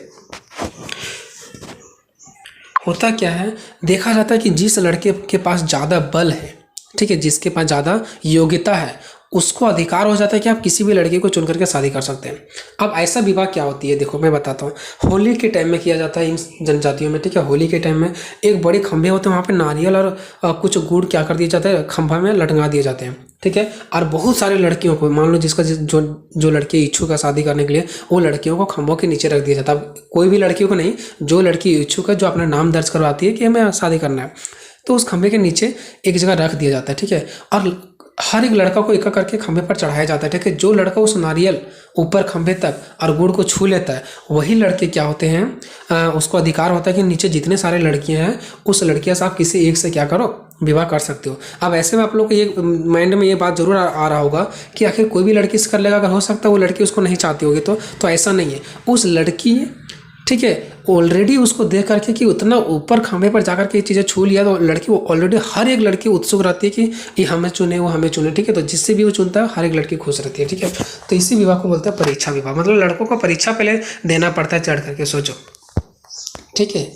होता क्या है, देखा जाता है कि जिस लड़के के पास ज़्यादा बल है, ठीक है, जिसके पास ज़्यादा योग्यता है, उसको अधिकार हो जाता है कि आप किसी भी लड़की को चुन करके शादी कर सकते हैं। अब ऐसा विवाह क्या होती है, देखो मैं बताता हूँ। होली के टाइम में किया जाता है इन जनजातियों में, ठीक है। होली के टाइम में एक बड़े खंभे होते हैं, वहाँ पे नारियल और कुछ गुड़ क्या कर दिया जाता है, खंभा में लटका दिए जाते हैं, ठीक है। और बहुत सारे लड़कियों को, मान लो जिसका जो लड़की इच्छुक है शादी करने के लिए, वो लड़कियों को खंभों के नीचे रख दिया जाता है। अब कोई भी लड़कियों को नहीं, जो लड़की इच्छुक है, जो अपना नाम दर्ज करवाती है कि हमें शादी करना है, तो उस खंभे के नीचे एक जगह रख दिया जाता है, ठीक है। और हर एक लड़का को एक करके खंभे पर चढ़ाया जाता है, ठीक है। जो लड़का उस नारियल ऊपर खंभे तक और गुड़ को छू लेता है, वही लड़के क्या होते हैं, उसको अधिकार होता है कि नीचे जितने सारे लड़कियां हैं उस लड़कियां से आप किसी एक से क्या करो, विवाह कर सकते हो। अब ऐसे में आप लोग को ये माइंड में ये बात जरूर आ रहा होगा कि आखिर कोई भी लड़की से कर लेगा, अगर हो सकता है वो लड़की उसको नहीं चाहती होगी, तो ऐसा नहीं है। उस लड़की, ठीक है, ऑलरेडी उसको देख करके कि उतना ऊपर खंभे पर जाकर के ये चीज़ें छू लिया, तो लड़की वो ऑलरेडी, हर एक लड़की उत्सुक रहती है कि ये हमें चुने, वो हमें चुने, ठीक है। तो जिससे भी वो चुनता है हर एक लड़की खुश रहती है, ठीक है। तो इसी विवाह को बोलते हैं परीक्षा विवाह। मतलब लड़कों को परीक्षा पहले देना पड़ता है चढ़ करके, सोचो, ठीक है।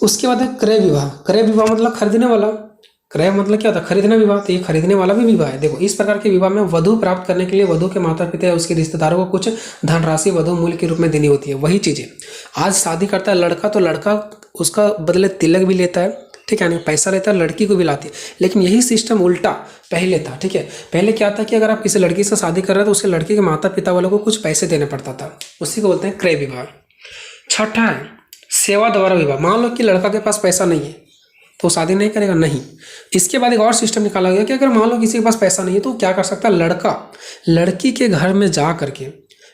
उसके बाद है क्रय विवाह। क्रय विवाह मतलब खरीदने वाला। क्रय मतलब क्या होता है, खरीदना विवाह। तो ये खरीदने वाला भी विवाह है। देखो इस प्रकार के विवाह में वधु प्राप्त करने के लिए वधु के माता पिता या उसके रिश्तेदारों को कुछ धनराशि वधु मूल्य के रूप में देनी होती है। वही चीजें आज शादी करता है लड़का, तो लड़का उसका बदले तिलक भी लेता है, ठीक है, यानी पैसा लेता है, लड़की को भी लाती है। लेकिन यही सिस्टम उल्टा पहले था, ठीक है। पहले क्या था कि अगर आप किसी लड़की से शादी कर रहे हो तो उसके लड़के के माता पिता वालों को कुछ पैसे देने पड़ता था, उसी को बोलते हैं क्रय विवाह। छठा है सेवा द्वारा विवाह। मान लो कि लड़का के पास पैसा नहीं है तो शादी नहीं करेगा, नहीं। इसके बाद एक और सिस्टम निकाला गया कि अगर मान लो किसी के पास पैसा नहीं है तो क्या कर सकता है, लड़का लड़की के घर में जा करके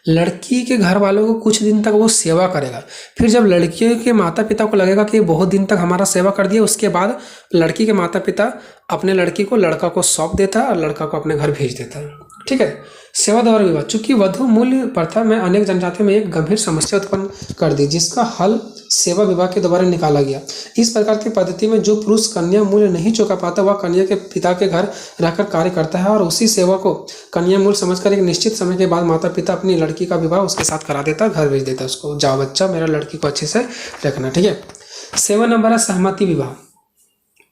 लड़की के घर वालों को कुछ दिन तक वो सेवा करेगा। फिर जब लड़की के माता पिता को लगेगा कि बहुत दिन तक हमारा सेवा कर दिया, उसके बाद लड़की के माता पिता अपने लड़की को लड़का को सौंप देता है और लड़का को अपने घर भेज देता है, ठीक है। सेवा द्वारा विवाह, चूंकि वधु मूल्य प्रथा में अनेक जनजातियों में एक गंभीर समस्या उत्पन्न कर दी, जिसका हल सेवा विवाह के द्वारा निकाला गया। इस प्रकार की पद्धति में जो पुरुष कन्या मूल्य नहीं चुका पाता वह कन्या के पिता के घर रहकर कार्य करता है और उसी सेवा को कन्या मूल्य समझकर एक निश्चित समय के बाद माता पिता अपनी लड़की का विवाह उसके साथ करा देता है, घर भेज देता है उसको, जाओ बच्चा मेरा लड़की को अच्छे से रखना, ठीक है। 7 नंबर है सहमति विवाह।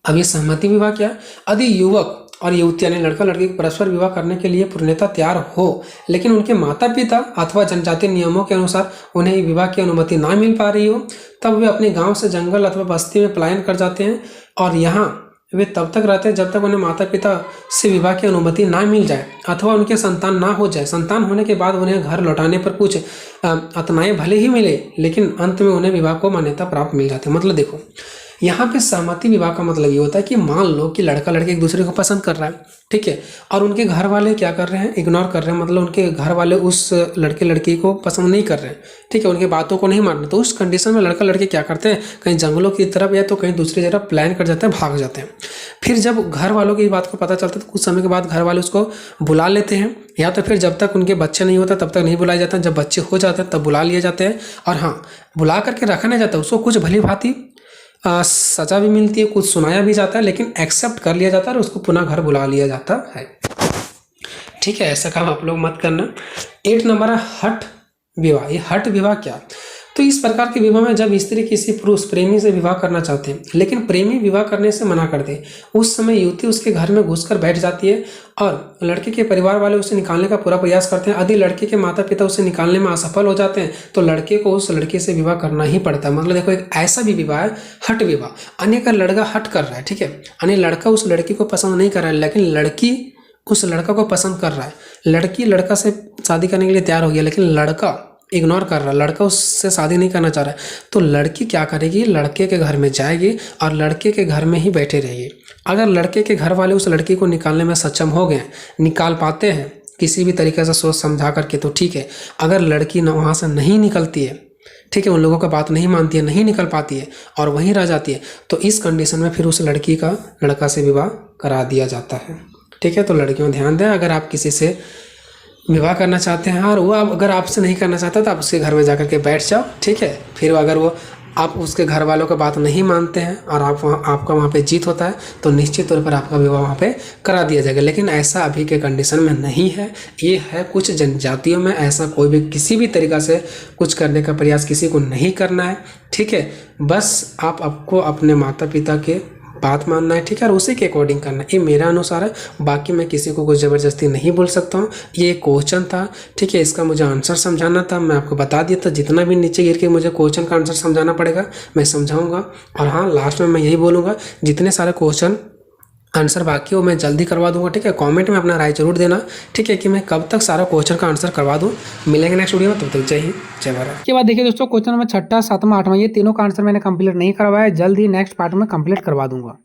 अब ये सहमति विवाह क्या है, यदि युवक और युवती यानी लड़का लड़की परस्पर विवाह करने के लिए पूर्णतः तैयार हो, लेकिन उनके माता पिता अथवा जनजातीय नियमों के अनुसार उन्हें विवाह की अनुमति ना मिल पा रही हो, तब वे अपने गांव से जंगल अथवा बस्ती में पलायन कर जाते हैं और यहाँ वे तब तक रहते हैं जब तक उन्हें माता पिता से विवाह की अनुमति ना मिल जाए अथवा उनके संतान ना हो जाए। संतान होने के बाद उन्हें घर लौटाने पर कुछ अतनाएं भले ही मिले, लेकिन अंत में उन्हें विवाह को मान्यता प्राप्त मिल जाती है। मतलब देखो यहाँ पे सहमति विवाह का मतलब ये होता है कि मान लो कि लड़का लड़की एक दूसरे को पसंद कर रहा है, ठीक है, और उनके घर वाले क्या कर रहे हैं, इग्नोर कर रहे हैं, मतलब उनके घर वाले उस लड़के लड़की को पसंद नहीं कर रहे हैं, ठीक है, उनकी बातों को नहीं मान रहे। तो उस कंडीशन में लड़का लड़की क्या करते हैं, कहीं जंगलों की तरफ या तो कहीं दूसरी जगह प्लान कर जाते हैं, भाग जाते हैं। फिर जब घर वालों की बात को पता चलता है तो कुछ समय के बाद घर वाले उसको बुला लेते हैं, या तो फिर जब तक उनके बच्चे नहीं होता तब तक नहीं बुलाया जाता, जब बच्चे हो जाते हैं तब बुला लिए जाते हैं। और हाँ, बुला करके रखा नहीं जाता, उसको कुछ भली भांति सजा भी मिलती है, कुछ सुनाया भी जाता है, लेकिन एक्सेप्ट कर लिया जाता है और उसको पुनः घर बुला लिया जाता है, ठीक है। ऐसा काम आप लोग मत करना। 8 नंबर है हठ विवाह। ये हठ विवाह क्या, तो इस प्रकार के विवाह में जब स्त्री किसी पुरुष प्रेमी से विवाह करना चाहते हैं लेकिन प्रेमी विवाह करने से मना कर दे, उस समय युवती उसके घर में घुसकर बैठ जाती है और लड़के के परिवार वाले उसे निकालने का पूरा प्रयास करते हैं। यदि लड़के के माता पिता उसे निकालने में असफल हो जाते हैं तो लड़के को उस लड़के से विवाह करना ही पड़ता है। मतलब देखो, एक ऐसा भी विवाह है हठ विवाह, अन्य का लड़का हट कर रहा है, ठीक है, अन्य लड़का उस लड़की को पसंद नहीं कर रहा है लेकिन लड़की उस लड़का को पसंद कर रहा है। लड़की लड़का से शादी करने के लिए तैयार हो गया लेकिन लड़का इग्नोर कर रहा है, लड़का उससे शादी नहीं करना चाह रहा है। तो लड़की क्या करेगी, लड़के के घर में जाएगी और लड़के के घर में ही बैठे रहेगी। अगर लड़के के घर वाले उस लड़की को निकालने में सक्षम हो गए, निकाल पाते हैं किसी भी तरीके से सोच समझा करके, तो ठीक है। अगर लड़की न वहाँ से नहीं निकलती है, ठीक है, उन लोगों का बात नहीं मानती है, नहीं निकल पाती है और वहीं रह जाती है, तो इस कंडीशन में फिर उस लड़की का लड़का से विवाह करा दिया जाता है, ठीक है। तो लड़कियों ध्यान दें, अगर आप किसी से विवाह करना चाहते हैं और वो अगर आपसे नहीं करना चाहता तो आप उसके घर में जाकर के बैठ जाओ, ठीक है। फिर अगर वो आप उसके घर वालों का बात नहीं मानते हैं और आपका वहाँ पे जीत होता है तो निश्चित तौर पर आपका विवाह वहाँ पे करा दिया जाएगा। लेकिन ऐसा अभी के कंडीशन में नहीं है। ये है कुछ जनजातियों में, ऐसा कोई भी किसी भी तरीक़ा से कुछ करने का प्रयास किसी को नहीं करना है, ठीक है। बस आपको अपने माता पिता के बात मानना है, ठीक है, और उसी के अकॉर्डिंग करना है। ये मेरा अनुसार है, बाकी मैं किसी को कुछ ज़बरदस्ती नहीं बोल सकता हूँ। ये क्वेश्चन था, ठीक है, इसका मुझे आंसर समझाना था, मैं आपको बता दिया था। जितना भी नीचे गिर के मुझे क्वेश्चन का आंसर समझाना पड़ेगा मैं समझाऊंगा। और हाँ, लास्ट में मैं यही बोलूँगा, जितने सारे क्वेश्चन आंसर बाकी हो मैं जल्दी करवा दूंगा, ठीक है। कमेंट में अपना राय जरूर देना, ठीक है, कि मैं कब तक सारा क्वेश्चन का आंसर करवा दूं। मिलेंगे नेक्स्ट वीडियो में, तब तक जय हिंद जय भारत। इसके बाद देखिए दोस्तों, क्वेश्चन नंबर 6, 7, 8 ये तीनों का आंसर मैंने कंप्लीट नहीं करवाया है, जल्द ही नेक्स्ट पार्ट में कंप्लीट करवा दूंगा।